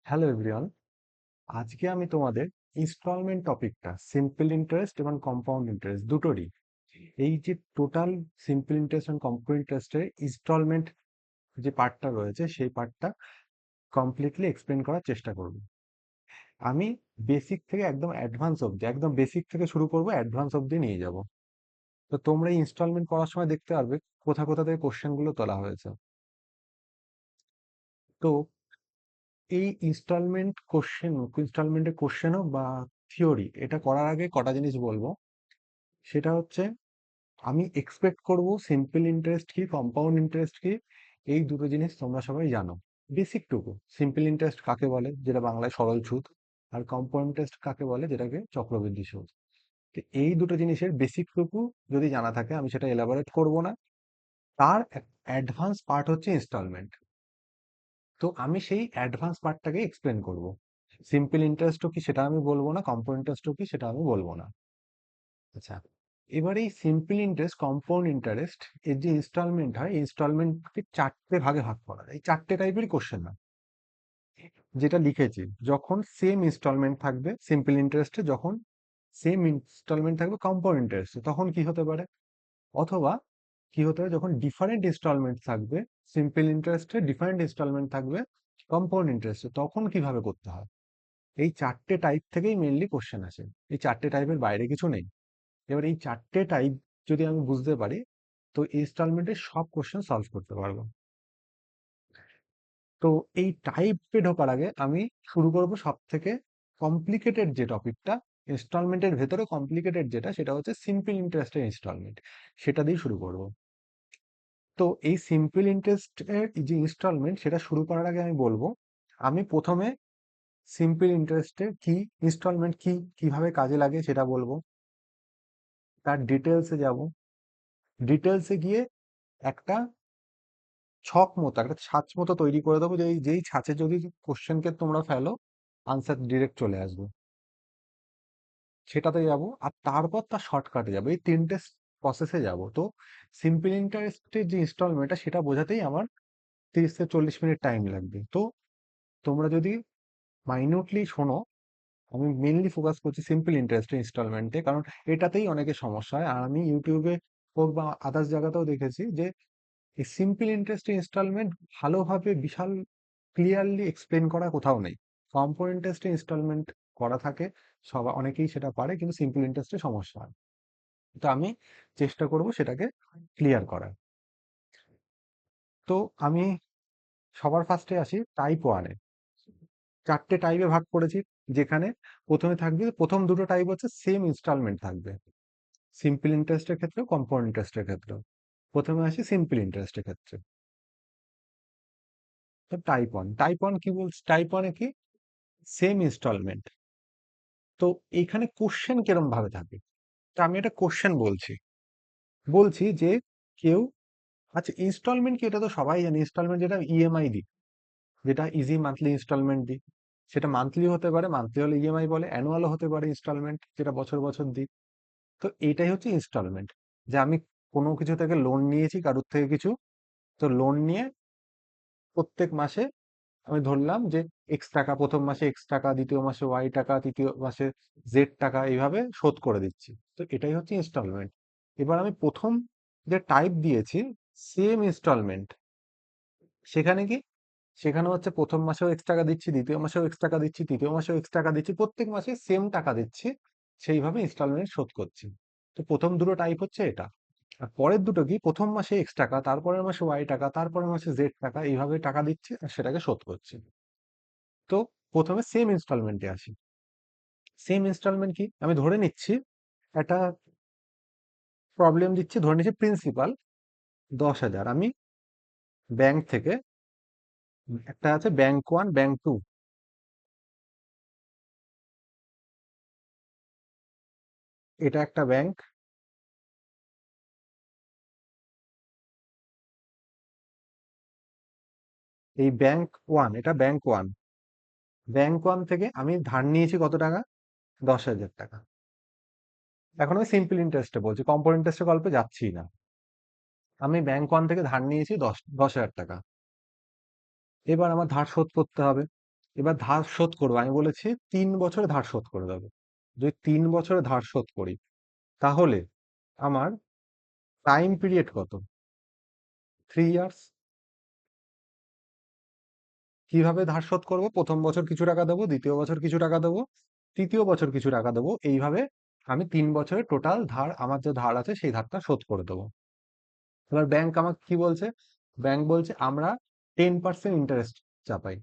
Hello everyone, আজকে আমি তোমাদের ইনস্টলমেন্ট টপিকটা সিম্পল ইন্টারেস্ট এবং কম্পাউন্ড ইন্টারেস্ট দুটোরই এই যে টোটাল সিম্পল ইন্টারেস্ট এবং কম্পাউন্ড ইন্টারেস্টের ইনস্টলমেন্ট যে পার্টটা রয়েছে সেই পার্টটা কমপ্লিটলি এক্সপ্লেন করার চেষ্টা করব। আমি বেসিক থেকে একদম অ্যাডভান্স অবধি, একদম বেসিক থেকে শুরু করব, অ্যাডভান্স অবধি নিয়ে যাব। তো তোমরা এই ইনস্টলমেন্ট করার সময় দেখতে পারবে কোথা কোথা থেকে কোশ্চেনগুলো তোলা হয়েছে। তো এই ইনস্টলমেন্টের কোশ্চেন হোক বা থিওরি, এটা করার আগে কটা জিনিস বলবো। সেটা হচ্ছে, আমি এক্সপেক্ট করব সিম্পল ইন্টারেস্ট কি, কম্পাউন্ড ইন্টারেস্ট কি, এই দুটো জিনিস তোমরা সবাই জানো। বেসিক টুকু, সিম্পল ইন্টারেস্ট কাকে বলে যেটা বাংলায় সরল সুদ, আর কম্পাউন্ড ইন্টারেস্ট কাকে বলে যেটাকে চক্রবৃদ্ধি সুদ। তো এই দুটো জিনিসের বেসিক টুকু যদি জানা থাকে, আমি সেটা এলাবোরেট করব না। তার অ্যাডভান্স পার্ট হচ্ছে ইনস্টলমেন্ট। তো আমি সেই অ্যাডভান্স পার্টটাকে এক্সপ্লেন করব। সিম্পল ইন্টারেস্টও কি সেটা আমি বলবো না, কম্পাউন্ড ইন্টারেস্টও কি সেটা আমি বলবো না। আচ্ছা, এবার এই সিম্পল ইন্টারেস্ট, কম্পাউন্ড ইন্টারেস্ট এর যে ইনস্টলমেন্ট হয়, ইনস্টলমেন্টকে চারটে ভাগে ভাগ করা যায়। এই চারটে টাইপের কোশ্চেন না, যেটা লিখেছি, যখন সেম ইনস্টলমেন্ট থাকবে সিম্পল ইন্টারেস্টে, যখন সেম ইনস্টলমেন্ট থাকবে কম্পাউন্ড ইন্টারেস্টে, তখন কি হতে পারে, অথবা কি হতে পারে যখন ডিফারেন্ট ইনস্টলমেন্ট থাকবে সিম্পল ইন্টারেস্টে, ডিফারেন্ট ইনস্টলমেন্ট থাকবে কম্পাউন্ড ইন্টারেস্টে, তখন কিভাবে করতে হয়। এই চারটে টাইপ থেকেই মেইনলি কোশ্চেন আসে, এই চারটে টাইপের বাইরে কিছু নেই। এবার এই চারটে টাইপ যদি আমি বুঝতে পারি, তো ইনস্টলমেন্টের সব কোশ্চেন সলভ করতে পারবো। তো এই টাইপে ঢোকার আগে আমি শুরু করব সব থেকে কমপ্লিকেটেড যে টপিকটা, ইনস্টলমেন্টের ভেতরে কমপ্লিকেটেড যেটা, সেটা হচ্ছে সিম্পল ইন্টারেস্টের ইনস্টলমেন্ট। সেটা দিয়ে শুরু করব। তো এই সিম্পল ইন্টারেস্টের যে ইনস্টলমেন্ট, সেটা শুরু করার আগে আমি বলবো, আমি প্রথমে সিম্পল ইন্টারেস্টের কি, ইনস্টলমেন্ট কি, কিভাবে কাজে লাগে সেটা বলবো। তার ডিটেলসে যাব। ডিটেলসে গিয়ে একটা ছক মতো, একটা ছাঁচ মতো তৈরি করে দেবো, যে যেই ছাঁচে যদি কোশ্চেনকে তোমরা ফেলো, আনসার ডিরেক্ট চলে আসবে। সেটাতে যাব, আর তারপর তার শর্টকাটে যাবো। এই তিনটে প্রসেসে যাব। তো সিম্পল ইন্টারেস্টের যে ইনস্টলমেন্টটা, সেটা বোঝাতেই আমার 30 থেকে 40 মিনিট টাইম লাগবে। তো তোমরা যদি মাইনিউটলি শোনো, আমি মেনলি ফোকাস করছি সিম্পল ইন্টারেস্টের ইনস্টলমেন্টে, কারণ এটাতেই অনেকের সমস্যা হয়। আর আমি ইউটিউবে হোক বা আদার্স জায়গাতেও দেখেছি যে এই সিম্পল ইন্টারেস্ট ইনস্টলমেন্ট ভালোভাবে, বিশাল ক্লিয়ারলি এক্সপ্লেন করা কোথাও নেই। কম্পাউন্ড ইন্টারেস্টে ইনস্টলমেন্ট করা থাকে, অনেকেই সেটা পারে, কিন্তু সিম্পল ইন্টারেস্টে সমস্যা হয়। তো আমি চেষ্টা করব সেটাকে ক্লিয়ার করার। তো আমি সবার ফার্স্টে আসি টাইপ ওয়ানে। চারটে টাইপে ভাগ করেছি, যেখানে প্রথমে থাকবে, প্রথম দুটো টাইপ হচ্ছে সেম ইনস্টলমেন্ট থাকবে, সিম্পল ইন্টারেস্টের ক্ষেত্রে, কম্পাউন্ড ইন্টারেস্টের ক্ষেত্রে। প্রথমে আসি সিম্পল ইন্টারেস্টের ক্ষেত্রে। তো টাইপ ওয়ান কি বলছি, টাইপ ওয়ানে কি, সেম ইনস্টলমেন্ট। তো এইখানে কোশ্চেন কিরম ভাবে থাকে, তো আমি একটা কোশ্চেন বলছি, বলছি যে কেউ, আচ্ছা ইনস্টলমেন্ট কি, এটা তো সবাই জানে, ইনস্টলমেন্ট যেটা ইএমআই দিই, যেটা ইজি মান্থলি ইনস্টলমেন্ট দিই, সেটা মান্থলি হতে পারে, মান্থলি হলে ইএমআই বলে, অ্যানুয়ালও হতে পারে ইনস্টলমেন্ট, যেটা বছর বছর দিই। তো এইটাই হচ্ছে ইনস্টলমেন্ট, যে আমি কোনো কিছু থেকে লোন নিয়েছি, কারোর থেকে কিছু, তো লোন নিয়ে প্রত্যেক মাসে আমি ধরলাম যে এক্স টাকা, প্রথম মাসে এক্স টাকা, দ্বিতীয় মাসে ওয়াই টাকা, তৃতীয় মাসে জেড টাকা, এইভাবে শোধ করে দিচ্ছি। তো এটাই হচ্ছে ইনস্টলমেন্ট। এবার আমি প্রথম যে টাইপ দিয়েছি, সেম ইনস্টলমেন্ট, সেখানে কি, সেখানে হচ্ছে প্রথম মাসেও এক্স টাকা দিচ্ছি, দ্বিতীয় মাসেও এক্স টাকা দিচ্ছি, তৃতীয় মাসেও এক্স টাকা দিচ্ছি, প্রত্যেক মাসে সেম টাকা দিচ্ছি, সেইভাবে ইনস্টলমেন্ট শোধ করছি। তো প্রথম দুটো টাইপ হচ্ছে এটা। আর পরের দুটো কি, প্রথম মাসে এক্স টাকা, তারপরের মাসে ওয়াই টাকা, তারপরের মাসে জেড টাকা, এইভাবে টাকা দিচ্ছি আর সেটাকে শোধ করছি। তো প্রথমে সেম ইনস্টলমেন্টে আসি। সেম ইনস্টলমেন্ট কি, আমি ধরে নিচ্ছি একটা প্রবলেম দিচ্ছি, ধরে নিচ্ছি প্রিন্সিপাল 10,000, আমি ব্যাংক থেকে, একটা আছে ব্যাংক ওয়ান, ব্যাংক টু, এটা একটা ব্যাংক, এই ব্যাংক ওয়ান, এটা ব্যাংক ওয়ান, ব্যাংক ওয়ান থেকে আমি ধার নিয়েছি কত টাকা, 10,000 টাকা। এখন আমি সিম্পল ইন্টারেস্টে বলছি, কম্পাউন্ড ইন্টারেস্টের গল্পে যাচ্ছি না। আমি ব্যাংক ওয়ান থেকে ধার নিয়েছি 10,000 টাকা। এবার আমার ধার শোধ করতে হবে। এবার ধার শোধ করবো, আমি বলেছি 3 বছরে ধার শোধ করে দেবো। যদি 3 বছরে ধার শোধ করি, তাহলে আমার টাইম পিরিয়ড কত? 3 ইয়ার্স। কিভাবে ধার শোধ করবো? প্রথম বছর কিছু টাকা দেবো, দ্বিতীয় বছর কিছু টাকা দেবো, তৃতীয় বছর কিছু টাকা দেবো, এইভাবে আমি 3 বছরে টোটাল ধার, আমার যে ধার আছে সেই ধারটা শোধ করে দেবো। এবার ব্যাংক আমাকে কি বলছে? ব্যাংক বলছে আমরা 10% ইন্টারেস্ট চাপাই।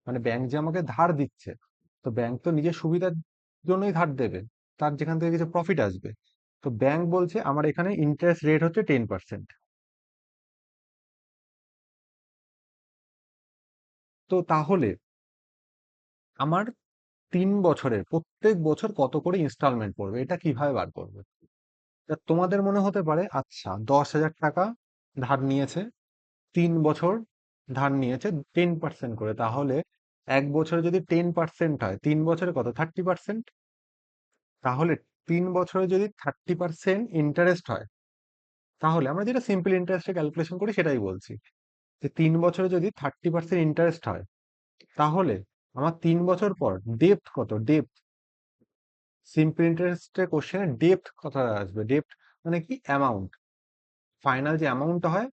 মানে ব্যাংক যে আমাকে ধার দিচ্ছে, তো ব্যাংক তো নিজের সুবিধার জন্যই ধার দেবে, তার যেখান থেকে কিছু প্রফিট আসবে। তো ব্যাংক বলছে আমার এখানে ইন্টারেস্ট রেট হচ্ছে 10%। তো তাহলে আমার 3 বছরের প্রত্যেক বছর কত করে ইনস্টলমেন্ট পড়বে, এটা কিভাবে বার করবে? তা তোমাদের মনে হতে পারে, আচ্ছা 10,000 টাকা ধার নিয়েছে, 3 বছর ধার নিয়েছে 10% করে, তাহলে এক বছরে যদি 10% হয়, 3 বছরে কত? 30%। তাহলে 3 বছরে যদি 30% ইন্টারেস্ট হয়, তাহলে আমরা যেটা সিম্পল ইন্টারেস্টে ক্যালকুলেশন করি সেটাই বলছি, যে 3 বছরে যদি 30% ইন্টারেস্ট হয়, তাহলে আমার 3 বছর পর ডেপ্ট কত? ডেপ্ট, সিম্পল ইন্টারেস্টের কোশ্চেনে ডেপ্ট কথা আসবে। ডেপ্ট মানে কি? অ্যামাউন্ট, ফাইনাল যে অ্যামাউন্টটা হয়,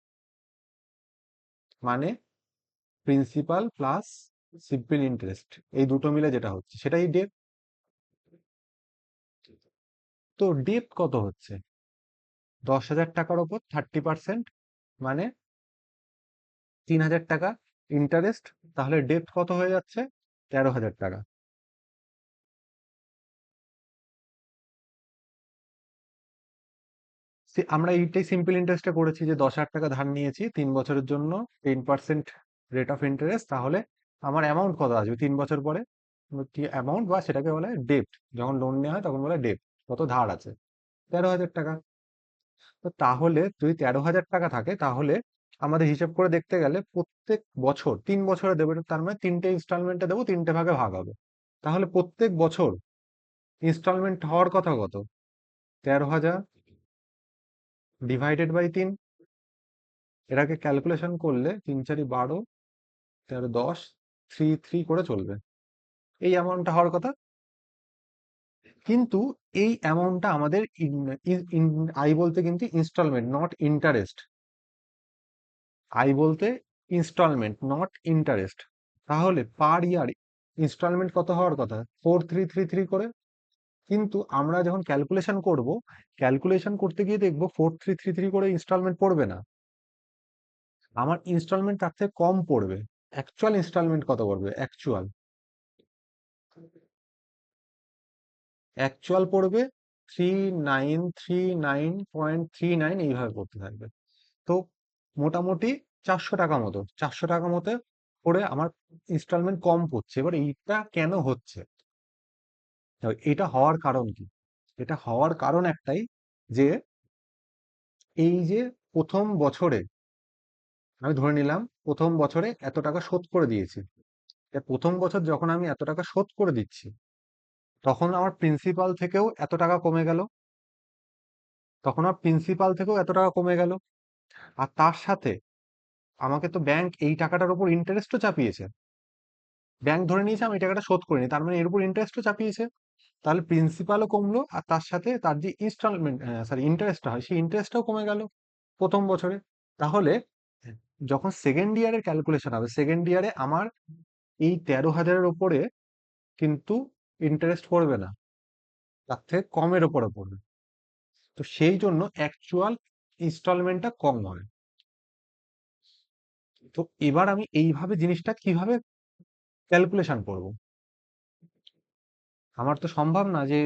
মানে প্রিন্সিপাল প্লাস সিম্পল ইন্টারেস্ট, এই দুটো মিলে যেটা হচ্ছে সেটাই ডেপ্ট। তো ডেপ্ট কত হচ্ছে? 10,000 টাকার ওপর 30%, মানে 3,000 টাকা ইন্টারেস্ট, তাহলে ডেপ্ট কত হয়ে যাচ্ছে? 13,000 টাকা। আমরা এইটাই সিম্পল ইন্টারেস্টে করেছি, যে 10,000 টাকা ধার নিয়েছি 3 বছরের জন্য, 10% রেট অফ ইন্টারেস্ট, তাহলে আমার অ্যামাউন্ট কত আসবে 3 বছর পরে? অ্যামাউন্ট, বা সেটাকে বলা হয় ডেপ্ট, যখন লোন নেওয়া হয় তখন বলে ডেপ্ট, কত ধার আছে? 13,000 টাকা। তো তাহলে যদি 13,000 টাকা থাকে, তাহলে আমাদের হিসাব করে দেখতে গেলে প্রত্যেক বছর 3 বছরে দেবে, তার মানে 3টে ইনস্টলমেন্টে দেবো, 3টে ভাগে ভাগ হবে। তাহলে প্রত্যেক বছর ইনস্টলমেন্ট হওয়ার কথা কত? 13,000 ডিভাইডেড বাই 3। এটাকে ক্যালকুলেশন করলে 3 4 12, 13 10, 3 3 করে চলবে, এই অ্যামাউন্টটা হওয়ার কথা। কিন্তু এই অ্যামাউন্টটা আমাদের আই বলতে কিন্তু ইনস্টলমেন্ট, নট ইন্টারেস্ট। আই বলতে ইনস্টলমেন্ট, নট ইন্টারেস্ট। তাহলে পার ইয়ার ইনস্টলমেন্ট কত হওয়ার কথা? 4 3 3 3 করে। কিন্তু আমরা যখন ক্যালকুলেশন করব, ক্যালকুলেশন করতে গিয়ে দেখবো 4 3 3 3 করে ইনস্টলমেন্ট পড়বে না, আমার ইনস্টলমেন্ট তার থেকে কম পড়বে। অ্যাকচুয়াল ইনস্টলমেন্ট কত পড়বে? অ্যাকচুয়াল পড়বে 3939.39, এইভাবে পড়তে থাকবে। তো মোটামুটি 400 টাকা মতো, 400 টাকা মতো করে আমার ইনস্টলমেন্ট কম পড়ছে। এবার এইটা কেন হচ্ছে? এটা হওয়ার কারণ কি? এটা হওয়ার কারণ একটাই, যে এই যে প্রথম বছরে আমি ধরে নিলাম প্রথম বছরে এত টাকা শোধ করে দিয়েছি, প্রথম বছর যখন আমি এত টাকা শোধ করে দিচ্ছি, তখন আমার প্রিন্সিপাল থেকেও এত টাকা কমে গেল, তখন আমার প্রিন্সিপাল থেকেও এত টাকা কমে গেল। আর তার সাথে আমাকে তো ব্যাংক এই টাকাটার উপর ইন্টারেস্টও চাপিয়েছে। ব্যাংক ধরে নিয়েছে আমি এই টাকাটা শোধ করিনি, তার মানে এর উপর ইন্টারেস্টও চাপিয়েছে। তাহলে প্রিন্সিপালও কমলো, আর তার সাথে তার যে ইনস্টলমেন্ট, সরি, ইন্টারেস্টটা হয়, সেই ইন্টারেস্টটাও কমে গেল প্রথম বছরে। তাহলে যখন সেকেন্ড ইয়ারের ক্যালকুলেশন হবে, সেকেন্ড ইয়ারে আমার এই 13,000-এর ওপরে কিন্তু ইন্টারেস্ট পড়বে না, তার থেকে কমের ওপরে পড়বে। তো সেই জন্য অ্যাকচুয়াল ইনস্টলমেন্টটা কম হয়। তো এবার আমি এইভাবে জিনিসটা কিভাবে ক্যালকুলেশন করব? আমার তো সম্ভব না যে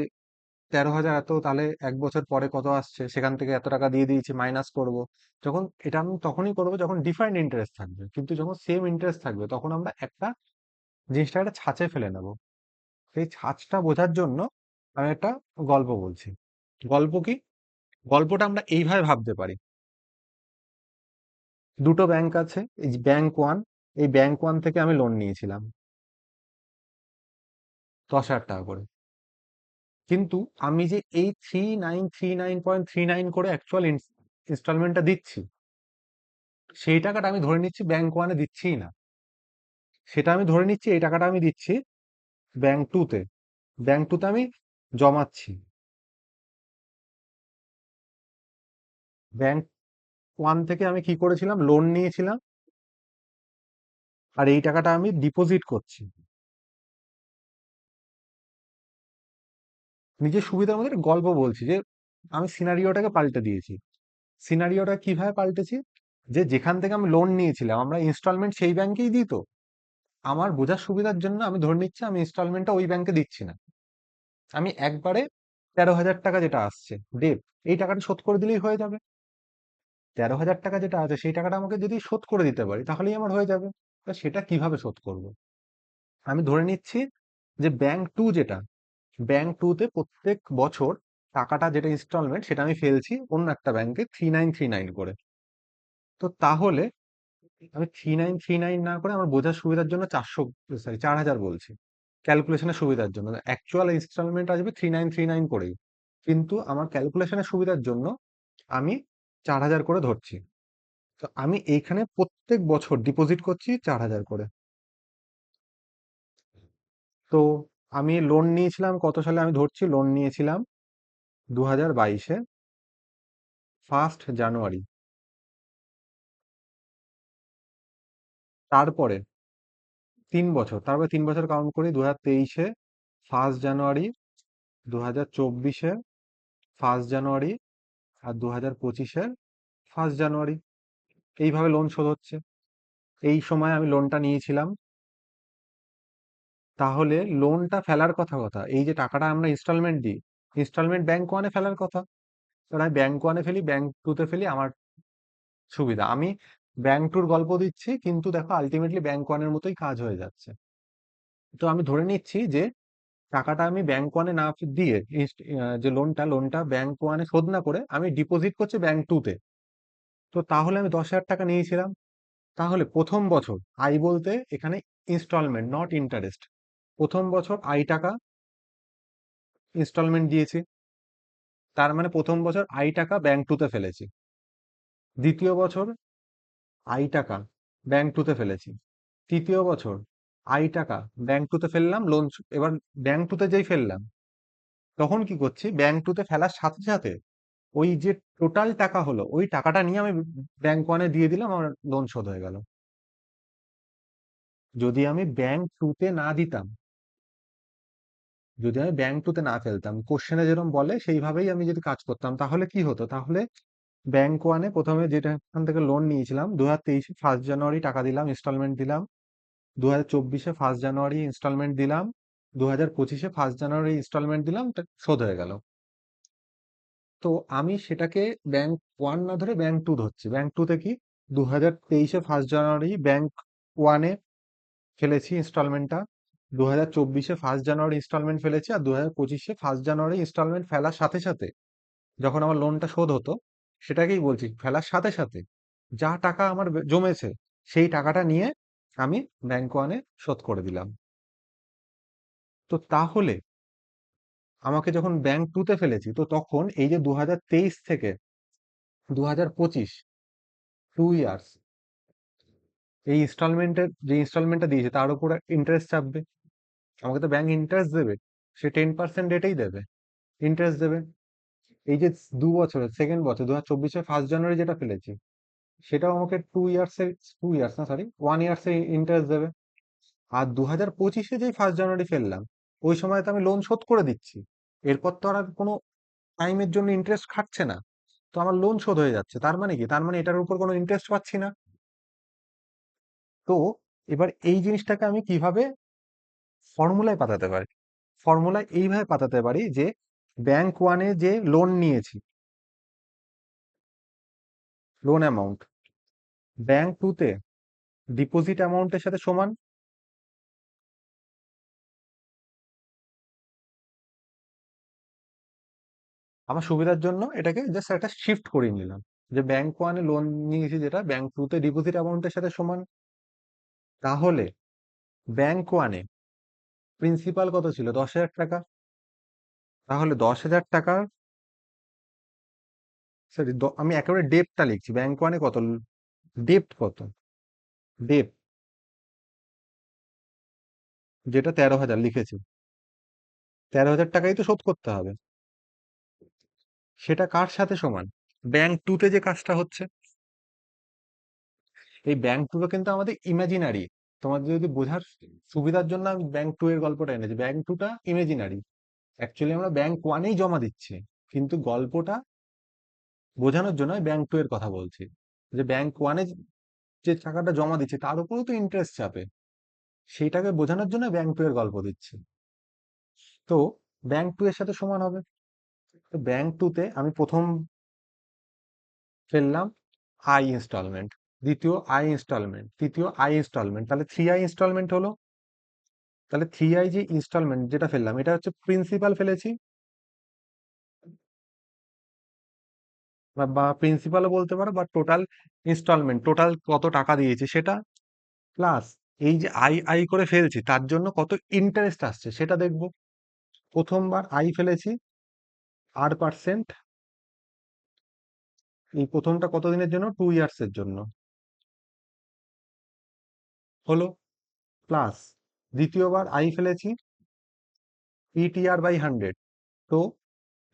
13,000 এত, তাহলে 1 বছর পরে কত আসছে সেখান থেকে এত টাকা দিয়ে দিয়েছি মাইনাস করব। যখন এটা আমি তখনই করব যখন ডিফারেন্ট ইন্টারেস্ট থাকবে, কিন্তু যখন সেম ইন্টারেস্ট থাকবে তখন আমরা একটা জিনিসটা একটা ছাঁচে ফেলে নেব। সেই ছাঁচটা বোঝার জন্য আমি একটা গল্প বলছি। গল্প কি? গল্পটা আমরা এইভাবে ভাবতে পারি, দুটো ব্যাংক আছে, এই ব্যাংক ওয়ান, এই ব্যাংক ওয়ান থেকে আমি লোন নিয়েছিলাম 10,000 টাকা করে। কিন্তু আমি যে এই 3939.39 করে অ্যাকচুয়াল ইনস্টলমেন্টটা দিচ্ছি, সেই টাকাটা আমি ধরে নিচ্ছি ব্যাংক ওয়ানে দিচ্ছিই না। সেটা আমি ধরে নিচ্ছি এই টাকাটা আমি দিচ্ছি ব্যাংক টুতে। ব্যাংক টুতে আমি জমাচ্ছি। ব্যাংক ওয়ান থেকে আমি কি করেছিলাম, লোন নিয়েছিলাম, আর এই টাকাটা আমি ডিপোজিট করছি। নিজের সুবিধার মধ্যে একটা গল্প বলছি যে আমি সিনারিওটাকে পাল্টে দিয়েছি। সিনারিওটা কিভাবে পাল্টেছি, যে যেখান থেকে আমি লোন নিয়েছিলাম আমরা ইনস্টলমেন্ট সেই ব্যাংকেই দিই। তো আমার বোঝার সুবিধার জন্য আমি ধরে নিচ্ছি আমি ইনস্টলমেন্টটা ওই ব্যাংকে দিচ্ছি না, আমি একবারে 13,000 টাকা যেটা আসছে ডেট, এই টাকাটা শোধ করে দিলেই হয়ে যাবে। 13,000 টাকা যেটা আছে সেই টাকাটা আমাকে যদি শোধ করে দিতে পারি তাহলেই আমার হয়ে যাবে। তা সেটা কিভাবে শোধ করব? আমি ধরে নিচ্ছি যে ব্যাংক টু যেটা, ব্যাংক টুতে প্রত্যেক বছর টাকাটা যেটা ইনস্টলমেন্ট সেটা আমি ফেলছি অন্য একটা ব্যাংকে 3939 করে। তো তাহলে আমি 3939 না করে আমার বোঝার সুবিধার জন্য 4,000 বলছি, ক্যালকুলেশনের সুবিধার জন্য। অ্যাকচুয়াল ইনস্টলমেন্ট আসবে 3939 করেই, কিন্তু আমার ক্যালকুলেশনের সুবিধার জন্য আমি 4,000 করে ধরছি। তো আমি এইখানে প্রত্যেক বছর ডিপোজিট করছি 4,000 করে। তো আমি লোন নিয়েছিলাম কত সালে, আমি ধরছি লোন নিয়েছিলাম 2022-এ 1 জানুয়ারি। তারপরে 3 বছর, তারপরে 3 বছর কাউন্ট করি, 2023-এ 1 জানুয়ারি, 2024-এ 1 জানুয়ারি, আর 2025-এর 1 জানুয়ারি। এইভাবে লোন শোধ হচ্ছে। এই সময় আমি লোনটা নিয়েছিলাম। তাহলে লোনটা ফেলার কথা, এই যে টাকাটা আমরা ইনস্টলমেন্ট দিই, ইনস্টলমেন্ট ব্যাংক ওয়ানে ফেলার কথা। এবার আমি ব্যাংক ওয়ানে ফেলি, ব্যাংক টুতে ফেলি, আমার সুবিধা। আমি ব্যাংক টুর গল্প দিচ্ছি কিন্তু দেখো আলটিমেটলি ব্যাংক ওয়ানের মতোই কাজ হয়ে যাচ্ছে। তো আমি ধরে নিচ্ছি যে টাকাটা আমি ব্যাংক ওয়ানে না দিয়ে যে লোনটা ব্যাংক ওয়ানে শোধ না করে আমি ডিপোজিট করছি ব্যাংক টুতে। তো তাহলে আমি 10,000 টাকা নিয়েছিলাম। তাহলে প্রথম বছর আই বলতে এখানে ইনস্টলমেন্ট নট ইন্টারেস্ট, প্রথম বছর আই টাকা ইনস্টলমেন্ট দিয়েছি, তার মানে প্রথম বছর আই টাকা ব্যাংক টুতে ফেলেছি। দ্বিতীয় বছর আই টাকা ব্যাংক টুতে ফেলেছি। তৃতীয় বছর আই টাকা ব্যাংক টুতে ফেললাম লোন। এবার ব্যাংক টুতে যেই ফেললাম তখন কি করছি, ব্যাংক টুতে ফেলার সাথে সাথে ওই যে টোটাল টাকা হলো ওই টাকাটা নিয়ে আমি ব্যাংক ওয়ানে দিয়ে দিলাম, আমার লোন শোধ হয়ে গেল। যদি আমি ব্যাংক টুতে না দিতাম, যদি আমি ব্যাংক টুতে না ফেলতাম, কোশ্চেনে যেরকম বলে সেইভাবেই আমি যদি কাজ করতাম তাহলে কি হতো, তাহলে ব্যাংক ওয়ানে প্রথমে যেটা এখান থেকে লোন নিয়েছিলাম 2023-এ 1 জানুয়ারি টাকা দিলাম, ইনস্টলমেন্ট দিলাম। 2024-এ 1 জানুয়ারি ইনস্টলমেন্ট দিলাম। 2025-এ 1 জানুয়ারি ইনস্টলমেন্ট দিলাম, তা শোধ হয়ে গেল। তো আমি সেটাকে ব্যাংক ওয়ান না ধরে ব্যাংক টু ধরছি। ব্যাংক টুতে কি, 2023-এ 1 জানুয়ারি ব্যাংক ওয়ানে ফেলেছি ইনস্টলমেন্টটা, 2024-এ 1 জানুয়ারি ইনস্টলমেন্ট ফেলেছি, আর 2025-এ 1 জানুয়ারি ইনস্টলমেন্ট ফেলার সাথে সাথে যখন আমার লোনটা শোধ হতো, সেটাকেই বলছি ফেলার সাথে সাথে যা টাকা আমার জমেছে সেই টাকাটা নিয়ে আমি ব্যাংক ওয়ানে শোধ করে দিলাম। তো তাহলে আমাকে যখন ব্যাংক টুতে ফেলেছি, তো তখন এই যে 2023 থেকে 2025, 2 ইয়ার্স, এই ইনস্টলমেন্টের যে ইনস্টলমেন্টটা দিয়েছে তার উপর ইন্টারেস্ট চাপবে। আমাকে তো ব্যাংক ইন্টারেস্ট দেবে, সে 10% রেটেই দেবে, ইন্টারেস্ট দেবে। এই যে 2 বছরের সেকেন্ড বছর 2024-এর 1 জানুয়ারি যেটা ফেলেছি সেটাও আমাকে 2 ইয়ার্সের, 2 ইয়ার্স না সরি 1 ইয়ার্সের ইন্টারেস্ট দেবে। আর 2025-এ যেই 1 জানুয়ারি ফেললাম ওই সময় তো আমি লোন শোধ করে দিচ্ছি, এরপর তো আর কোনো টাইমের জন্য ইন্টারেস্ট খাটছে না, তো আমার লোন শোধ হয়ে যাচ্ছে। তার মানে কি, তার মানে এটার উপর কোনো ইন্টারেস্ট পাচ্ছি না। তো এবার এই জিনিসটাকে আমি কিভাবে ফর্মুলায় পাঠাতে পারি, ফর্মুলায় এইভাবে পাঠাতে পারি যে ব্যাংক ওয়ানে যে লোন নিয়েছি, লোন অ্যামাউন্ট ব্যাংক টুতে ডিপোজিট অ্যামাউন্টের সাথে সমান। আমার সুবিধার জন্য এটাকে জাস্ট একটা শিফট করিয়ে নিলাম, যে ব্যাংক ওয়ানে লোন নিয়েছি যেটা ব্যাংক টুতে ডিপোজিট অ্যামাউন্টের সাথে সমান। তাহলে ব্যাংক ওয়ানে প্রিন্সিপাল কত ছিল, 10,000 টাকা। তাহলে 10,000 টাকা, সরি আমি একেবারে ডেপটা লিখছি, ব্যাংক ওয়ানে কত ডেপ্ট, কত ডেপ যেটা 13,000 লিখেছি, 13,000 টাকাই তো শোধ করতে হবে। সেটা কার সাথে সমান? ব্যাংক টুতে যে কাজটা হচ্ছে, এই ব্যাংক টুটা কিন্তু আমাদের ইমাজিনারি। তোমাদের যদি বোঝার সুবিধার জন্য আমি ব্যাংক টু এর গল্পটা এনেছি। ব্যাংক টুটা ইমাজিনারি, অ্যাকচুয়ালি আমরা ব্যাংক ওয়ানেই জমা দিচ্ছি, কিন্তু গল্পটা বোঝানোর জন্য ব্যাংক টু এর কথা বলছি, যে ব্যাংক ওয়ানে যে টাকাটা জমা দিচ্ছে তার উপরেও তো ইন্টারেস্ট চাপে, সেইটাকে বোঝানোর জন্য ব্যাংক টু এর গল্প দিচ্ছি। তো ব্যাংক টু এর সাথে সমান হবে। তো ব্যাংক টুতে আমি প্রথম ফেললাম আই ইনস্টলমেন্ট, দ্বিতীয় আই ইনস্টলমেন্ট, তৃতীয় আই ইনস্টলমেন্ট, তাহলে 3i ইনস্টলমেন্ট হলো। তাহলে 3i যে ইনস্টলমেন্ট যেটা ফেললাম, এটা হচ্ছে প্রিন্সিপাল ফেলেছি, বা প্রিন্সিপালও বলতে পারো, বা টোটাল ইনস্টলমেন্ট, টোটাল কত টাকা দিয়েছি সেটা, প্লাস এই যে আই আই করে ফেলছি তার জন্য কত ইন্টারেস্ট আসছে সেটা দেখব। প্রথমবার আই ফেলেছি 8%, এই প্রথমটা কত দিনের জন্য, 2 ইয়ার্স এর জন্য হলো, প্লাস দ্বিতীয়বার আই ফেলেছি PTR/100। তো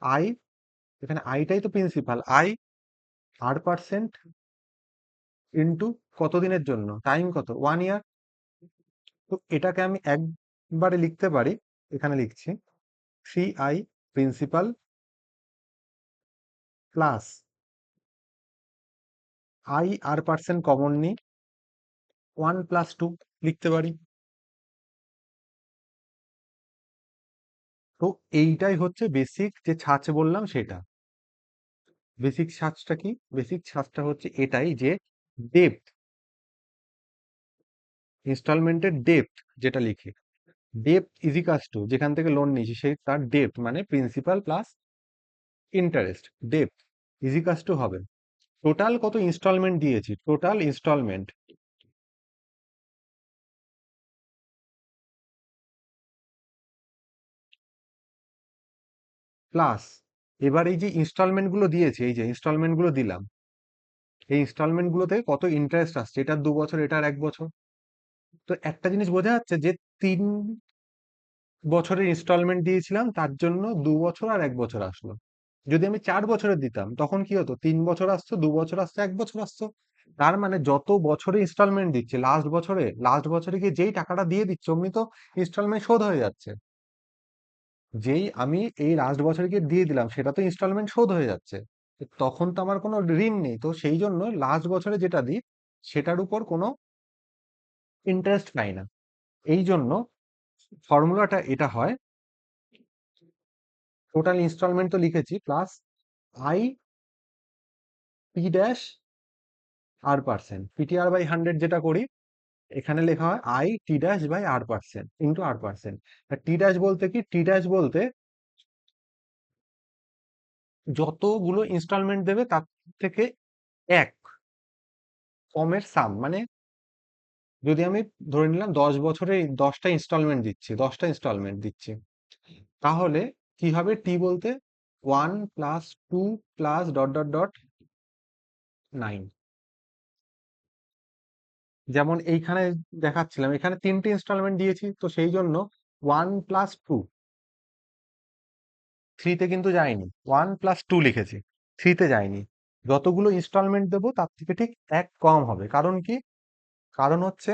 আই, এখানে আইটাই তো প্রিন্সিপাল, আই 8% ইন্টু কত দিনের জন্য, টাইম কত, 1 ইয়ার। তো এটাকে আমি একবারে লিখতে পারি, এখানে লিখছি 3i principal plus I R percent common নিই, 1+2 লিখতে পারি। তো এইটাই হচ্ছে বেসিক যে ছাঁচ বললাম সেটা। বেসিক ছাঁচটা কি? বেসিক ছাঁচটা হচ্ছে এটাই যে ডেপ্থ, ইনস্টলমেন্টের ডেপ্থ যেটা লিখি, ডেপ্থ ইজিকাস টু যেখান থেকে লোন নিয়েছি সেই তার ডেপ্থ মানে প্রিন্সিপাল প্লাস ইন্টারেস্ট, ডেপ্থ ইজিকাস টু হবে টোটাল কত ইনস্টলমেন্ট দিয়েছি, টোটাল ইনস্টলমেন্ট প্লাস, এবার এই যে ইনস্টলমেন্ট গুলো দিয়েছি, এই যে ইনস্টলমেন্ট গুলো দিলাম, এই ইনস্টলমেন্ট গুলোতে কত ইন্টারেস্ট আসছে, এটার 2 বছর, এটার 1 বছর। তো একটা জিনিস বোঝা যাচ্ছে যে 3 বছরের ইনস্টলমেন্ট দিয়েছিলাম তার জন্য 2 বছর আর 1 বছর আসলো। যদি আমি 4 বছরের দিতাম তখন কি হতো, 3 বছর আসতো, 2 বছর আসতো, 1 বছর আসতো। তার মানে যত বছরে ইনস্টলমেন্ট দিচ্ছে, লাস্ট বছরে গিয়ে যেই টাকাটা দিয়ে দিচ্ছে অমনি তো ইনস্টলমেন্ট শোধ হয়ে যাচ্ছে। যেই আমি এই লাস্ট বছরে গিয়ে দিয়ে দিলাম সেটা তো ইনস্টলমেন্ট শোধ হয়ে যাচ্ছে। তো তখন তো আমার কোনো ঋণ নেই, তো সেই জন্য লাস্ট বছরে যেটা দিই সেটার উপর কোনো ইন্টারেস্ট পাই না। এই জন্য ফর্মুলাটা এটা হয়, টোটাল ইনস্টলমেন্ট তো লিখেছি plus I P dash R%, PTR/100 যেটা করি, এখানে লেখা হয় I T dash by R% into R%। T dash বলতে কি, টি ড্যাশ বলতে যতগুলো ইনস্টলমেন্ট দেবে তার থেকে এক কমের সাম, মানে যদি আমি ধরে নিলাম 10 বছরে 10টা ইনস্টলমেন্ট দিচ্ছি, তাহলে কি হবে, টি বলতে 1+2+.9, যেমন এইখানে দেখাচ্ছিলাম, এখানে 3টে ইনস্টলমেন্ট দিয়েছি তো সেই জন্য 1+2, থ্রিতে কিন্তু যায়নি, 1+2 লিখেছি, থ্রিতে যায়নি। যতগুলো ইনস্টলমেন্ট দেবো তার থেকে ঠিক এক কম হবে, কারণ কি, কারণ হচ্ছে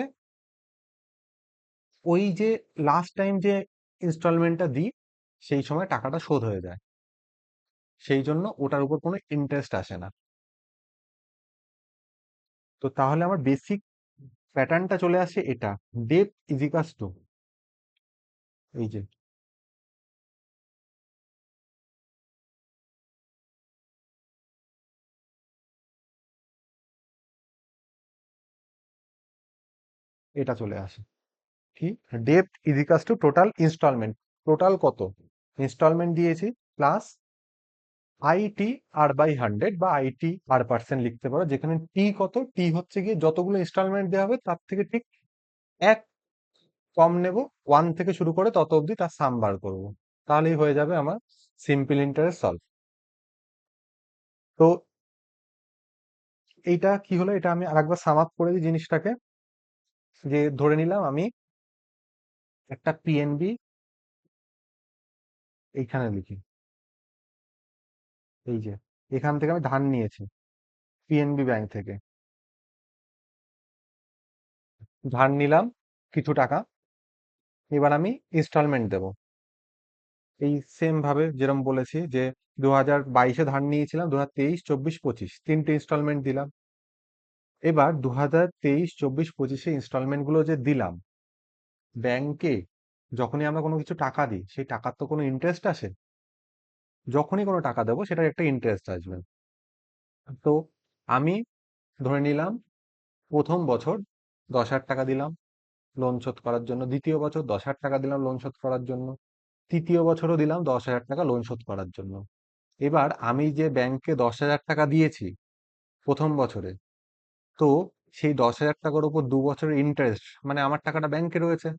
ওই যে লাস্ট টাইম যে ইনস্টলমেন্টটা দিই সেই সময় টাকাটা শোধ হয়ে যায়, সেই জন্য ওটার উপর কোনো ইন্টারেস্ট আসে না। তো তাহলে আমার বেসিক প্যাটার্নটা চলে আসে এটা, ডেপ ইজিকাস টু, এই যে এটা চলে আসে কি, debt is equals to total instalment, total কত ইনস্টলমেন্ট দিয়েছি প্লাস আইটি R/100 বা আইটি R% লিখতে পারো, যেখানে টি কত, টি হচ্ছে গিয়ে যতগুলো ইনস্টলমেন্ট দেওয়া হবে তার থেকে ঠিক এক কম নেব, 1 থেকে শুরু করে তত অবধি তার সাম বার করবো, তাহলেই হয়ে যাবে আমার সিম্পল ইন্টারেস্ট সলভ। তো এইটা কি হলো, এটা আমি আরেকবার সাম আপ করে দিই জিনিসটাকে, যে ধরে নিলাম আমি একটা পিএনবি, এইখানে লিখি, এই যে এখান থেকে আমি ধার নিয়েছি পিএনবি ব্যাংক থেকে, ধার নিলাম কিছু টাকা, এবার আমি ইনস্টলমেন্ট দেব। এই সেম ভাবে যেরকম বলেছি যে 2022-এ ধার নিয়েছিলাম, 2023, 24, 25 তিনটে ইনস্টলমেন্ট দিলাম। এবার 2023, 24, 25-এ ইনস্টলমেন্ট গুলো যে দিলাম, ব্যাংকে যখনই আমরা কোনো কিছু টাকা দিই সেই টাকার তো কোনো ইন্টারেস্ট আসে, যখনই কোনো টাকা দেবো সেটার একটা ইন্টারেস্ট আসবে। তো আমি ধরে নিলাম প্রথম বছর 10,000 টাকা দিলাম লোন শোধ করার জন্য, দ্বিতীয় বছর 10,000 টাকা দিলাম লোন শোধ করার জন্য, তৃতীয় বছরও দিলাম 10,000 টাকা লোন শোধ করার জন্য। এবার আমি যে ব্যাংকে 10,000 টাকা দিয়েছি প্রথম বছরে, তো সেই 10,000 টাকার উপর 2 বছরের ইন্টারেস্ট, মানে আমার টাকাটা ব্যাংকে রয়েছে,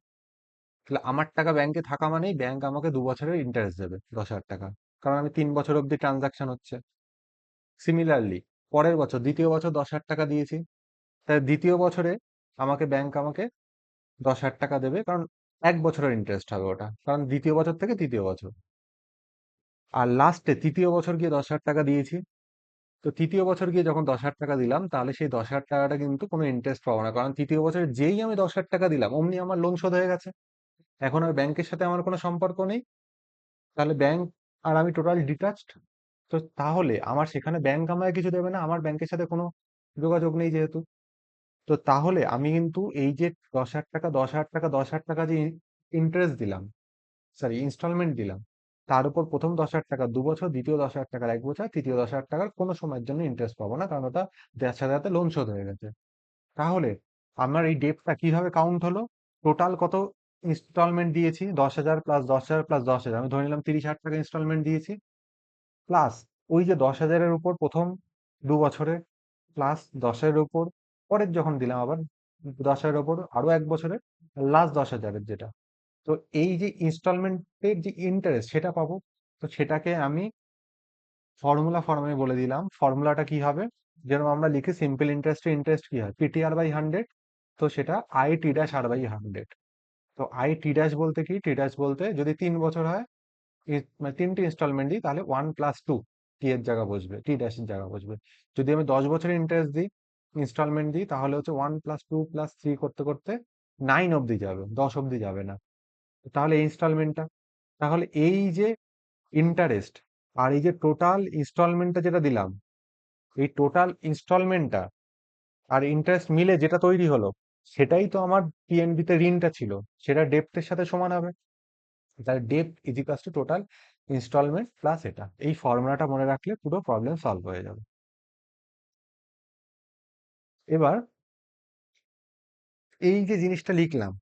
তাহলে আমার টাকা ব্যাংকে থাকা মানেই ব্যাংক আমাকে 2 বছরের ইন্টারেস্ট দেবে 10,000 টাকা, কারণ আমি 3 বছর অব্দি ট্রানজাকশন হচ্ছে। সিমিলারলি পরের বছর দ্বিতীয় বছর 10,000 টাকা দিয়েছি, তাই দ্বিতীয় বছরে ব্যাংক আমাকে 10,000 টাকা দেবে, কারণ 1 বছরের ইন্টারেস্ট হবে ওটা, কারণ দ্বিতীয় বছর থেকে তৃতীয় বছর। আর লাস্টে তৃতীয় বছর গিয়ে 10,000 টাকা দিয়েছি, তো তৃতীয় বছর গিয়ে যখন 10,000 টাকা দিলাম, তাহলে সেই 10,000 টাকাটা কিন্তু কোনো ইন্টারেস্ট পাবো না, কারণ তৃতীয় বছরে যেই আমি 10,000 টাকা দিলাম অমনি আমার লোন শোধ হয়ে গেছে, এখন আর ব্যাংকের সাথে আমার কোনো সম্পর্ক নেই। তাহলে ব্যাংক আর আমি টোটাল ডিটাচড। তো তাহলে আমার সেখানে ব্যাংক আমায় কিছু দেবে না, আমার ব্যাংকের সাথে কোনো যোগাযোগ নেই যেহেতু। তো তাহলে আমি কিন্তু এই যে 10,000 টাকা 10,000 টাকা 10,000 টাকা যে ইন্টারেস্ট দিলাম, সরি ইনস্টলমেন্ট দিলাম, তার উপর প্রথম 10,000 টাকা 2 বছর, দ্বিতীয় 10,000 টাকার 1 বছর, তৃতীয় 10,000 টাকার কোনো সময়ের জন্য ইন্টারেস্ট পাবো না, কারণ ওটা দেওয়ার সাথে সাথে লোন শোধ হয়ে গেছে। তাহলে আমার এই ডেটটা কিভাবে কাউন্ট হলো? টোটাল কত ইনস্টলমেন্ট দিয়েছি, 10,000 প্লাস 10,000 প্লাস 10,000, আমি ধরে নিলাম 30,000 টাকা ইনস্টলমেন্ট দিয়েছি, প্লাস ওই যে 10,000-এর উপর প্রথম 2 বছরে, প্লাস 10-এর উপর পরের যখন দিলাম আবার 10,000-এর উপর আরো 1 বছরে, লাস্ট 10,000-এর যেটা, তো এই যে ইনস্টলমেন্টের যে ইন্টারেস্ট সেটা পাবো। তো সেটাকে আমি ফর্মে বলে দিলাম, ফর্মুলাটা কি হবে, যেরকম আমরা লিখি সিম্পল ইন্টারেস্টের ইন্টারেস্ট কি হয়, PTR/100, তো সেটা IT'/R/100। তো IT' বলতে কি, টি ড্যাশ বলতে যদি 3 বছর হয়, মানে তিনটে ইনস্টলমেন্ট দিই, তাহলে 1+2 টি এর জায়গা বসবে, T' এর জায়গা বসবে। যদি আমি 10 বছরের ইন্টারেস্ট দিই, ইনস্টলমেন্ট দিই, তাহলে হচ্ছে 1+2+3 করতে করতে 9 অব্দি যাবে, 10 অব্দি যাবে না। তাহলে এই ইনস্টলমেন্টটা, তাহলে এই যে ইন্টারেস্ট আর এই যে টোটাল ইনস্টলমেন্টটা যেটা দিলাম, এই টোটাল ইনস্টলমেন্টটা আর ইন্টারেস্ট মিলে যেটা তৈরি হলো, সেটাই তো আমার পিএনবি তে ঋণটা ছিল, সেটা ডেপ্টের সাথে সমান হবে। তাহলে ডেপ্ট is equals to total instalment plus এটা, এই ফর্মুলাটা মনে রাখলে পুরো প্রবলেম সলভ হয়ে যাবে। এবার এই যে জিনিসটা লিখলাম,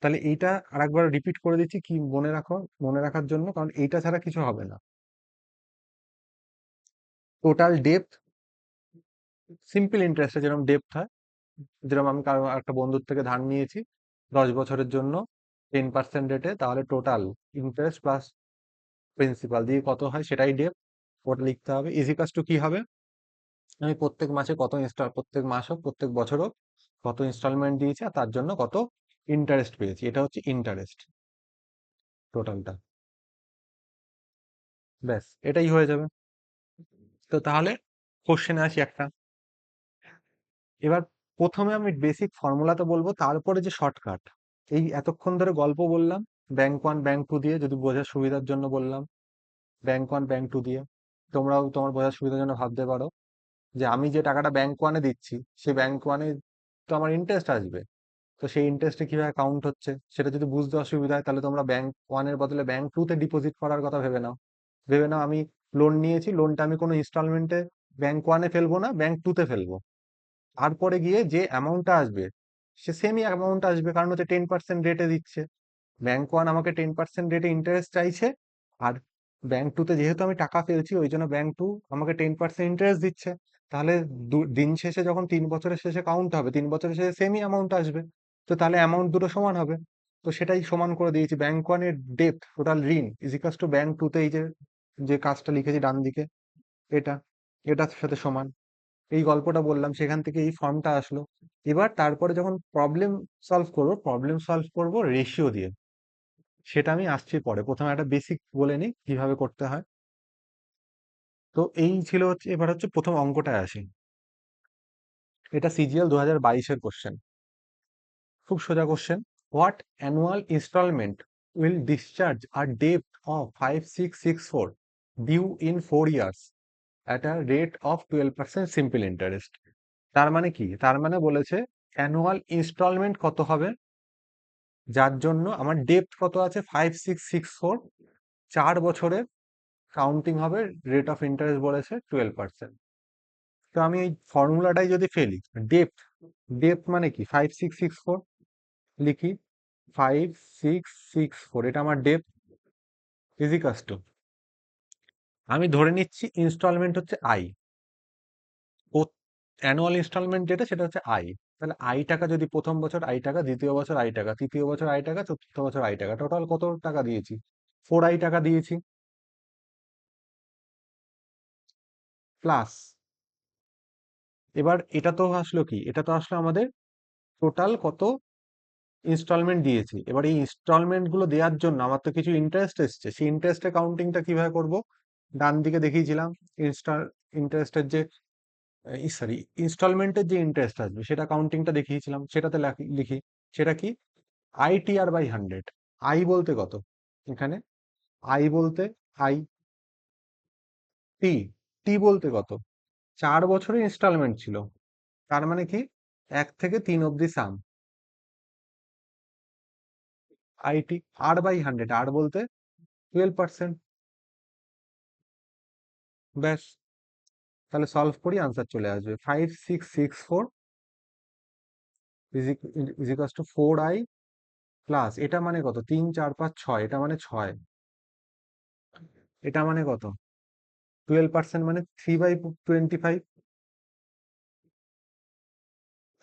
তাহলে এইটা আরেকবার রিপিট করে দিচ্ছি কি মনে রাখো, মনে রাখার জন্য, কারণ এইটা ছাড়া কিছু হবে না। টোটাল ডেপ্ট, সিম্পল ইন্টারেস্টে যেরকম ডেপ্ট হয়, যেরকম আমি কারো একটা বন্ধুর থেকে ধার নিয়েছি 10 বছরের জন্য 10% রেটে, তাহলে টোটাল ইন্টারেস্ট প্লাস প্রিন্সিপাল দিয়ে কত হয় সেটাই ডেপ্ট, ওটা লিখতে হবে। ইজিকাস টু কি হবে, আমি প্রত্যেক মাসে কত ইনস্টল, প্রত্যেক মাস হোক প্রত্যেক বছর হোক কত ইনস্টলমেন্ট দিয়েছি আর তার জন্য কত ইন্টারেস্ট পেয়েছি, এটা হচ্ছে ইন্টারেস্ট টোটালটা। ব্যাস এটাই হয়ে যাবে। তো তাহলে কোশ্চেনে আসি একটা। এবার প্রথমে আমি বেসিক ফর্মুলা তো বলবো, তারপরে যে শর্টকাট, এই এতক্ষণ ধরে গল্প বললাম ব্যাংক 1 ব্যাংক 2 দিয়ে, যদি বোঝার সুবিধার জন্য বললাম ব্যাংক 1 ব্যাংক 2 দিয়ে, তোমরাও তোমার বোঝার সুবিধার জন্য ভাবতে পারো যে আমি যে টাকাটা ব্যাংক 1-এ দিচ্ছি, সেই ব্যাংক 1-এ তো আমার ইন্টারেস্ট আসবে, তো সেই ইন্টারেস্টে কিভাবে কাউন্ট হচ্ছে সেটা যদি বুঝতে অসুবিধা হয়, তাহলে তোমরা ব্যাংক 1-এর বদলে ব্যাংক 2-তে ডিপোজিট করার কথা ভেবে নাও। ভেবে নাও আমি লোন নিয়েছি, লোনটা আমি কোনো ইনস্টলমেন্টে ব্যাংক 1-এ ফেলবো না, ব্যাংক 2-তে ফেলবো, তারপরে গিয়ে যে অ্যামাউন্টটা আসবে সে সেমই অ্যামাউন্ট আসবে, কারণ হচ্ছে 10% রেটে দিচ্ছে। ব্যাংক 1 আমাকে 10% রেটে ইন্টারেস্ট চাইছে, আর ব্যাংক 2-তে যেহেতু আমি টাকা ফেলছি ওই জন্য ব্যাংক 2 আমাকে 10% ইন্টারেস্ট দিচ্ছে। তাহলে দিন শেষে যখন 3 বছরের শেষে কাউন্ট হবে, 3 বছরের শেষে সেমই অ্যামাউন্ট আসবে, তো তাহলে অ্যামাউন্ট দুটো সমান হবে। তো সেটাই সমান করে দিয়েছি, ব্যাংক 1-এর ডেপ্ট টোটাল ঋণ ইজিকাস টু ব্যাংক 2-তে এই যে যে কাজটা লিখেছি ডান দিকে, এটা এটার সাথে সমান। এই গল্পটা বললাম, সেখান থেকে এই ফর্মটা আসলো। এবার তারপরে যখন প্রবলেম সলভ করবো রেশিও দিয়ে। সেটা আমি আসছি পরে, প্রথমে একটা বেসিক বলে নিই কিভাবে করতে হয়। তো এই ছিল হচ্ছে, এবার হচ্ছে প্রথম অঙ্কটায় আসি। এটা সিজিএল 2022-এর কোশ্চেন, খুব সোজা question. What annual instalment will discharge a debt of 5664 due in 4 years at a rate of 12% simple interest. তার মানে কি? তার মানে বলেছে অ্যানুয়াল ইনস্টলমেন্ট কত হবে, যার জন্য আমার ডেপ্ট কত আছে 5664, 4 বছরের কাউন্টিং হবে, রেট অফ ইন্টারেস্ট বলেছে 12%। তো আমি এই ফর্মুলাটাই যদি ফেলি, ডেপ্ট, ডেপ্ট মানে কি 5664, লিখি 5664, এটা আমার ডেপ্ট, ইজিকাস টু, আমি ধরে নিচ্ছি ইনস্টলমেন্ট হচ্ছে আই, ও অ্যানুয়াল ইনস্টলমেন্ট যেটা সেটা হচ্ছে আই। তাহলে আই টাকা, যদি প্রথম বছর আই টাকা, দ্বিতীয় বছর আই টাকা, তৃতীয় বছর আই টাকা, চতুর্থ বছর আই টাকা, টোটাল কত টাকা দিয়েছি? 4 আই টাকা দিয়েছি, প্লাস এবার এটা তো আসলো কি, এটা তো আসলো আমাদের টোটাল কত ইনস্টলমেন্ট দিয়েছি। এবার এই ইনস্টলমেন্ট গুলো দেওয়ার জন্য আমার তো কিছু ইন্টারেস্ট এসছে, সেই ইন্টারেস্টের কাউন্টিংটা কিভাবে করব? ডান দিকে দেখিয়েছিলাম ইনস্টল ইন্টারেস্টের যে, সরি, ইনস্টলমেন্টের যে ইন্টারেস্ট আসবে সেটা কাউন্টিংটা দেখিয়েছিলাম, সেটাতে লিখি। সেটা কি? ITR/100। আই বলতে কত এখানে? আই বলতে আই, টি, টি বলতে কত? 4 বছরের ইনস্টলমেন্ট ছিল, তার মানে কি 1 থেকে 3 অব্দি সাম, ITR/100, আর বলতে 12%। ব্যাস, তাহলে সলভ করি, আনসার চলে আসবে 5664 ইজিকাস টু 4i প্লাস, এটা মানে কত, 3 4 5 6, এটা মানে 6, এটা মানে কত, 12% মানে 3/25।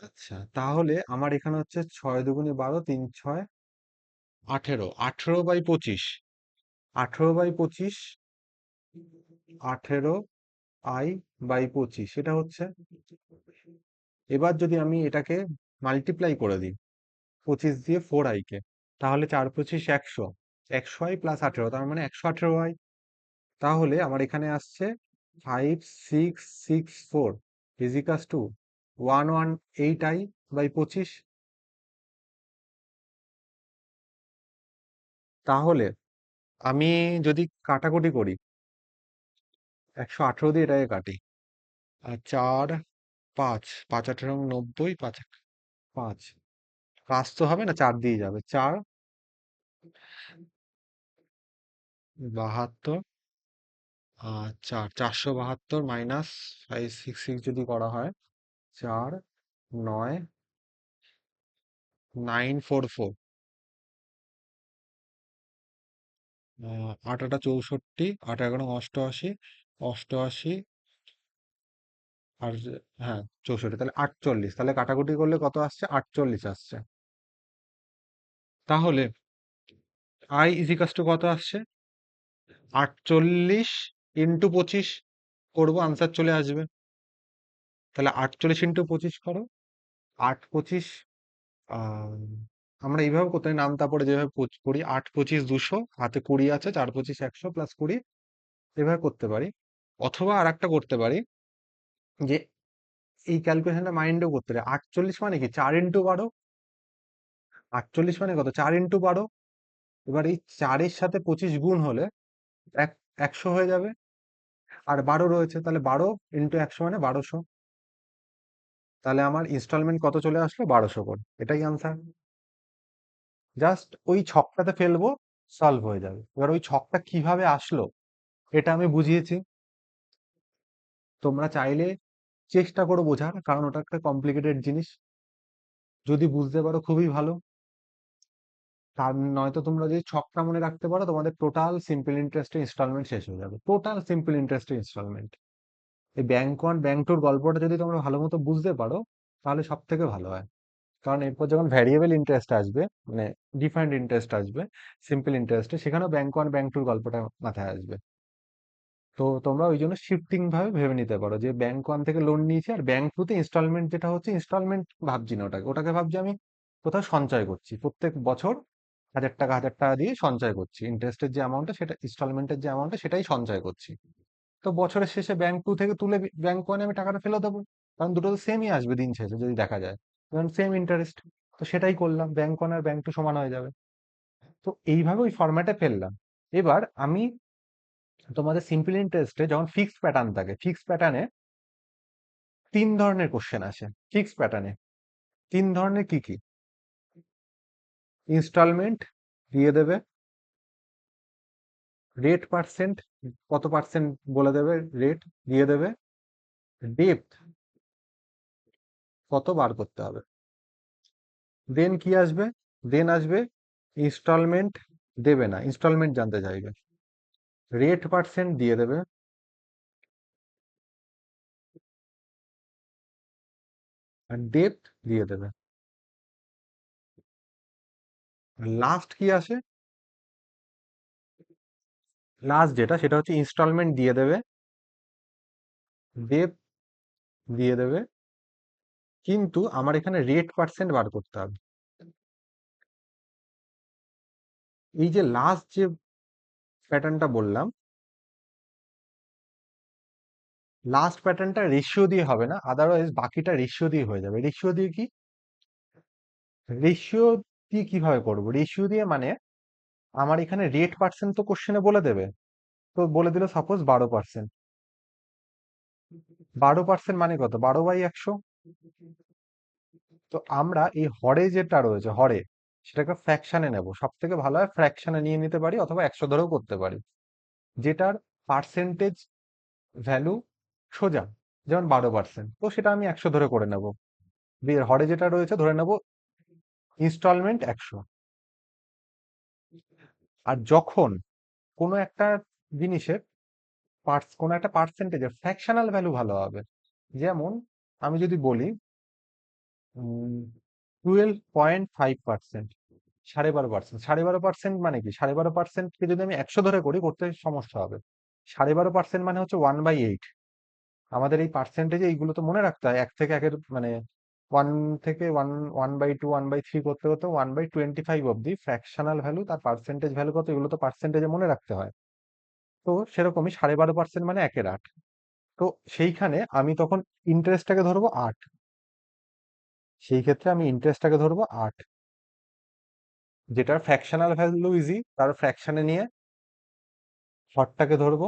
আচ্ছা, তাহলে আমার এখানে হচ্ছে 6 2 12, 3 6 18, 18/25, 18/25, 18i/25, এটা হচ্ছে। এবার যদি আমি এটাকে মাল্টিপ্লাই করে দিই 25 দিয়ে 4i কে, তাহলে 4 25 100, 100i প্লাস 18, তার মানে 118i। তাহলে আমার এখানে আসছে 5664 ইজিকাস টু 118i/25। তাহলে আমি যদি কাটাকুটি করি, 118 দিয়ে এটাকে কাটি, আর 4 5, 5 18 90, 5 5 তো হবে না, 4 দিয়ে যাবে, 4 72, আর 472 মাইনাস 566 যদি করা হয়, 4 9 944, 8 8 64, 8 11 88, 88, আর হ্যাঁ 64, তাহলে 48, তাহলে কাটাকুটি করলে কত আসছে? 48 আসছে। তাহলে আই ইজিকাস টু কত আসছে? 48 ইন্টু 25 করবো, আনসার চলে আসবে। তাহলে 48 ইন্টু 25 করো, 8 25, আমরা এইভাবে করতে পারি, নাম তারপরে যেভাবে করি, 8 25 200, হাতে 20 আছে, 4 25 100 প্লাস 20, এভাবে করতে পারি। অথবা আর একটা করতে পারি, যে এই ক্যালকুলেশনটা মাইন্ডেও করতে পারি। 48 মানে কি 4 × 12, 48 মানে কত, 4 × 12। এবার এই 4-এর সাথে 25 গুণ হলে 100 হয়ে যাবে, আর 12 রয়েছে, তাহলে 12 × 100 মানে 1200। তাহলে আমার ইনস্টলমেন্ট কত চলে আসলো? 1200 করে, এটাই আনসার। জাস্ট ওই ছকটাতে ফেলবো, সলভ হয়ে যাবে। এবার ওই ছকটা কিভাবে আসলো এটা আমি বুঝিয়েছি, তোমরা চাইলে চেষ্টা করো বোঝার, কারণ ওটা একটা কমপ্লিকেটেড জিনিস। যদি বুঝতে পারো খুবই ভালো, তার নয়তো তোমরা যদি ছকটা মনে রাখতে পারো, তোমাদের টোটাল সিম্পল ইন্টারেস্টের ইনস্টলমেন্ট শেষ হয়ে যাবে, টোটাল সিম্পল ইন্টারেস্টের ইনস্টলমেন্ট। এই ব্যাংক ওয়ান ব্যাংক টুর গল্পটা যদি তোমরা ভালো মতো বুঝতে পারো, তাহলে সব থেকে ভালো হয়। কারণ এরপর যখন ভ্যারিয়েবল ইন্টারেস্ট আসবে, মানে ডিফারেন্ট ইন্টারেস্ট আসবে সিম্পল ইন্টারেস্টে, সেখানেও ব্যাংক ওয়ান ব্যাংক টুর গল্পটা মাথায় আসবে। তো তোমরা ওই জন্য শিফটিং ভাবে ভেবে নিতে পারো, যে ব্যাংক ওয়ান থেকে লোন নিয়েছি, আর ব্যাংক টু তে ইনস্টলমেন্ট, যেটা হচ্ছে ইনস্টলমেন্ট ভাবছি না, ওটাকে ওটাকে ভাবছি আমি কোথাও সঞ্চয় করছি প্রত্যেক বছর, হাজার টাকা দিয়ে সঞ্চয় করছি, ইন্টারেস্টের যে অ্যামাউন্টটা সেটা, ইনস্টলমেন্টের যে অ্যামাউন্টটা সেটাই সঞ্চয় করছি। তো বছরের শেষে ব্যাংক টু থেকে তুলে ব্যাংক ওয়ানে আমি টাকাটা ফেলে দেবো, কারণ দুটো তো সেমই আসবে দিন শেষে যদি দেখা যায়, কারণ সেম ইন্টারেস্ট। তো সেটাই করলাম, ব্যাংক ওয়ান আর ব্যাংক টু সমান হয়ে যাবে। তো এইভাবে ওই ফরম্যাটে ফেললাম। এবার আমি তোমাদের সিম্পল ইন্টারেস্টে যখন ফিক্সড প্যাটার্ন থাকে, ফিক্সড প্যাটার্নে 3 ধরনের কোশ্চেন আসে। ফিক্সড প্যাটার্নে 3 ধরনের কি কি? ইনস্টলমেন্ট দিয়ে দেবে, রেট পার্সেন্ট কত পার্সেন্ট বলে দেবে, রেট দিয়ে দেবে, ডেপ্থ কত বার করতে হবে। দেন কি আসবে? দেন আসবে ইনস্টলমেন্ট দেবে না, ইনস্টলমেন্ট জানতে চাইবে, রেট পার্সেন্ট দিয়ে দেবে, আর ডেপ্থ দিয়ে দেবে। লাস্ট কি আসে? লাস্ট যেটা সেটা হচ্ছে ইনস্টলমেন্ট দিয়ে দেবে, ডেপ্থ দিয়ে দেবে, কিন্তু আমার এখানে রেট পার্সেন্ট বার করতে হবে। এই যে লাস্ট যে প্যাটার্নটা বললাম, লাস্ট প্যাটার্নটা রেশিও দিয়ে হবে না, আদারওয়াইজ বাকিটা রেশিও দিয়ে হয়ে যাবে। রেশিও দিয়ে কি? রেশিও দিয়ে কিভাবে করবো? রেশিও দিয়ে মানে আমার এখানে রেট পার্সেন্ট তো কোশ্চেনে বলে দেবে, তো বলে দিল সাপোজ 12%। 12% মানে কত? 12/100। তো আমরা এই হরে যেটা রয়েছে, হরে সেটাকে ফ্র্যাকশনে নেব, সব থেকে ভালো হয় ফ্র্যাকশনে নিয়ে নিতে পারি, অথবা 100 ধরেও করতে পারি, যেটার পার্সেন্টেজ ভ্যালু সোজা, যেমন 12%, তো সেটা আমি 100 ধরে করে নেব। হরে যেটা রয়েছে ধরে নেব ইনস্টলমেন্ট 100। আর যখন কোনো একটা জিনিসের কোনো একটা পার্সেন্টেজের ফ্র্যাকশনাল ভ্যালু ভালো হবে, যেমন আমি যদি বলি 12.5%, 12.5%, 12.5% মানে কি? 12.5%কে যদি আমি 100 ধরে করি, করতে সমস্যা হবে। 12.5% মানে হচ্ছে 1/8। আমাদের এই পার্সেন্টেজে এইগুলো তো মনে রাখতে হয়, এক থেকে একের মানে ওয়ান থেকে ওয়ান, 1/2, 1/3 করতে করতে 1/25 অব্দি ফ্র্যাকশনাল ভ্যালু, তার পার্সেন্টেজ ভ্যালু কত, এগুলো তো পার্সেন্টেজে মনে রাখতে হয়। তো সেরকমই 12.5% মানে 1/8। তো সেইখানে আমি তখন ইন্টারেস্টটাকে ধরবো 8। সেই ক্ষেত্রে আমি ইন্টারেস্টটাকে ধরবো 8, যেটার ফ্র্যাকশনাল ভ্যালু ইজি, তার ফ্র্যাকশনে নিয়ে হরটাকে ধরবো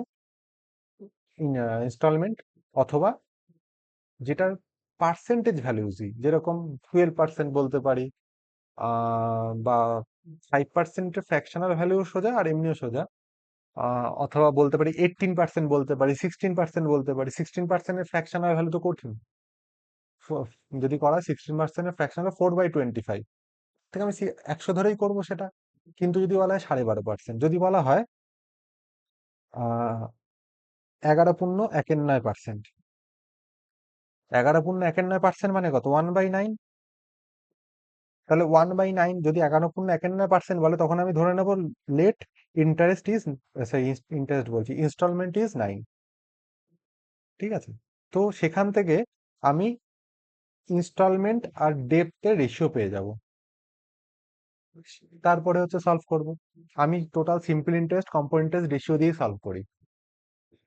ইনস্টলমেন্ট, অথবা যেটার পার্সেন্টেজ ভ্যালু ইজি, যেরকম 12% বলতে পারি, বা 5%-এর ফ্র্যাকশনাল ভ্যালু সোজা আর এমনিও সোজা, অথবা বলতে পারি 18% বলতে পারি, 16% বলতে পারি। 16%-এর ফ্র্যাকশনাল ভ্যালু তো কঠিন, যদি করা 16%-এর ফ্র্যাকশনাল 4/25 থেকে আমি 100 ধরেই করবো সেটা। কিন্তু যদি বলা হয় 12.5%, যদি বলা হয় 11.9%, 11.9% মানে কত? 1/9। তাহলে 1/9 যদি 11.9% বলে, তখন আমি ধরে নেব লেট ইন্টারেস্ট ইজ, ইন্টারেস্ট বলছি, ইনস্টলমেন্ট ইজ 9। ঠিক আছে? তো সেখান থেকে আমি ইনস্টলমেন্ট আর ডেপ্টের রেশিও পেয়ে যাব। তারপরে হচ্ছে সলভ করব। আমি total simple interest, compound interest ratio দিয়ে সলভ করি।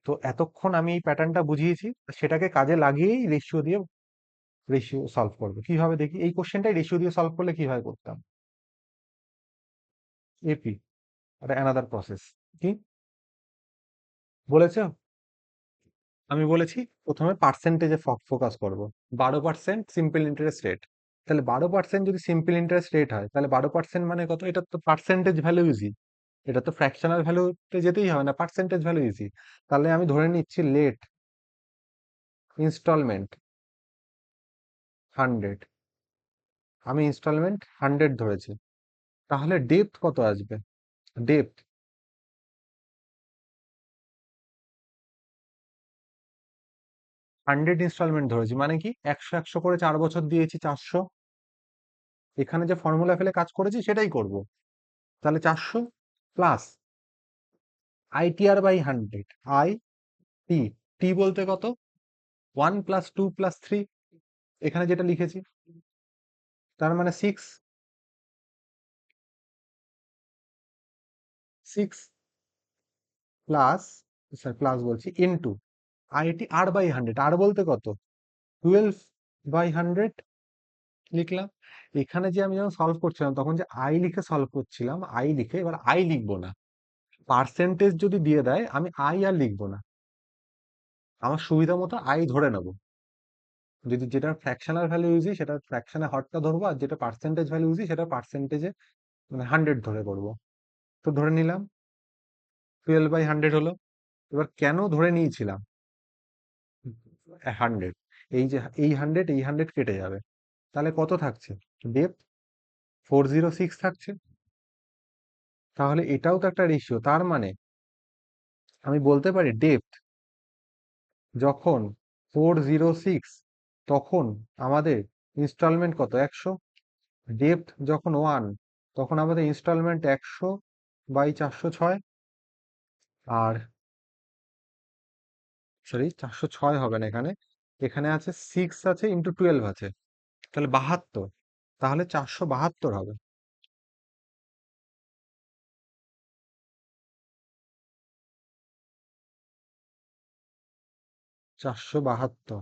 তো এতক্ষণ আমি এই প্যাটার্নটা বুঝিয়েছি, সেটাকে কাজে লাগিয়েই রেশিও সলভ করবো। কিভাবে দেখি? এই কোশ্চেনটাই রেশিও দিয়ে সলভ করলে কিভাবে করতাম। এপি, এটা অ্যানাদার প্রসেস। কি বলেছো? আমি বলেছি প্রথমে পার্সেন্টেজে ফোকাস করব। 12% সিম্পল ইন্টারেস্ট রেট। তাহলে 12% যদি সিম্পল ইন্টারেস্ট রেট হয়, তাহলে 12% মানে কত? এটা তো পার্সেন্টেজ ভ্যালু ইজি, এটা তো ফ্র্যাকশনাল ভ্যালুতে যেতেই হবে না, পার্সেন্টেজ ভ্যালু ইজি। তাহলে আমি ধরে নিচ্ছি লেট ইনস্টলমেন্ট 100, আমি ইনস্টলমেন্ট 100 ধরেছি। তাহলে ডেপ্থ কত আসবে? ডেপ্থ 100 ইনস্টলমেন্ট ধরেছি মানে কি 100 করে 4 বছর দিয়েছি, 400। এখানে যে ফর্মুলা ফেলে কাজ করেছি সেটাই করব। তাহলে 400 প্লাস ITR/100, আই টি, টি বলতে কত? 1+2+3, এখানে যেটা লিখেছি, তার মানে 6। 6 প্লাস, স্যার প্লাস বলছি, ইনটু আইটি r/100, আর বলতে কত, 12/100 লিখলাম। এখানে যে আমি যখন সলভ করছিলাম তখন যে আই লিখে সলভ করছিলাম, আই লিখে, এবার আই লিখবো না, পার্সেন্টেজ যদি দিয়ে দেয় আমি আই আর লিখবো না, আমার সুবিধা মতো আই ধরে নেব। যদি যেটা ফ্র্যাকশনাল ভ্যালু ইউজি সেটা ফ্র্যাকশনে হরটা ধরবো, আর যেটা পার্সেন্টেজ ভ্যালু ইউজি সেটা পার্সেন্টেজে, মানে 100 ধরে করবো। তো ধরে নিলাম 12/100 হলো। এবার কেন ধরে নিয়েছিলাম 100, এই যে এই 100 কেটে যাবে, তাহলে কত থাকছে, ডেপথ 406 থাকছে। তাহলে এটাও তো একটা রেশিও, তার মানে আমি বলতে পারি ডেপথ যখন 406 তখন আমাদের ইনস্টলমেন্ট কত, 100। ডেপথ যখন 1 তখন আমাদের ইনস্টলমেন্ট 100/406। আর সরি, 406 হবে না, এখানে এখানে আছে 6 আছে, ইন্টু 12 আছে, তাহলে 72, তাহলে 472 হবে। 472,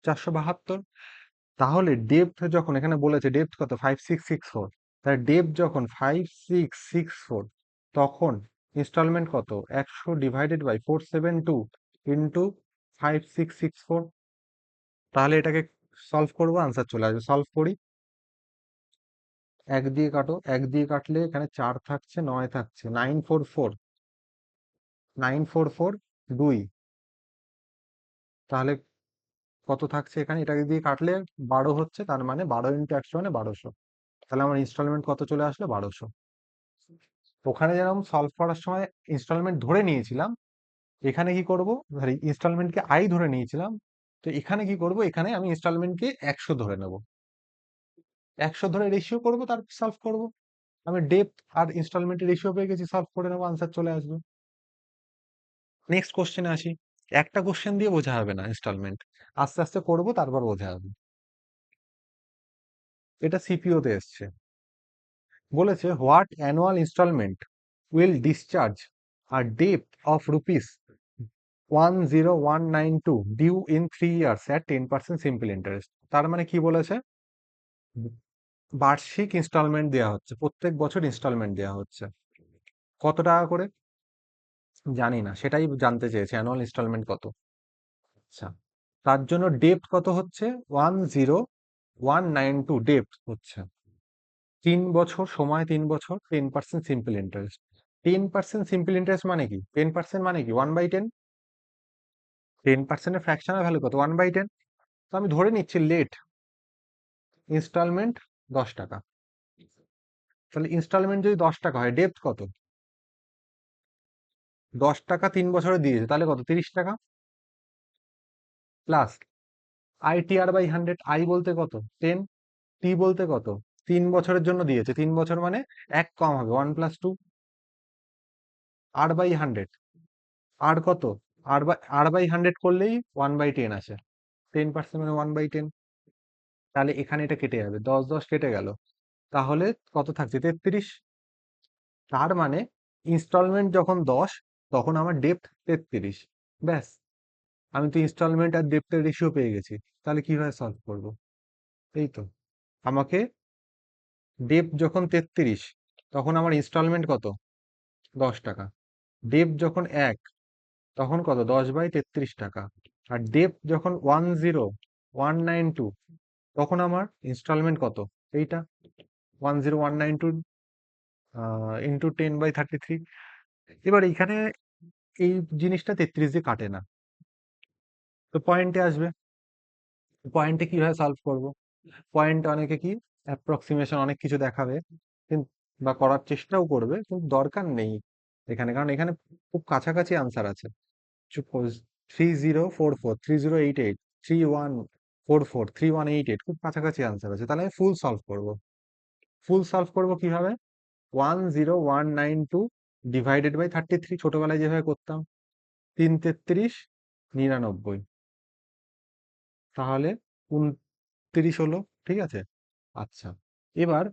472। তাহলে ডেপথ যখন এখানে বলেছে ডেপথ কত, 5664, তাহলে ডেপথ যখন 5664 তখন ইনস্টলমেন্ট কত, 100/472 ইন্টু 5664। তাহলে এটাকে সলভ করবো, আনসার চলে আসবে। সলভ করি, এক দিয়ে কাটো, এক দিয়ে কাটলে এখানে 4 থাকছে, 9 থাকছে, 944, 944 2, তাহলে কত থাকছে এখানে, এটাকে দিয়ে কাটলে 12 হচ্ছে, তার মানে 12 ইন্টু 100 মানে 1200। তাহলে আমার ইনস্টলমেন্ট কত চলে আসলো, 1200। ওখানে যেরকম সলভ করার সময় ইনস্টলমেন্ট ধরে নিয়েছিলাম, এখানে কি করব, সরি ইনস্টলমেন্টকে আই ধরে নিয়েছিলাম, তো এখানে কি করব, এখানে আমি ইনস্টলমেন্টকে 100 ধরে নেব, 100 ধরে রেশিও করব, তারপর সলভ করব। আমি ডেপথ আর ইনস্টলমেন্টের রেশিও পেয়ে গেছি, সলভ করে নেবো, আনসার চলে আসবে। নেক্সট কোশ্চেনে আসি। একটা কোশ্চেন দিয়ে বোঝা হবে না ইনস্টলমেন্ট, আস্তে আস্তে করব, তারপর বোঝা হবে। এটা সিপিও তে এসছে, বলেছে what annual instalment will discharge a ডেপ্ট of rupees 10192 due in 3 years at 10% simple interest. তার মানে কি বলেছে, বার্ষিক ইনস্টলমেন্ট দেওয়া হচ্ছে, প্রত্যেক বছর ইনস্টলমেন্ট দেওয়া হচ্ছে, কত টাকা করে জানি না, সেটাই জানতে চেয়েছে, অ্যানুয়াল ইনস্টলমেন্ট কত। আচ্ছা, তার জন্য ডেপ্ট কত হচ্ছে, 10192 ডেপ্ট হচ্ছে, 3 বছর সময়, 3 বছর, 10% সিম্পল ইন্টারেস্ট। 10% সিম্পল ইন্টারেস্ট মানে কি, 10% মানে কি 1/10, 10%-এর ফ্র্যাকশনাল ভ্যালু কত, 1/10। তো আমি ধরে নিচ্ছি লেট ইনস্টলমেন্ট 10 টাকা, তাহলে ইনস্টলমেন্ট যদি 10 টাকা হয়, ডেপ্ট কত, 10 টাকা 3 বছরে দিয়েছে, তাহলে কত, 30 টাকা, প্লাস ITR/100, আই বলতে কত, 10, টি বলতে কত, 3 বছরের জন্য দিয়েছে, 3 বছর মানে এক কম হবে, 1+2, R/100, আর কত, R/100 করলেই 1/10 আসে, 10% মানে 1/10। তাহলে এখানে এটা কেটে যাবে, 10 10 কেটে গেল, তাহলে কত থাকছে, 33। তার মানে ইনস্টলমেন্ট যখন 10 তখন আমার ডেপ্ট 33। ব্যাস, আমি তো ইনস্টলমেন্ট আর ডেপ্টের রেশিও পেয়ে গেছি। তাহলে কিভাবে সলভ করব, এই তো, আমাকে ডেপ্ট যখন 33 তখন আমার ইনস্টলমেন্ট কত, 10 টাকা, ডেপ্ট যখন 1 তখন কত, 10/33 টাকা, আর ডেপ্ট যখন 10192 তখন আমার ইনস্টলমেন্ট কত, এইটা 10192 ইন্টু 10/33। এবার এইখানে এই জিনিসটা 33 দিয়ে কাটে না, তো পয়েন্টে আসবে, পয়েন্টে কিভাবে সলভ করব, পয়েন্ট অনেকে কি অ্যাপ্রক্সিমেশন অনেক কিছু দেখাবে, কিন্তু বা করার চেষ্টাও করবে, কিন্তু দরকার নেই এখানে, কারণ এখানে খুব কাছাকাছি আনসার আছে। 3044, 3088, 3144, 3188, খুব কাছাকাছি আনসার আছে, তাহলে আমি ফুল সলভ করব। ফুল সলভ করব কিভাবে, 10192 ডিভাইডেড বাই 33, ছোটবেলায় যেভাবে করতাম, 3 33 99। তাহলে 29 হলো, ঠিক আছে। আচ্ছা, এবার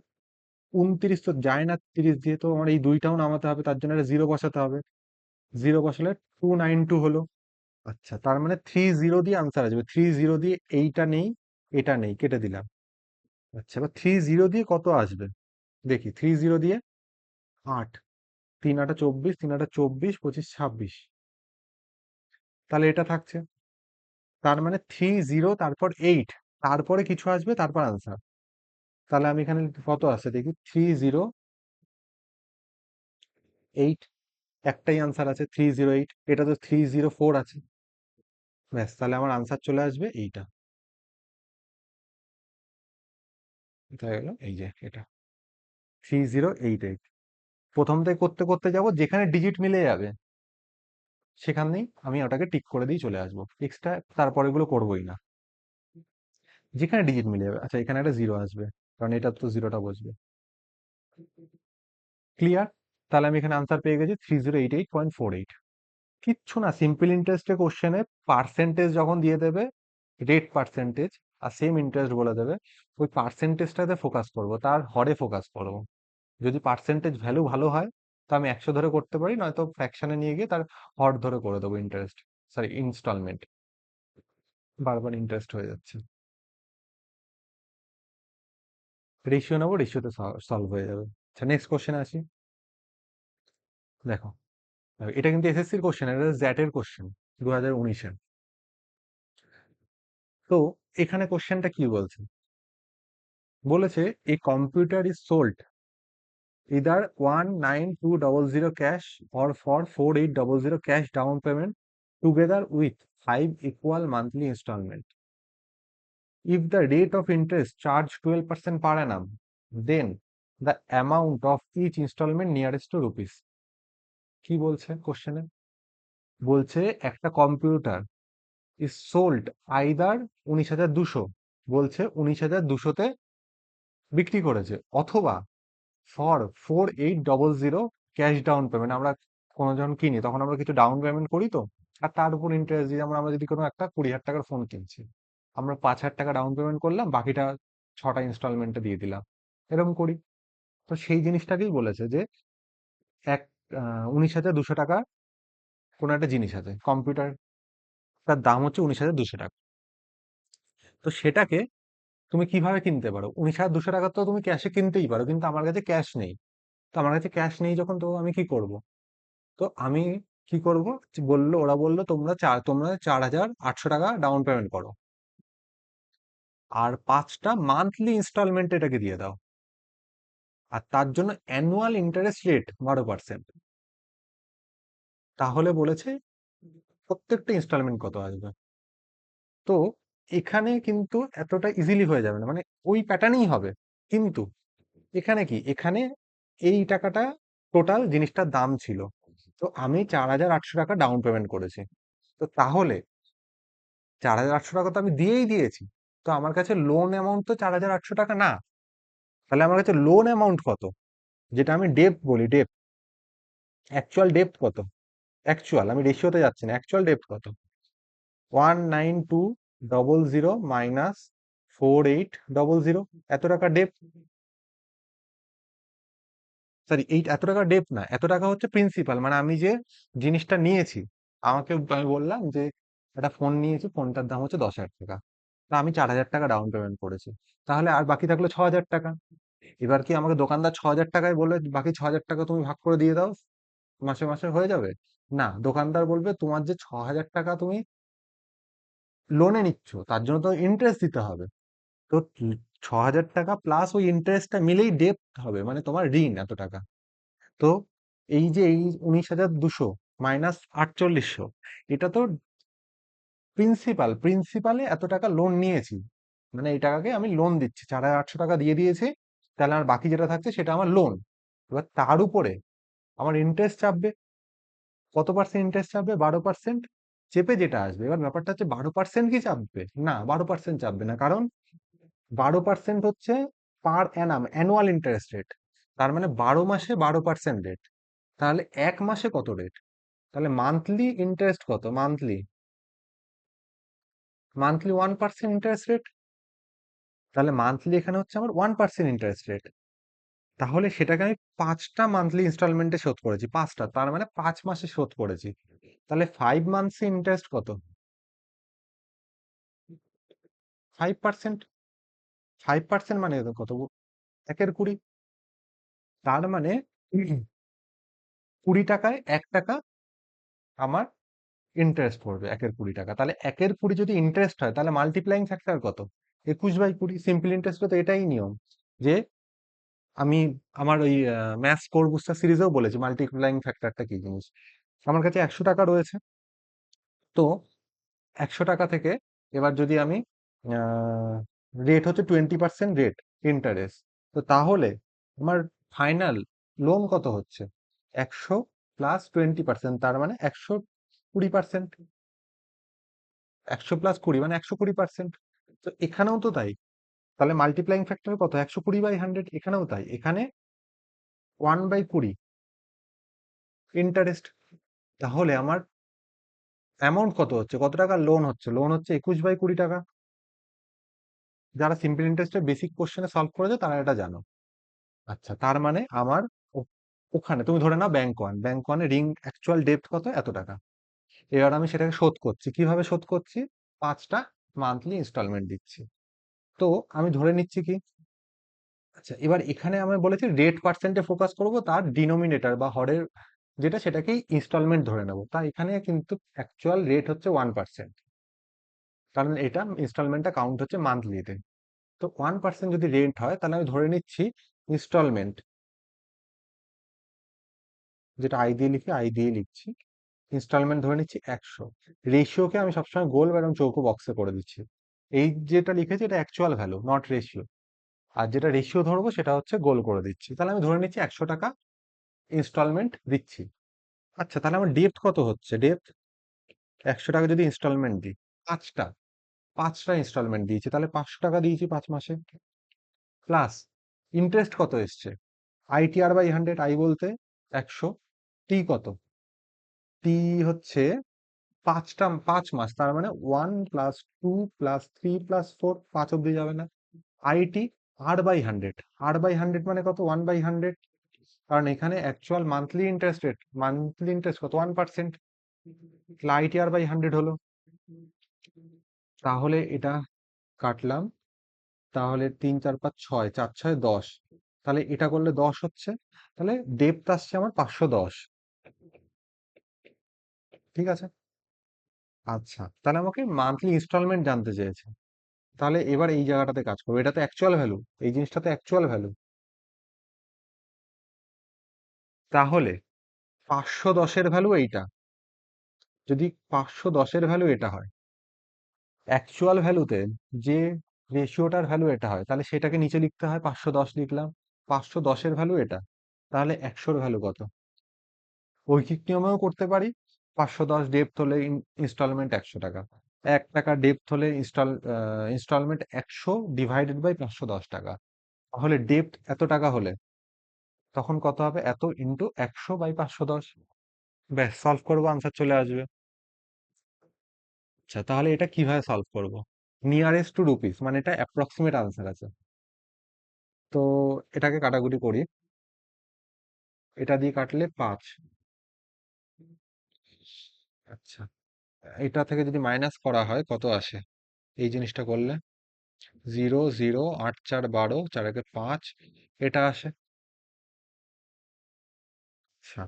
29 তো যায় না 30 দিয়ে, তো আমার এই দুইটাও নামাতে হবে, তার জন্য একটা জিরো বসাতে হবে। জিরো বসালে 292 হলো। আচ্ছা, তার মানে 30 দিয়ে আনসার আসবে। 30 দিয়ে এইটা নেই, এটা নেই, কেটে দিলাম। আচ্ছা, এবার 30 দিয়ে কত আসবে দেখি। 30 দিয়ে 8, 3 8 24, 3 8 24, 25 26, তাহলে এটা থাকছে। তার মানে 30 তারপর 8, তারপরে কিছু আসবে, তারপর আনসার। তাহলে আমি এখানে কত আছে দেখি, 308, একটাই আনসার আছে 308। এটা তো 304 আছে। ব্যাস, তাহলে আমার আনসার চলে আসবে এইটা। এটা গেল, এই যে এটা 3088। প্রথম থেকে করতে করতে যাব, যেখানে ডিজিট মিলে যাবে সেখানেই আমি ওটাকে টিক করে দিয়ে চলে আসবো। এক্সট্রা তারপরে এগুলো করবোই না, যেখানে ডিজিট মিলে যাবে। আচ্ছা, এখানে একটা জিরো আসবে, কারণ এটা তো জিরোটা বসবে। ক্লিয়ার? তাহলে আমি এখানে আনসার পেয়ে গেছি 3088.48। কিচ্ছু না, সিম্পল ইন্টারেস্টের কোশ্চেনে পার্সেন্টেজ যখন দিয়ে দেবে, রেট পার্সেন্টেজ, আর সেম ইন্টারেস্ট বলে দেবে, ওই পার্সেন্টেজটাতে ফোকাস করব, তার হরে ফোকাস করব। যদি পার্সেন্টেজ ভ্যালু ভালো হয় তো আমি 100 ধরে করতে পারি, নয়তো ফ্র্যাকশনে নিয়ে গিয়ে তার হর ধরে করে দেবো ইন্টারেস্ট, সরি ইনস্টলমেন্ট। বারবার ইন্টারেস্ট হয়ে যাচ্ছে। রেশিও নেবো, রেশিওতে সলভ হয়ে যাবে। আচ্ছা, নেক্সট কোশ্চেনে আসি। দেখো, এটা কিন্তু এসএসসির কোশ্চেন, এটা জ্যাটের কোশ্চেন 2019-এর। তো এখানে কোশ্চেনটা কি বলছে, বলেছে a computer is sold either 19200 cash or for 4800 cash down payment together with 5 equal monthly instalment. If the rate of interest charged 12% per annum, then the amount of each installment nearest to rupees. কি বলছে কোশ্চেনে? বলছে একটা computer is sold either 19,200, বলছে 19,200-তে বিক্রি করেছে, অথবা for 4800 cash down payment. আমরা কোনো যখন কিনি তখন আমরা কিছু ডাউন পেমেন্ট করি তো, আর তার উপর ইন্টারেস্ট দিই। যেমন আমরা যদি কোনো একটা 20,000 টাকার ফোন কিনছি, আমরা 5,000 টাকা ডাউন পেমেন্ট করলাম, বাকিটা 6টা ইনস্টলমেন্টে দিয়ে দিলাম, এরকম করি। তো সেই জিনিসটাকেই বলেছে যে এক 19,200 টাকা কোনো একটা জিনিস আছে, কম্পিউটারটার দাম হচ্ছে 19,200 টাকা। তো সেটাকে তুমি কিভাবে কিনতে পারো? 19,200 টাকা তো তুমি ক্যাশে কিনতেই পারো, কিন্তু আমার কাছে ক্যাশ নেই। তো আমার কাছে ক্যাশ নেই যখন, তো আমি কি করব? তো আমি কি করব, ওরা বললো তোমরা 4,800 টাকা ডাউন পেমেন্ট করো, আর 5টা মান্থলি ইনস্টলমেন্ট এটাকে দিয়ে দাও, আর তার জন্য অ্যানুয়াল ইন্টারেস্ট রেট 12%। তাহলে বলেছে প্রত্যেকটা ইনস্টলমেন্ট কত আসবে। তো এখানে কিন্তু এতটা ইজিলি হয়ে যাবে না, মানে ওই প্যাটার্নই হবে, কিন্তু এখানে কি, এখানে এই টাকাটা টোটাল জিনিসটার দাম ছিল। তো আমি 4,800 টাকা ডাউন পেমেন্ট করেছি। তো তাহলে 4,800 টাকা তো আমি দিয়েই দিয়েছি। তো আমার কাছে লোন অ্যামাউন্ট তো 4,800 টাকা না। তাহলে আমার কাছে লোন অ্যামাউন্ট কত, যেটা আমি ডেপ্ট বলি, ডেপ্ট, অ্যাকচুয়াল ডেপ্ট কত? অ্যাকচুয়াল, আমি রেশিওতে যাচ্ছি না, অ্যাকচুয়াল ডেপ্ট কত? 19200 মাইনাস 4800, এত টাকা ডেপ্ট। সরি, এই এত টাকা ডেপ্ট না, এত টাকা হচ্ছে প্রিন্সিপাল, মানে আমি যে জিনিসটা নিয়েছি। আমি বললাম যে একটা ফোন নিয়েছি, ফোনটার দাম হচ্ছে 10,000 টাকা, তা আমি 4,000 টাকা ডাউন পেমেন্ট করেছি। তাহলে আর বাকি থাকলো 6,000 টাকা। এবার কি আমাকে দোকানদার 6,000 টাকায় বলবে বাকি 6,000 টাকা তুমি ভাগ করে দিয়ে দাও, মাসে মাসে হয়ে যাবে? না, দোকানদার বলবে তোমার যে 6,000 টাকা তুমি লোনে নিচ্ছ, তার জন্য তো ইন্টারেস্ট দিতে হবে। তো 6,000 টাকা প্লাস ওই ইন্টারেস্টটা মিলেই ডেপ্ট হবে, মানে তোমার ঋণ এত টাকা। তো এই যে এই 19,200 মাইনাস 4800, এটা তো প্রিন্সিপালে এত টাকা লোন নিয়েছি, মানে এই টাকাকে আমি লোন দিচ্ছি, 4,800 টাকা দিয়ে দিয়েছি। তাহলে আর বাকি যেটা থাকছে সেটা আমার লোন। এবার তার উপরে আমার ইন্টারেস্ট চাপবে, কত পার্সেন্ট ইন্টারেস্ট চাপবে? 12%। চেপে যেটা আসবে, এবার ব্যাপারটা হচ্ছে 12% কি চাপবে? না, 12% চাপবে না, কারণ 12% হচ্ছে পার অ্যানাম, অ্যানুয়াল ইন্টারেস্ট রেট। তার মানে 12 মাসে 12% রেট। তাহলে 1 মাসে কত রেট? তাহলে মান্থলি ইন্টারেস্ট কত? মান্থলি 1% ইন্টারেস্ট রেট, তাহলে মান্থলি এখানে হচ্ছে আমার 1% ইন্টারেস্ট রেট। তাহলে সেটাকে আমি 5টা মান্থলি ইনস্টলমেন্টে শোধ করেছি, 5টা, তার মানে 5 মাসে শোধ করেছি। তাহলে 5 মান্থসে ইন্টারেস্ট কত? 5%। 5% মানে কত? 1/20। তার মানে 20 টাকায় 1 টাকা আমার ইন্টারেস্ট পড়বে, 1/20 টাকা। তাহলে 1/20 যদি ইন্টারেস্ট হয়, তাহলে মাল্টিপ্লাইং ফ্যাক্টর কত? 21/20। সিম্পল ইন্টারেস্ট তো এটাই নিয়ম, যে আমি আমার ওই ম্যাথস কোর বুস্টার সিরিজেও বলেছি মাল্টিপ্লাইং ফ্যাক্টরটা কি জিনিস। আমার কাছে 100 টাকা রয়েছে, তো 100 টাকা থেকে এবার যদি আমি রেট হচ্ছে 20% রেট ইন্টারেস্ট, তো তাহলে আমার ফাইনাল লোন কত হচ্ছে? 100 + 20%, তার মানে 120%। 100 + 20 মানে 120%। তো এখানেও তো তাই। তাহলে মাল্টিপ্লাইং ফ্যাক্টর কত? 120/100। এখানেও তাই, এখানে 1/20 ইন্টারেস্ট। তাহলে আমার অ্যামাউন্ট কত হচ্ছে, কত টাকা লোন হচ্ছে? লোন হচ্ছে 21/20 টাকা। যারা সিম্পল ইন্টারেস্টের বেসিক কোশ্চেনে সলভ করেছে তারা এটা জানো। আচ্ছা, তার মানে আমার ওখানে তুমি ধরে নাও ব্যাংক ওয়ানে রিং অ্যাকচুয়াল ডেপ্ট কত? এত টাকা। এবার আমি সেটাকে শোধ করছি, কিভাবে শোধ করছি? 5টা মান্থলি ইনস্টলমেন্ট দিচ্ছি। তো আমি ধরে নিচ্ছি কি, আচ্ছা এবার এখানে আমি বলেছি রেট পার্সেন্টে ফোকাস করব, তার ডিনোমিনেটর বা হরের যেটা, সেটাকেই ইনস্টলমেন্ট ধরে নেব। তা এখানে কিন্তু অ্যাকচুয়াল রেট হচ্ছে 1%, কারণ এটা ইনস্টলমেন্টটা কাউন্ট হচ্ছে মান্থলিতে। তো 1% যদি রেট হয়, তাহলে আমি ধরে নিচ্ছি ইনস্টলমেন্ট, যেটা আই দিয়ে লিখছি, ইনস্টলমেন্ট ধরে নিচ্ছি 100। রেশিওকে আমি সবসময় গোল এবং চৌকো বক্সে করে দিচ্ছি। এই যেটা লিখেছি এটা অ্যাকচুয়াল ভ্যালু, নট রেশিও। আর যেটা রেশিও ধরবো সেটা হচ্ছে গোল করে দিচ্ছি। তাহলে আমি ধরে নিচ্ছি 100 টাকা ইনস্টলমেন্ট দিচ্ছি। আচ্ছা, তাহলে আমার ডেপ্ট কত হচ্ছে? ডেপ্ট 100 টাকা যদি ইনস্টলমেন্ট দিই, পাঁচটা পাঁচটা ইনস্টলমেন্ট দিয়েছি, তাহলে 500 টাকা দিয়েছি 5 মাসে। প্লাস ইন্টারেস্ট কত এসছে? ITR/100, আই বলতে 100, টি কত? টি হচ্ছে 5 মাস, তার মানে 1 + 2 + 3 + 4, 5 অব্দি যাবে না। আইটি R/100, R/100 মানে কত? 1/100, কারণ এখানে অ্যাকচুয়াল মান্থলি ইন্টারেস্ট কত? 1%। তাহলে ITR/100 হলো। তাহলে এটা কাটলাম, তাহলে 3 4 5 6, 4 6 10, তাহলে এটা করলে 10 হচ্ছে। তাহলে ডেপ্থ আসছে আমার 510। ঠিক আছে। আচ্ছা, তাহলে আমাকে মান্থলি ইনস্টলমেন্ট জানতে চেয়েছে। তাহলে এবার এই জায়গাটাতে কাজ করবো, এটা তো অ্যাকচুয়াল ভ্যালু, এই জিনিসটা তো অ্যাকচুয়াল ভ্যালু। তাহলে 510-এর ভ্যালু এইটা, যদি 510-এর ভ্যালু এটা হয়, অ্যাকচুয়াল ভ্যালুতে যে রেশিওটার ভ্যালু এটা হয়, তাহলে সেটাকে নিচে লিখতে হয়, 510 লিখলাম। 510-এর ভ্যালু এটা, তাহলে 100-র ভ্যালু কত? ঐকিক নিয়মেও করতে পারি। 510 ডেপ্থ হলে ইনস্টলমেন্ট 100 টাকা, 1 টাকা ডেপ্থ হলে ইনস্টলমেন্ট 100/510 টাকা। তাহলে ডেপ্থ এত টাকা হলে তখন কত হবে? এত ইন্টু 100/510। ব্যাস, সলভ করবো, আনসার চলে আসবে। আচ্ছা, তাহলে এটা কিভাবে সলভ করব? নিয়ারেস্ট টু রুপিস, মানে এটা অ্যাপ্রক্সিমেট আনসার আছে। তো এটাকে কাটাকুটি করি, এটা দিয়ে কাটলে 5। আচ্ছা, এটা থেকে যদি মাইনাস করা হয় কত আসে? এই জিনিসটা করলে 0 0 8 4 12, 4 একে 5, এটা আসে। আচ্ছা,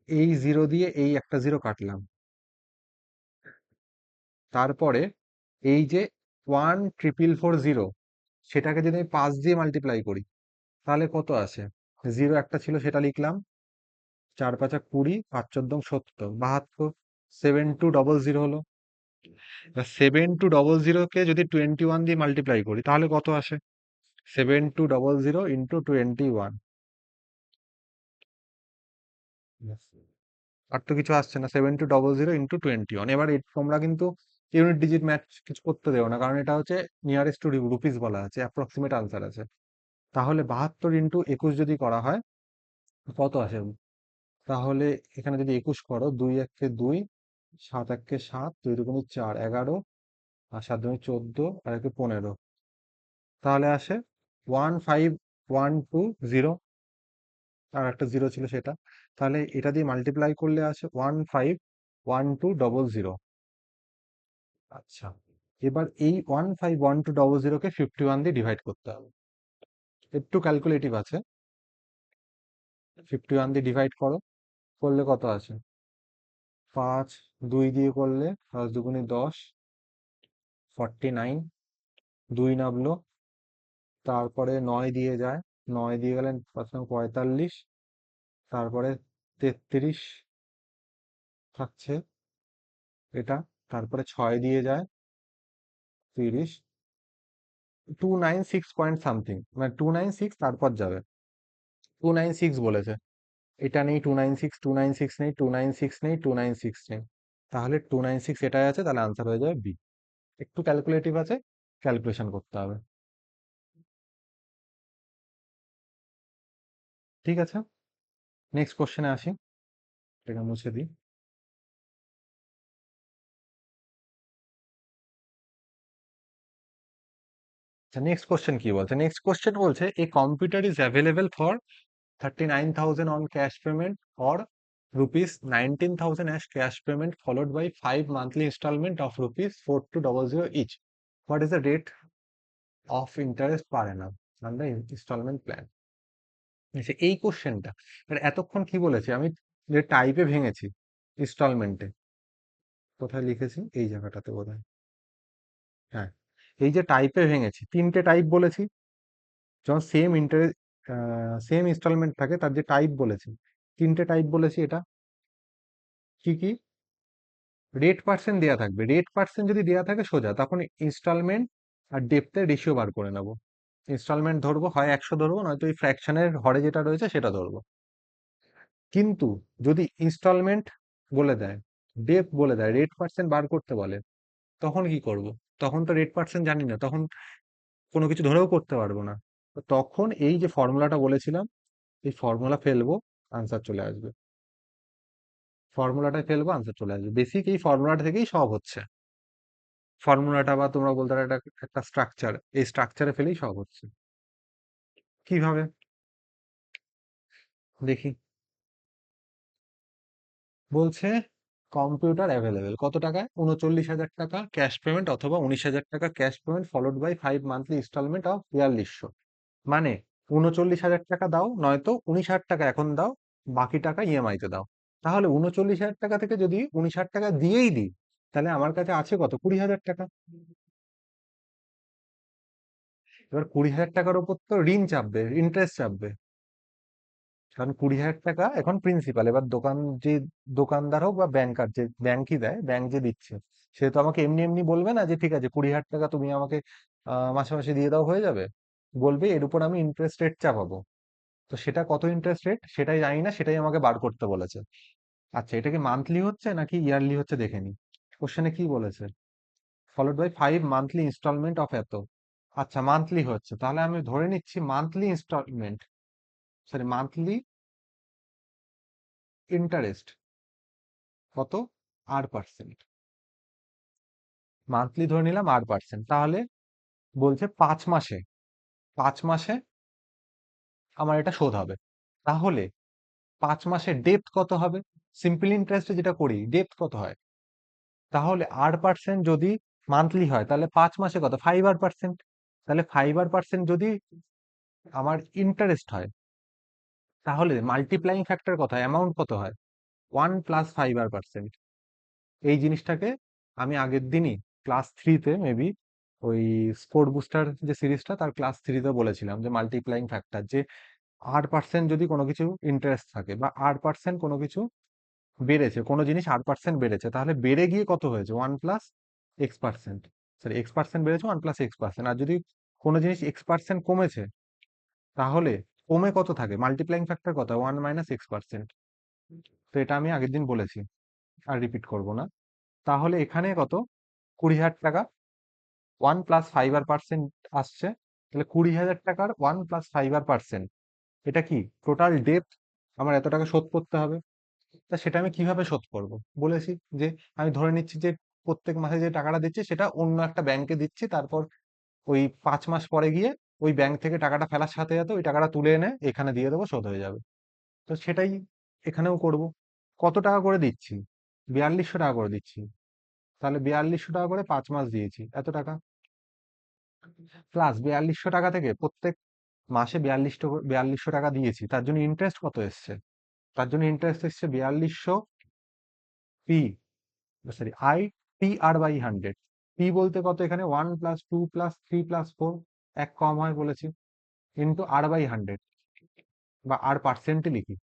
এই জিরো দিয়ে এই একটা জিরো কাটলাম, তারপরে এই যে 1,440, সেটাকে যদি আমি 5 দিয়ে মাল্টিপ্লাই করি, তাহলে কত আসে? জিরো একটা ছিল, সেটা লিখলাম। 4 5 20, 5 14 70, 7200 হলো। 7200-কে যদি 21 দিয়ে মাল্টিপ্লাই করি, তাহলে কত আসে? 7200 × 21। আর তো কিছু আসছে না। 7200 × 21। এবার তোমরা কিন্তু ইউনিট ডিজিট ম্যাচ কিছু করতে দেও না, কারণ এটা হচ্ছে নিয়ারেস্ট টু রুপিস বলা আছে, অ্যাপ্রক্সিমেট আনসার আছে। তাহলে 72 × 21 যদি করা হয় কত আসে? তাহলে এখানে যদি 21 করো, 2 1 কে 2, 7 1 কে 7, 2 2 4, 11, আর 7×2 = 14 আর একে 15, তাহলে আসে 15,120, আর একটা জিরো ছিল সেটা, তাহলে এটা দিয়ে মাল্টিপ্লাই করলে আসে 15,1200। আচ্ছা, এবার এই 15,1200 কে 51 দিয়ে ডিভাইড করতে হবে। একটু ক্যালকুলেটিভ আছে, 51 দিয়ে ডিভাইড করো, করলে কত আছে? 5, 2 দিয়ে করলে 5×2 = 10, 49, 2 নামলো, তারপরে 9 দিয়ে যায়, 9 দিয়ে গেলেন 5×9 = 45, তারপরে 33 থাকছে এটা, তারপরে 6 দিয়ে যায় 30, 296 পয়েন্ট সামথিং, মানে 296 তারপর যাবে, 296 বলেছে, এটা নেই, 296, 296 নেই, 296 নেই, 296 নেই, তাহলে 296 এটাই আছে, তাহলে আনসার হয়ে যাবে বি। একটু ক্যালকুলেটিভ আছে, ক্যালকুলেশন করতে হবে। ঠিক আছে, নেক্সট কোশ্চেনে আসি, এটা মুছে দিই। আচ্ছা, নেক্সট কোশ্চেন কি বলছে? নেক্সট কোশ্চেন বলছে a computer is available for 39,000 on cash payment or rupees 19,000 as cash payment followed by 5 monthly installment of rupees 4200 each. What is the rate of interest per annum on the installment plan? আচ্ছা, এই কোশ্চেনটা এতক্ষণ কি বলেছি আমি, যে টাইপে ভেঙেছি ইনস্টলমেন্টে, কোথায় লিখেছি এই জায়গাটাতে বোধহয়, হ্যাঁ, এই যে টাইপে ভেঙেছি, তিনটে টাইপ বলেছি, যখন সেম ইন্টারেস্ট সেম ইনস্টলমেন্ট থাকে তার যে টাইপ বলেছি, তিনটে টাইপ বলেছি, এটা কি কি? রেট পার্সেন্ট দেওয়া থাকবে, রেট পার্সেন্ট যদি দেওয়া থাকে সোজা, তখন ইনস্টলমেন্ট আর ডেপ্থের রেশিও বার করে নেব। ইনস্টলমেন্ট ধরবো, হয় 100 ধরবো, নয়তো ওই ফ্র্যাকশনের হরে যেটা রয়েছে সেটা ধরবো। কিন্তু যদি ইনস্টলমেন্ট বলে দেয়, ডেপ্থ বলে দেয়, রেট পার্সেন্ট বার করতে বলে, তখন কি করব? তখন তো রেট পার্সেন্ট জানি না, তখন কোনো কিছু ধরেও করতে পারবো না। তো তখন এই যে ফর্মুলাটা বলেছিলাম, এই ফর্মুলা ফেলবো, আনসার চলে আসবে। ফর্মুলাটা ফেলবো, আনসার চলে আসবে। বেসিক এই ফর্মুলাটা থেকেই সব হচ্ছে। ফর্মুলাটা বা তোমরা বলতে পারো এটা একটা স্ট্রাকচার, এই স্ট্রাকচারে ফেলেই সব হচ্ছে। কিভাবে? দেখি, বলছে কম্পিউটার অ্যাভেলেবেল কত টাকায়? 39,000 টাকা ক্যাশ পেমেন্ট অথবা 19,000 টাকা cash payment followed by 5 monthly instalment of 4200। মানে 39,000 টাকা দাও, নয়তো 19,000 টাকা এখন দাও, বাকি টাকা ইএমআই তে দাও। তাহলে 39,000 টাকা থেকে যদি 19,000 টাকা দিয়েই দিই, তাহলে আমার কাছে আছে কত? 20,000 টাকা। এবার 20,000 টাকার উপর তো ঋণ চাপবে, ইন্টারেস্ট চাপবে, কারণ 20,000 টাকা এখন প্রিন্সিপাল। এবার যে দোকানদার হোক বা ব্যাংকার, যে ব্যাংকই দেয়, ব্যাংক যে দিচ্ছে, সে তো আমাকে এমনি এমনি বলবে না যে ঠিক আছে 20,000 টাকা তুমি আমাকে মাসে মাসে দিয়ে দাও, হয়ে যাবে। বলবে এর উপর আমি ইন্টারেস্ট রেট চাপাবো। তো সেটা কত ইন্টারেস্ট রেট সেটাই জানি না, সেটাই আমাকে বার করতে বলেছে। আচ্ছা, এটা কি মান্থলি হচ্ছে নাকি ইয়ারলি হচ্ছে দেখে নি। কোশ্চেনে কি বলেছে? Followed by 5 monthly instalment of এত। আচ্ছা, মান্থলি হচ্ছে, তাহলে আমি ধরে নিচ্ছি monthly instalment, sorry monthly interest কত? 8%। মান্থলি ধরে নিলাম 8%, তাহলে বলছে 5 মাসে, 5 মাসে আমার এটা শোধ হবে। তাহলে 5 মাসে ডেপ্থ কত হবে? সিম্পল ইন্টারেস্টে যেটা করি, ডেপ্থ কত হয়? তাহলে 8% যদি মান্থলি হয়, তাহলে 5 মাসে কত? 5%। তাহলে 5% যদি আমার ইন্টারেস্ট হয়, তাহলে মাল্টিপ্লাইং ফ্যাক্টর কত হয়, অ্যামাউন্ট কত হয়? 1 + 5%। এই জিনিসটাকে আমি আগের দিনই ক্লাস 3-তে মেবি, ওই স্পোর্ট বুস্টার যে সিরিজটা, তার ক্লাস 3-তে বলেছিলাম যে মাল্টিপ্লাইং ফ্যাক্টর, যে 8% যদি কোনো কিছু ইন্টারেস্ট থাকে, বা 8% কোনো কিছু বেড়েছে, কোনো জিনিস 8% বেড়েছে, তাহলে বেড়ে গিয়ে কত হয়েছে? 1 + X%। সরি, X% বেড়েছে, 1 + X%। আর যদি কোনো জিনিস X% কমেছে, তাহলে কমে কত থাকে? মাল্টিপ্লাইং ফ্যাক্টর কত? 1 - X%। তো এটা আমি আগের দিন বলেছি, আর রিপিট করব না। তাহলে এখানে কত? 20,000 টাকা, 1 + 5% আসছে, তাহলে 20,000 টাকার 1 + 5%, এটা কি টোটাল ডেপ্ট, আমার এত টাকা শোধ করতে হবে। তা সেটা আমি কিভাবে শোধ করব? বলেছি যে আমি ধরে নিচ্ছি যে প্রত্যেক মাসে যে টাকাটা দিচ্ছি সেটা অন্য একটা ব্যাংকে দিচ্ছি, তারপর ওই 5 মাস পরে গিয়ে ওই ব্যাংক থেকে টাকাটা ফেলার সাথে সাথে ওই টাকাটা তুলে এনে এখানে দিয়ে দেবো, শোধ হয়ে যাবে। তো সেটাই এখানেও করব। কত টাকা করে দিচ্ছি? 4200 টাকা করে দিচ্ছি। তাহলে 4200 টাকা করে 5 মাস দিয়েছি, এত টাকা। প্লাস 4200 টাকা থেকে প্রত্যেক মাসে 4200 টাকা দিয়েছি, তার জন্য ইন্টারেস্ট কত এসছে? তার জন্য ইন্টারেস্ট এসছে 4200 P, sorry I, T R by 100। P বলতে কত এখানে? 1+2+3+4, এক কম হয় বলেছি, ইন্টু আর বাই 100, বা আর পার্সেন্টে লিখি,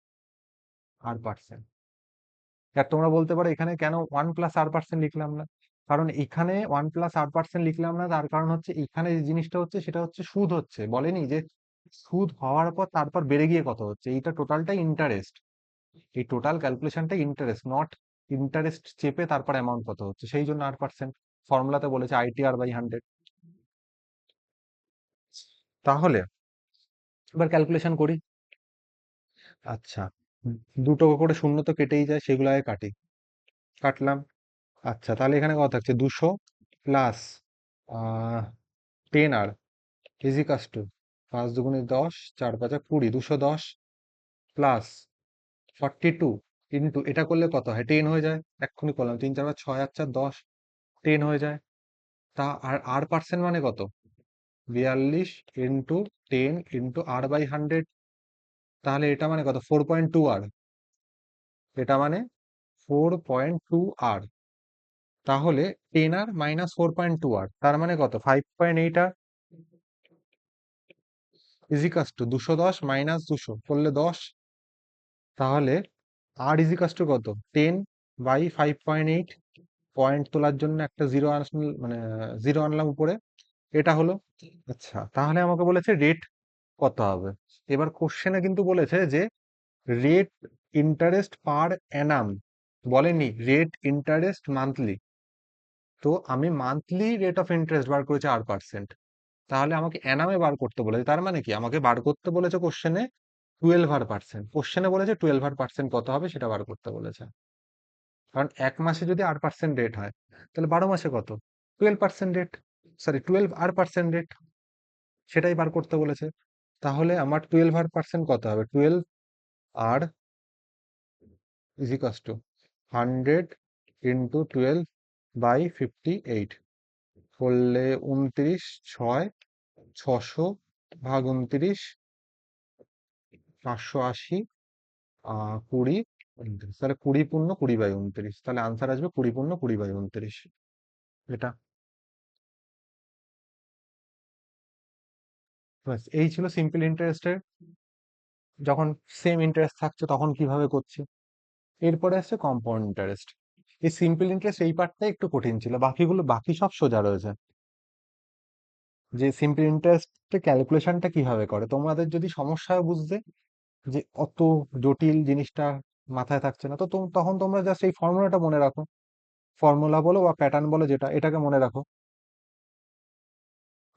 আর পার্সেন্ট। আর তোমরা বলতে পারো এখানে কেন 1+r% লিখলাম না? কারণ এখানে 1+r% লিখলাম না, তার কারণ হচ্ছে এখানে যে জিনিসটা হচ্ছে সেটা হচ্ছে সুদ হচ্ছে, বলেনি যে সুদ হওয়ার পর তারপর বেড়ে গিয়ে কত হচ্ছে, এইটা টোটালটাই ইন্টারেস্ট। এই টোটাল ক্যালকুলেশনটা ইন্টারেস্ট, নট ইন্টারেস্ট চেপে তারপর অ্যামাউন্ট কত হচ্ছে, সেই জন্য 8%। ফর্মুলাতে বলেছে ITR/100। তাহলে এবার ক্যালকুলেশন করি। আচ্ছা, দুটো করে শূন্য তো কেটেই যায়, সেগুলো আগে কাটি। কাটলাম। আচ্ছা, তাহলে এখানে কত থাকছে? 200 plus 10R is equals to 5×2 = 10, 4×5 = 20, 210 plus 42 into, এটা করলে কত হয়? 10 হয়ে যায়, এক্ষুনি করলাম, 3×4=6, 8×4=10, 10 হয়ে যায়। তা আর পার্সেন্ট মানে কত? 42 ইন্টু 10 ইন্টু R/100। তাহলে এটা মানে কত? 4.2R। এটা মানে 4.2R। তাহলে 10R মাইনাস 4.2R, তার মানে কত? 5.8R ইজিকাস টু 210 মাইনাস 200 করলে 10। তাহলে আর ইজিকাস টু কত? 10/5.8। পয়েন্ট তোলার জন্য একটা জিরো মানে জিরো আনলাম উপরে, এটা হলো। আচ্ছা, তাহলে আমাকে বলেছে রেট কত হবে। এবার কোশ্চেনে কিন্তু বলেছে যে রেট ইন্টারেস্ট পার অ্যানাম, বলেনি রেট ইন্টারেস্ট মান্থলি। তো আমি মান্থলি রেট অফ ইন্টারেস্ট বার করেছি 8%। তাহলে আমাকে অ্যানামে বার করতে বলেছে, তার মানে কি আমাকে বার করতে বলেছে কোশ্চেনে 12%। কোশ্চেনে বলেছে 12% কত হবে সেটা বার করতে বলেছে। কারণ এক মাসে যদি 8% রেট হয়, তাহলে 12 মাসে কত? 12% রেট, সরি 12R% রেট, সেটাই বার করতে বলেছে। তাহলে আমার 12R% কত হবে? 12R ইজিকাস টু 100 ইন্টু 12/58 করলে 29, 6, 600/29, 580, 20, 29। তাহলে 20×20/29, তাহলে আনসার আসবে 20×20/29। এটা ব্যাস, এই ছিল সিম্পল ইন্টারেস্টের। যখন সেম ইন্টারেস্ট থাকছে তখন কিভাবে করছি। এরপরে আসছে কম্পাউন্ড ইন্টারেস্ট। এই সিম্পল ইন্টারেস্ট এই পার্টটাই একটু কঠিন ছিল, বাকি সব সোজা রয়েছে। যে সিম্পল ইন্টারেস্টের ক্যালকুলেশনটা কিভাবে করে, তোমাদের যদি সমস্যা হয় বুঝতে, যে অত জটিল জিনিসটা মাথায় থাকছে না, তো তখন তোমরা জাস্ট এই ফর্মুলাটা মনে রাখো। ফর্মুলা বলো বা প্যাটার্ন বলো, যেটা, এটাকে মনে রাখো।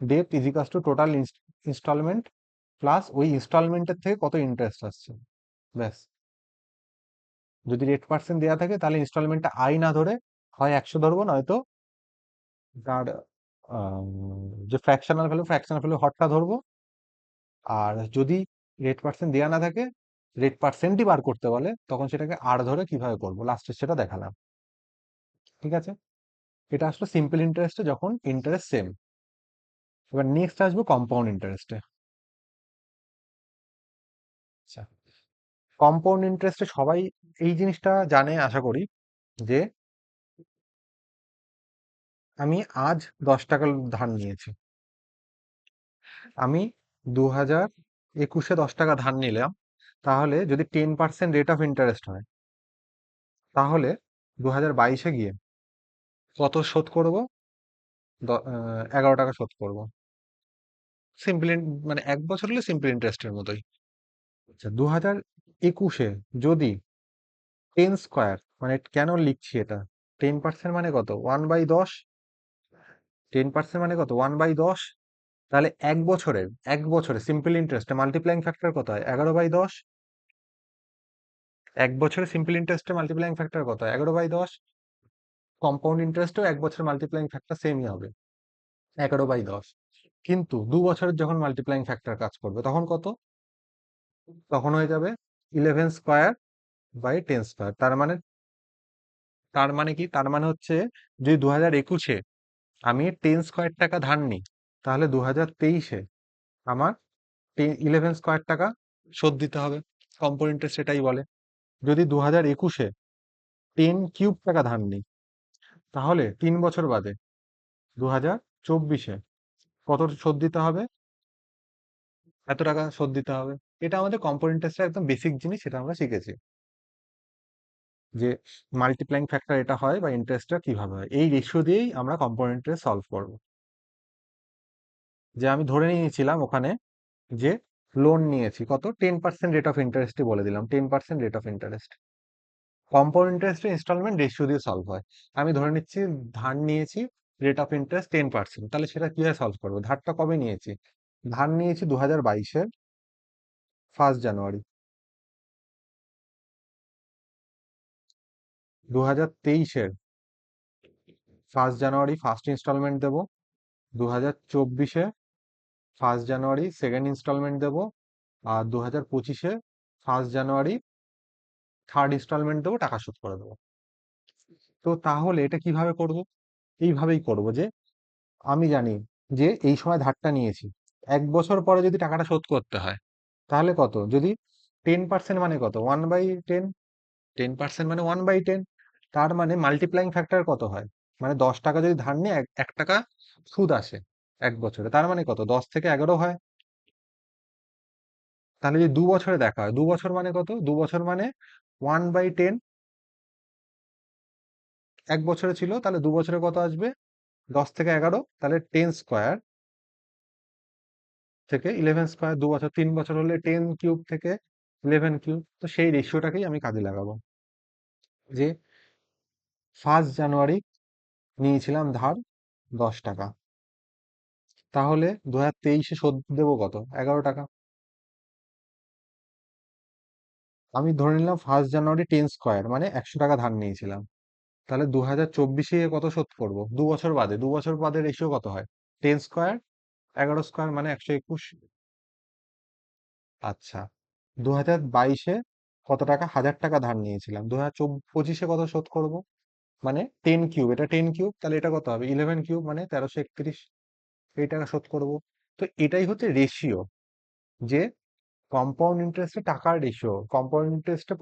Debt is equals to total instalment plus ওই ইনস্টলমেন্টের থেকে কত ইন্টারেস্ট আসছে, ব্যাস। যদি রেট পার্সেন্ট দেওয়া থাকে তাহলে ইনস্টলমেন্টটা আই না ধরে হয় 100 ধরবো, নয়তো তার যে ফ্র্যাকশনাল ভ্যালু হরটা ধরবো। আর যদি রেট পার্সেন্ট দেওয়া না থাকে, রেট পার্সেন্টই বার করতে বলে, তখন সেটাকে আর ধরে কিভাবে করবো লাস্টে সেটা দেখালাম। ঠিক আছে, এটা আসলে সিম্পল ইন্টারেস্টে যখন ইন্টারেস্ট সেম। এবার নেক্সট আসবো কম্পাউন্ড ইন্টারেস্টে। আচ্ছা, কম্পাউন্ড ইন্টারেস্টে সবাই এই জিনিসটা জানে আশা করি, যে আমি আজ 10 টাকা ধার নিয়েছি, আমি 2021-এ 10 টাকা ধার নিলাম, তাহলে যদি 10% রেট অফ ইন্টারেস্ট হয়, তাহলে 2022-এ গিয়ে কত শোধ করব? 11 টাকা শোধ করব। সিম্পল, মানে 1 বছর হলে সিম্পল ইন্টারেস্টের মতোই। আচ্ছা, 2021-এ যদি 10 স্কোয়ার, মানে কেন লিখছি এটা, 10% মানে কত? 1/10। 10% মানে কত? 1/10। তাহলে 1 বছরে সিম্পল ইন্টারেস্টে মাল্টিপ্লাইং ফ্যাক্টর কত হয়? 11/10। 1 বছরে সিম্পল ইন্টারেস্টে মাল্টিপ্লাইং ফ্যাক্টর কত হয়? 11/10। কম্পাউন্ড ইন্টারেস্টও 1 বছর মাল্টিপ্লাইং ফ্যাক্টর সেমই হবে, 11/10। কিন্তু 2 বছরের যখন মাল্টিপ্লাইং ফ্যাক্টর কাজ করবে তখন কত? তখন হয়ে যাবে 11² / 10²। তার মানে কি? তার মানে হচ্ছে যদি 2021-এ আমি 10² টাকা ধার নিই, তাহলে 2023-এ আমার 11² টাকা শোধ দিতে হবে। কম্পাউন্ড ইন্টারেস্ট এটাই বলে। যদি 2021-এ 10³ টাকা ধার নিই, তাহলে 3 বছর বাদে 2024-এ কত শোধ দিতে হবে? এত টাকা শোধ দিতে হবে। এটা আমাদের কম্পাউন্ড ইন্টারেস্টের একদম বেসিক জিনিস, সেটা আমরা শিখেছি যে মাল্টিপ্লাইং ফ্যাক্টর এটা হয় বা ইন্টারেস্টটা কিভাবে হয়। এই রেশিও দিয়েই আমরা কম্পাউন্ড ইন্টারেস্ট সলভ করব। যে আমি ধরে নিয়েছিলাম ওখানে যে লোন নিয়েছি কত, 10% রেট অফ ইন্টারেস্টই বলে দিলাম, 10% রেট অফ ইন্টারেস্ট। কম্পাউন্ড ইন্টারেস্টের ইনস্টলমেন্ট রেশিও দিয়ে সলভ হয়। আমি ধরে নিচ্ছি ধার নিয়েছি রেট অফ ইন্টারেস্ট 10%, তাহলে সেটা কিভাবে সলভ করবো? ধারটা কবে নিয়েছি? ধার নিয়েছি 2022-এর 1 জানুয়ারি। 2023-এর 1 জানুয়ারি ফার্স্ট ইনস্টলমেন্ট দেবো। 2024-এ 1 জানুয়ারি সেকেন্ড ইনস্টলমেন্ট দেবো। আর 2025-এ 1 জানুয়ারি থার্ড ইনস্টলমেন্ট দেবো, টাকা শোধ করে দেবো। তো তাহলে এটা কিভাবে করব? এইভাবেই করব যে আমি জানি যে এই সময় ধারটা নিয়েছি, 1 বছর পরে যদি টাকাটা শোধ করতে হয় তাহলে কত? যদি 10% মানে কত? 1/10। 10% মানে 1/10। তার মানে মাল্টিপ্লাইং ফ্যাক্টর কত হয়? মানে 10 টাকা যদি ধার নিয়ে 1 টাকা সুদ আসে 1 বছরে, তার মানে কত? 10 থেকে 11 হয়। তাহলে যদি 2 বছরে দেখা হয়, 2 বছর মানে কত? 2 বছর মানে 1/10। 1 বছরে ছিল, তাহলে 2 বছরে কত আসবে? 10 থেকে 11, তাহলে 10² থেকে 11²। 2 বছর, 3 বছর হলে 10³ থেকে 11³। তো সেই রেশিওটাকেই আমি কাজে লাগাবো। যে 1 জানুয়ারি নিয়েছিলাম ধার 10 টাকা, তাহলে 2023-এ শোধ দেবো কত? 11 টাকা। আমি ধরে নিলাম 1 জানুয়ারি 10² মানে 100 টাকা ধার নিয়েছিলাম, তাহলে 2024-এ কত শোধ করবো? 2 বছর বাদে। 2 বছর বাদে রেশিও কত হয়? 10², 11² মানে 121। আচ্ছা, 2022-এ কত টাকা? 1000 টাকা ধার নিয়েছিলাম, 2025-এ কত শোধ করব? মানে 10³ এটা 10³, তাহলে এটা কত হবে? 11³ মানে 1331। এই টাকা শোধ করব। তো এটাই হচ্ছে রেশিও, যে কম্পাউন্ড ইন্টারেস্টে টাকার রেশিও। কম্পাউন্ড ইন্টারেস্টে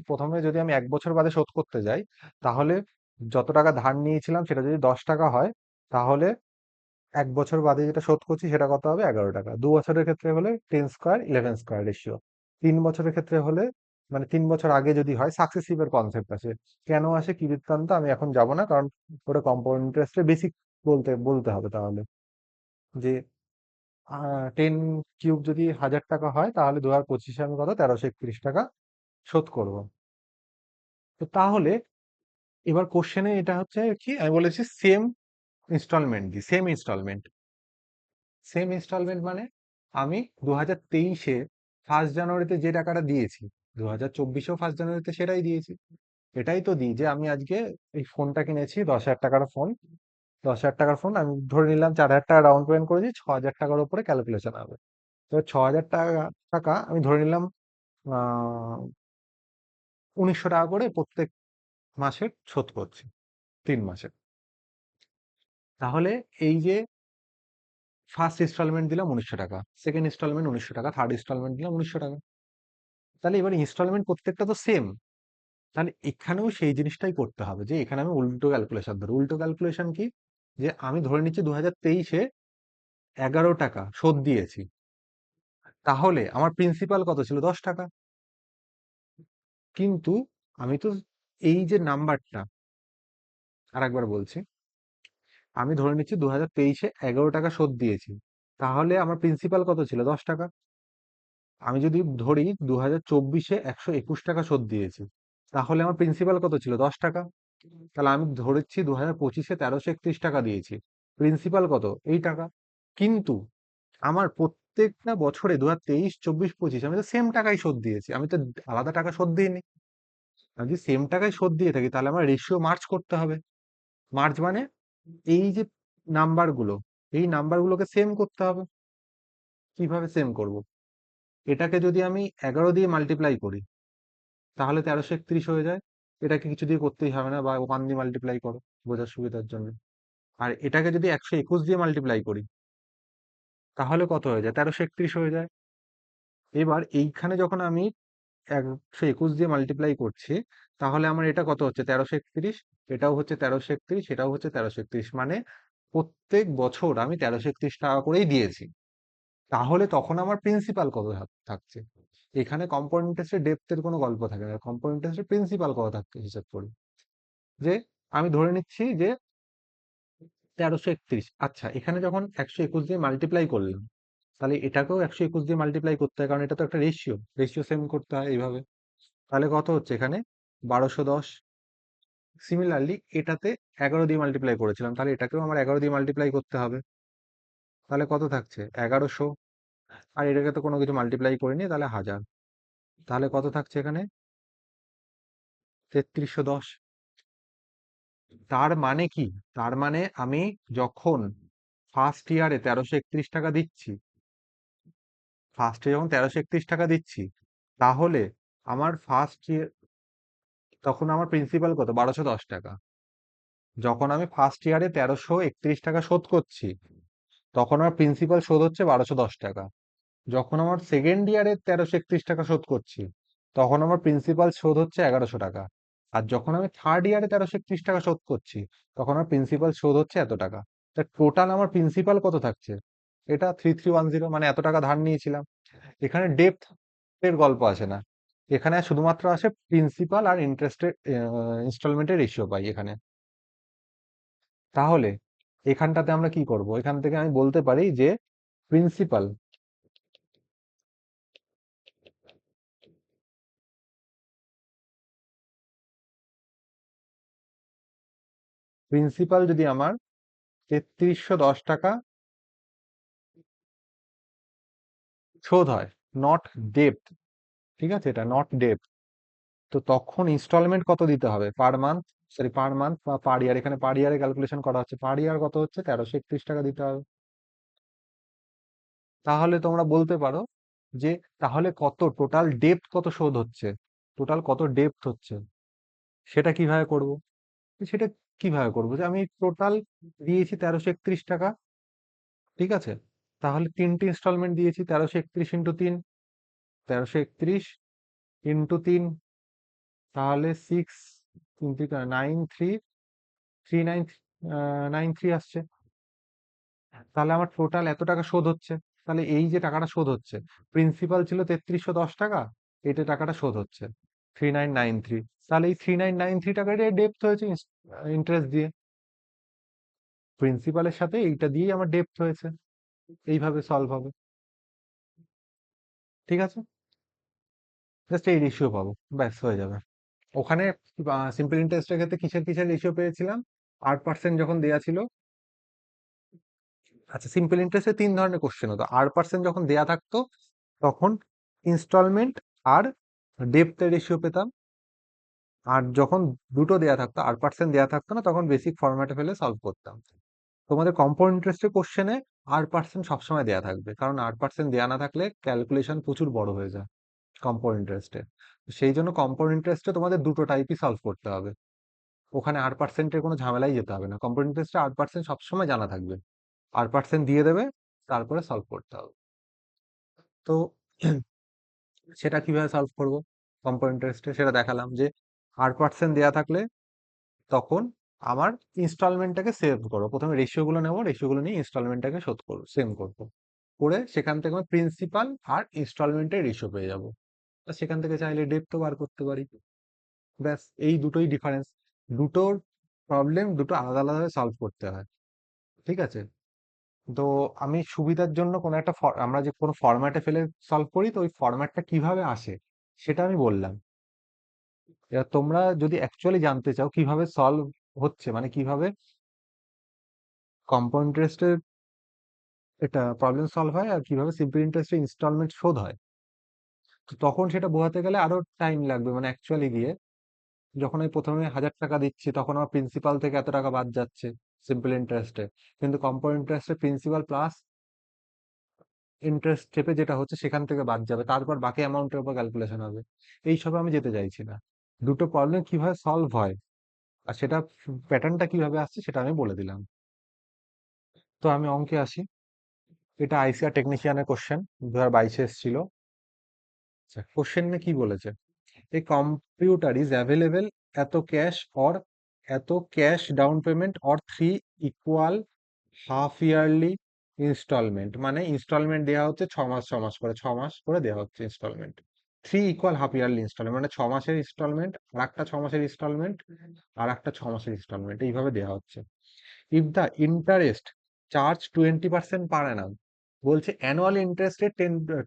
প্রথমে যদি আমি 1 বছর বাদে শোধ করতে যাই, তাহলে যত টাকা ধার নিয়েছিলাম সেটা যদি 10 টাকা হয়, তাহলে 1 বছর বাদে যেটা শোধ করছি সেটা কত হবে? 11 টাকা। 2 বছরের ক্ষেত্রে হলে 10², 11² রেশিও। 3 বছরের ক্ষেত্রে হলে, মানে 3 বছর আগে যদি হয়, সাকসেসিভ এর কনসেপ্ট আছে। কেন আসে কি বৃত্তান্ত আমি এখন যাব না, কারণ ওটা কম্পাউন্ড ইন্টারেস্টের বেসিক বলতে বলতে হবে তাহলে। যে 10³ যদি 1000 টাকা হয়, তাহলে 2025-এ আমি কত? 1331 টাকা শোধ করব। তো তাহলে এবার কোশ্চেনে এটা হচ্ছে কি, আমি বলেছি same instalment the same instalment. Same instalment মানে আমি 2023-এ 1 জানুয়ারিতে যে টাকাটা দিয়েছি, 2024-এও 1 জানুয়ারিতে সেটাই দিয়েছি। এটাই তো দিই যে আমি আজকে এই ফোনটা কিনেছি 10,000 টাকার ফোন। 10,000 টাকার ফোন আমি ধরে নিলাম 4,000 টাকা ডাউন পেমেন্ট করেছি, 6,000 টাকার উপরে ক্যালকুলেশন হবে। তো 6,000 টাকা টাকা আমি ধরে নিলাম 1900 টাকা করে প্রত্যেক মাসে শোধ করছি, 3 মাসে। তাহলে এই যে ফার্স্ট ইনস্টলমেন্ট দিলাম 1900 টাকা, সেকেন্ড ইনস্টলমেন্ট 1900 টাকা, থার্ড ইনস্টলমেন্ট দিলাম 1900 টাকা। তাহলে এবার ইনস্টলমেন্ট প্রত্যেকটা তো সেম, তাহলে এখানেও সেই জিনিসটাই করতে হবে, যে এখানে আমি উল্টো ক্যালকুলেশন ধরো। উল্টো ক্যালকুলেশন কি? যে আমি ধরে নিচ্ছি 2023-এ 11 টাকা শোধ দিয়েছি, তাহলে আমার প্রিন্সিপাল কত ছিল? 10 টাকা। কিন্তু আমি তো এই যে নাম্বারটা, আর একবার বলছি, আমি ধরে নিচ্ছি 2023-এ 11 টাকা শোধ দিয়েছি, তাহলে আমার প্রিন্সিপাল কত ছিল? 10 টাকা। আমি যদি ধরি 2024-এ 121 টাকা শোধ দিয়েছি, তাহলে আমার প্রিন্সিপাল কত ছিল? 10 টাকা। তাহলে আমি ধরেছি 2025-এ 1331 টাকা দিয়েছি, প্রিন্সিপাল কত? এই টাকা। কিন্তু আমার প্রত্যেকটা বছরে 2023, 24, 25 আমি তো সেম টাকাই শোধ দিয়েছি, আমি তো আলাদা টাকা শোধ দিইনি। আমি যদি সেম টাকায় শোধ দিয়ে থাকি, তাহলে আমার রেশিও মার্চ করতে হবে। মার্জ মানে এই যে নাম্বারগুলো, এই নাম্বারগুলোকে সেম করতে হবে। কিভাবে সেম করব? এটাকে যদি আমি 11 দিয়ে মাল্টিপ্লাই করি তাহলে 1331 হয়ে যায়। এটাকে কিছু দিয়ে করতেই হবে না, বা 1 দিয়ে মাল্টিপ্লাই করো বোঝার সুবিধার জন্য। আর এটাকে যদি 121 দিয়ে মাল্টিপ্লাই করি তাহলে কত হয়ে যায়? 1331 হয়ে যায়। এবার এইখানে যখন আমি 121 দিয়ে মাল্টিপ্লাই করছি তাহলে আমার এটা কত হচ্ছে? 1331। এটাও হচ্ছে 1331, এটাও হচ্ছে 1331, মানে প্রত্যেক বছর আমি 1331 টাকা করেই দিয়েছি। তাহলে তখন আমার প্রিন্সিপাল কত থাকছে? এখানে কম্পাউন্ড ইন্টারেস্টের ডেপ্থের কোনো গল্প থাকে না, কম্পাউন্ড ইন্টারেস্টের প্রিন্সিপাল কত থাকছে হিসাব করি। যে আমি ধরে নিচ্ছি যে 1331। আচ্ছা, এখানে যখন 121 দিয়ে মাল্টিপ্লাই করলাম তাহলে এটাকেও 121 দিয়ে মাল্টিপ্লাই করতে হয়, কারণ এটা তো একটা রেশিও, রেশিও সেম করতে হয় এইভাবে। তাহলে কত হচ্ছে এখানে? 1210। সিমিলারলি এটাতে 11 দিয়ে মাল্টিপ্লাই করেছিলাম, তাহলে এটাকেও আমার 11 দিয়ে মাল্টিপ্লাই করতে হবে। তাহলে কত থাকছে? 1100। আর এটাকে তো কোনো কিছু মাল্টিপ্লাই করিনি, তাহলে 1000। তাহলে কত থাকছে এখানে? 3310। তার মানে কি? তার মানে আমি যখন ফার্স্ট ইয়ারে 1331 টাকা দিচ্ছি, ফার্স্টে যখন 1331 টাকা দিচ্ছি, তাহলে আমার ফার্স্ট ইয়ার, তখন আমার প্রিন্সিপাল কত? 1210 টাকা। যখন আমি ফার্স্ট ইয়ারে 1331 টাকা শোধ করছি তখন আমার প্রিন্সিপাল শোধ হচ্ছে 1210 টাকা। যখন আমার সেকেন্ড ইয়ারে 1331 টাকা শোধ করছি তখন আমার প্রিন্সিপাল শোধ হচ্ছে 1100 টাকা। আর যখন আমি থার্ড ইয়ারে 1331 টাকা শোধ করছি তখন আমার প্রিন্সিপাল শোধ হচ্ছে এত টাকা। তা টোটাল আমার প্রিন্সিপাল কত থাকছে? এটা 3310, মানে এত টাকা ধার নিয়েছিলাম। এখানে ডেপ্থ এর গল্প আসে না, এখানে শুধুমাত্র আসে প্রিন্সিপাল আর ইন্টারেস্টের ইনস্টলমেন্টের রেশিও পাই এখানে। তাহলে এখানটাতে আমরা কি করব? এখান থেকে আমি বলতে পারি যে প্রিন্সিপাল, প্রিন্সিপাল যদি আমার 3310 টাকা শোধ হয়, নট ডেপ্ট, ঠিক আছে, এটা নট ডেপ্ট, তো তখন ইনস্টলমেন্ট কত দিতে হবে per month? Sorry, per month বা পার ইয়ার, এখানে পার ইয়ারে ক্যালকুলেশন করা হচ্ছে, পার ইয়ার কত হচ্ছে? 1331 টাকা দিতে হবে। তাহলে তোমরা বলতে পারো যে তাহলে কত টোটাল ডেপ্ট কত শোধ হচ্ছে, টোটাল কত ডেপ্ট হচ্ছে, সেটা কিভাবে করব? সেটা কিভাবে করবো? যে আমি টোটাল দিয়েছি 1331 টাকা, ঠিক আছে, তাহলে তিনটে ইনস্টলমেন্ট দিয়েছি, 1331 × 3, 1331 × 3, তাহলে 6 3 9 3 আসছে। তাহলে আমার টোটাল এত টাকা শোধ হচ্ছে। তাহলে এই যে টাকাটা শোধ হচ্ছে, প্রিন্সিপাল ছিল 3310 টাকা, এটা টাকাটা শোধ হচ্ছে 3993। তাহলে এই 3993 টাকাটাই ডেপ্থ হয়েছে ইন্টারেস্ট দিয়ে, প্রিন্সিপালের সাথে এইটা দিয়েই আমার ডেপ্থ হয়েছে। এইভাবে সলভ হবে, ঠিক আছে। জাস্ট এই রেশিও পাবো, ব্যাস হয়ে যাবে। ওখানে সিম্পল ইন্টারেস্টের ক্ষেত্রে কিসের কিসের রেশিও পেয়েছিলাম? 8% যখন দেয়া ছিল। আচ্ছা, সিম্পল ইন্টারেস্টে 3 ধরনের কোশ্চেন হতো। 8% যখন দেয়া থাকতো তখন ইনস্টলমেন্ট আর ডেপ্থের রেশিও পেতাম। আর যখন দুটো দেয়া থাকতো, 8% দেয়া থাকতো না, তখন বেসিক ফরম্যাটে ফেলে সলভ করতাম। তোমাদের কম্পাউন্ড ইন্টারেস্টের কোশ্চেনে 8% সবসময় দেয়া থাকবে, কারণ 8% দেয়া না থাকলে ক্যালকুলেশন প্রচুর বড় হয়ে যায় কম্পাউন্ড ইন্টারেস্টে। সেই জন্য কম্পাউন্ড ইন্টারেস্টে তোমাদের দুটো টাইপই সলভ করতে হবে। ওখানে 8%-এর কোনো ঝামেলাই যেতে হবে না, কম্পাউন্ড ইন্টারেস্টে 8% সবসময় জানা থাকবে। 8% দিয়ে দেবে, তারপরে সলভ করতে হবে। তো সেটা কিভাবে সলভ করব কম্পাউন্ড ইন্টারেস্টে, সেটা দেখালাম যে 8% দেয়া থাকলে তখন আমার ইনস্টলমেন্টটাকে সেভ করো, প্রথমে রেশিওগুলো নেবো, রেশিওগুলো নিয়ে ইনস্টলমেন্টটাকে শোধ করবো, সেম করবো, করে সেখান থেকে আমি প্রিন্সিপাল আর ইনস্টলমেন্টের রেশিও পেয়ে যাবো। সেখান থেকে চাইলে ডেপ্থও বার করতে পারি। ব্যাস এই দুটোই ডিফারেন্স। দুটোর প্রবলেম দুটো আলাদা আলাদা সলভ করতে হয়, ঠিক আছে। তো আমি সুবিধার জন্য কোনো একটা আমরা যে কোনো ফরম্যাটে ফেলে সলভ করি, তো ওই ফরম্যাটটা কিভাবে আসে সেটা আমি বললাম। এবার তোমরা যদি অ্যাকচুয়ালি জানতে চাও কিভাবে সলভ হচ্ছে, মানে কিভাবে কম্পাউন্ড ইন্টারেস্টের এটা প্রবলেম সলভ হয় আর কিভাবে সিম্পল ইন্টারেস্টে ইনস্টলমেন্ট শোধ হয়, তো তখন সেটা বোঝাতে গেলে আরো টাইম লাগবে, মানে অ্যাকচুয়ালি গিয়ে যখন আমি প্রথমে 1000 টাকা দিচ্ছি তখন আমার প্রিন্সিপাল থেকে এত টাকা বাদ যাচ্ছে সিম্পল ইন্টারেস্টে, কিন্তু কম্পাউন্ড ইন্টারেস্টে প্রিন্সিপাল প্লাস ইন্টারেস্ট চেপে যেটা হচ্ছে সেখান থেকে বাদ যাবে, তারপর বাকি অ্যামাউন্টের উপর ক্যালকুলেশন হবে। এইসবে আমি যেতে চাইছি না। দুটো প্রবলেম কিভাবে সলভ হয় আর সেটা প্যাটার্নটা কিভাবে আসছে সেটা আমি বলে দিলাম। তো আমি অঙ্কে আসি। এটা আইসিআর টেকনিশিয়ানের কোশ্চেন, 2022 এসেছিল। আচ্ছা, কোশ্চেনে কি বলেছে? A computer is available এত ক্যাশ or এত cash down payment or 3 equal half yearly instalment, মানে ইনস্টলমেন্ট দেওয়া হচ্ছে 6 মাস 6 মাস করে, 6 মাস করে দেওয়া হচ্ছে instalment. 3 equal half yearly instalment মানে 6 মাসের ইনস্টলমেন্ট আর একটা 6 মাসের ইনস্টলমেন্ট আর একটা 6 মাসের ইনস্টলমেন্ট, এইভাবে দেওয়া হচ্ছে। ইফ দ্য ইন্টারেস্ট চার্জ 20% পার অ্যানাম, বলছে অ্যানুয়াল ইন্টারেস্ট রেট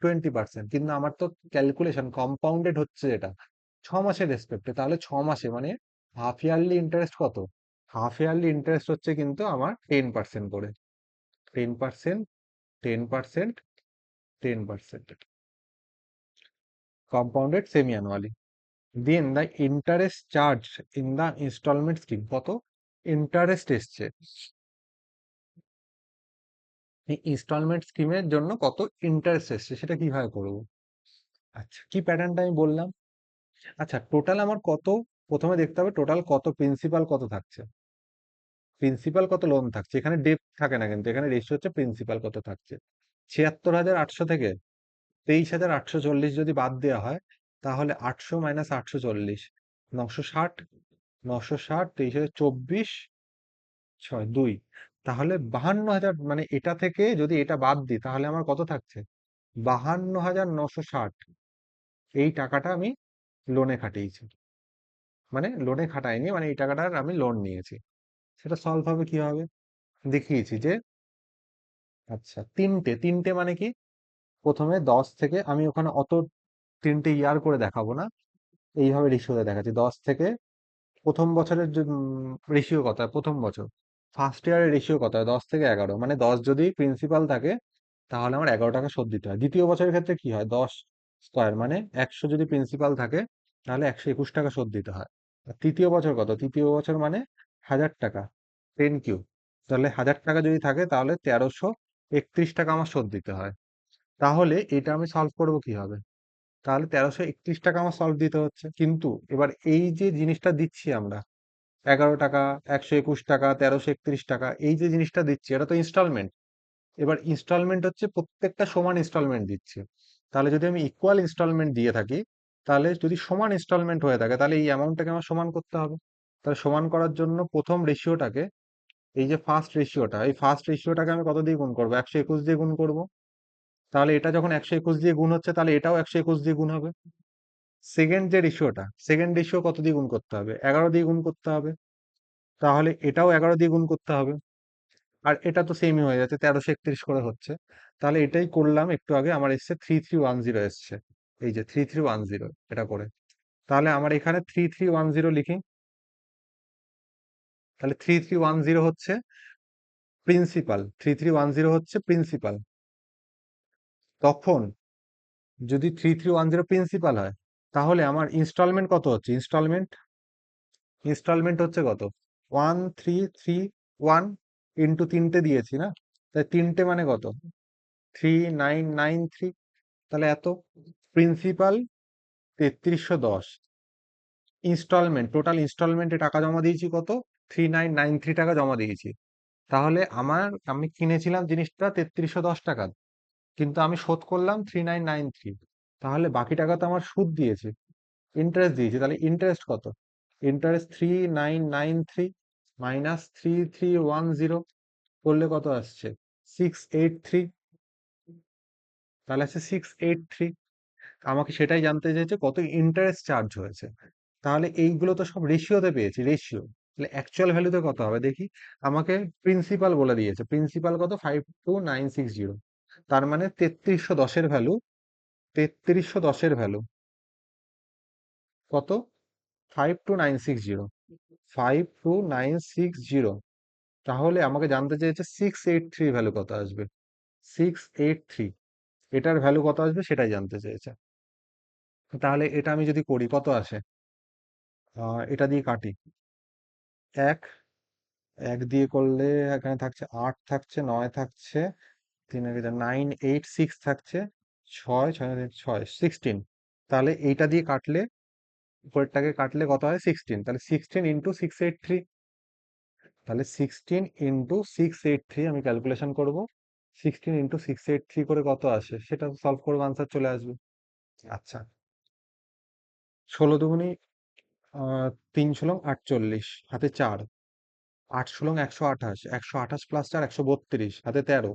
20%, কিন্তু আমার তো ক্যালকুলেশন কম্পাউন্ডেড হচ্ছে এটা 6 মাসের রেসপেক্টে, তাহলে 6 মাসে মানে হাফ ইয়ারলি ইন্টারেস্ট কত? হাফ ইয়ারলি ইন্টারেস্ট হচ্ছে কিন্তু আমার 10% করে, 10%, 10%, 10%, compounded semi annually. Then the interest charge in the instalment scheme, কত ইন্টারেস্ট এসছে এই ইনস্টলমেন্ট স্কিমের জন্য, কত ইন্টারেস্ট এসছে সেটা কিভাবে করবো? আচ্ছা, কি প্যাটার্নটা আমি বললাম। আচ্ছা, টোটাল আমার কত, প্রথমে দেখতে হবে টোটাল কত প্রিন্সিপাল কত থাকছে, প্রিন্সিপাল কত লোন থাকছে, এখানে ডেপ থাকে না, কিন্তু এখানে রেশিও হচ্ছে প্রিন্সিপাল কত থাকছে। 76,800 থেকে 23,840 যদি বাদ দেওয়া হয়, তাহলে 800 মাইনাস 840, 960, 960, 23,024, 6, 2, তাহলে 52,000, মানে এটা থেকে যদি এটা বাদ দিই তাহলে আমার কত থাকছে? 52,960। এই টাকাটা আমি লোনে খাটিয়েছি, মানে লোনে খাটাইনি, মানে এই টাকাটার আমি লোন নিয়েছি। সেটা সলভ হবে কিভাবে? দেখিয়েছি যে, আচ্ছা, তিনটে তিনটে মানে কি, প্রথমে 10 থেকে, আমি ওখানে অত তিনটে ইয়ার করে দেখাবো না, এইভাবে রেশিওতে দেখাচ্ছি। 10 থেকে প্রথম বছরের রেশিও কত হয়, প্রথম বছর ফার্স্ট ইয়ারের রেশিও কত হয়, 10 থেকে 11, মানে 10 যদি প্রিন্সিপাল থাকে তাহলে আমার 11 টাকা শোধ দিতে হয়। দ্বিতীয় বছরের ক্ষেত্রে কি হয়, 10 স্কোয়ার মানে 100 যদি প্রিন্সিপাল থাকে তাহলে 121 টাকা শোধ দিতে হয়। আর তৃতীয় বছর কত, তৃতীয় বছর মানে 1000 টাকা, 10 কিউব, তাহলে 1000 টাকা যদি থাকে তাহলে 1331 টাকা আমার শোধ দিতে হয়। তাহলে এটা আমি সলভ করবো কিভাবে? তাহলে 1331 টাকা আমার সলভ দিতে হচ্ছে, কিন্তু এবার এই যে জিনিসটা দিচ্ছি আমরা, 11 টাকা, 121 টাকা, 1331 টাকা, এই যে জিনিসটা দিচ্ছি এটা তো ইনস্টলমেন্ট। এবার ইনস্টলমেন্ট হচ্ছে প্রত্যেকটা সমান ইনস্টলমেন্ট দিচ্ছে। তাহলে যদি আমি ইকুয়াল ইনস্টলমেন্ট দিয়ে থাকি, তাহলে যদি সমান ইনস্টলমেন্ট হয়ে থাকে তাহলে এই অ্যামাউন্টটাকে আমার সমান করতে হবে। তাহলে সমান করার জন্য প্রথম রেশিওটাকে, এই যে ফার্স্ট রেশিওটা, এই ফার্স্ট রেশিওটাকে আমি কত দিয়ে গুণ করবো, 121 দিয়ে গুণ করব। তাহলে এটা যখন 121 দিয়ে গুণ হচ্ছে তাহলে এটাও 121 দিয়ে গুণ হবে। সেকেন্ড যে রেশিওটা, সেকেন্ড রেশিও কত দিয়ে গুণ করতে হবে, 11 দিয়ে গুণ করতে হবে। তাহলে এটাও 11 দিয়ে গুণ করতে হবে। আর এটা তো সেমই হয়ে যাচ্ছে, 1331 করে হচ্ছে। তাহলে এটাই করলাম একটু আগে, আমার এসছে 3310 এসছে, এই যে 3310 এটা করে। তাহলে আমার এখানে 3310 লিখি, তাহলে 3310 হচ্ছে প্রিন্সিপাল, 3310 হচ্ছে প্রিন্সিপাল। তখন যদি 3310 প্রিন্সিপাল হয়, তাহলে আমার ইনস্টলমেন্ট কত হচ্ছে, ইনস্টলমেন্ট, ইনস্টলমেন্ট হচ্ছে কত, 1331 ইন্টু তিনটে দিয়েছি না, তাই তিনটে মানে কত, 3993, তাহলে এত। প্রিন্সিপাল 3310, ইনস্টলমেন্ট, টোটাল ইনস্টলমেন্টে টাকা জমা দিয়েছি কত, 3993 টাকা জমা দিয়েছি। তাহলে আমি কিনেছিলাম জিনিসটা 3310 টাকা, কিন্তু আমি শোধ করলাম 3993, তাহলে বাকি টাকা তো আমার সুদ দিয়েছে, ইন্টারেস্ট দিয়েছি, তাহলে ইন্টারেস্ট কত, ইন্টারেস্ট 3993 মাইনাস 3310 করলে কত আসছে, 683, তাহলে আছে 683। আমাকে সেটাই জানতে চেয়েছে কত ইন্টারেস্ট চার্জ হয়েছে। তাহলে এইগুলো তো সব রেশিওতে পেয়েছি, রেশিও, তাহলে অ্যাকচুয়াল ভ্যালুতে কত হবে দেখি। আমাকে প্রিন্সিপাল বলে দিয়েছে, প্রিন্সিপাল কত, 52960, তার মানে 3310-এর ভ্যালু, 3310-এর ভ্যালু কত, 52960, 52960। তাহলে আমাকে জানতে চেয়েছে 683 ভ্যালু কত আসবে, 683, এটার ভ্যালু কত আসবে সেটাই জানতে চেয়েছে। তাহলে এটা আমি যদি করি কত আসে, এটা দিয়ে কাটি। এক, এক দিয়ে করলে এখানে থাকছে 8 থাকছে, 9 থাকছে, 3 এর 9, 8, 6 থাকছে, 6, 6 6, 16। তাহলে এইটা দিয়ে কাটলে, উপরেরটাকে কাটলে কত হয়? 16। তাহলে 16 ইন্টু 683। তাহলে 16 ইন্টু 683 আমি ক্যালকুলেশন করব। 16 ইন্টু 683 করে কত আসে সেটা সলভ করবো, আনসার চলে আসবে। আচ্ছা, 16 দুগুনি 3 × 48, হাতে 4, 8 × 128, 128 প্লাস 4 132, হাতে 13।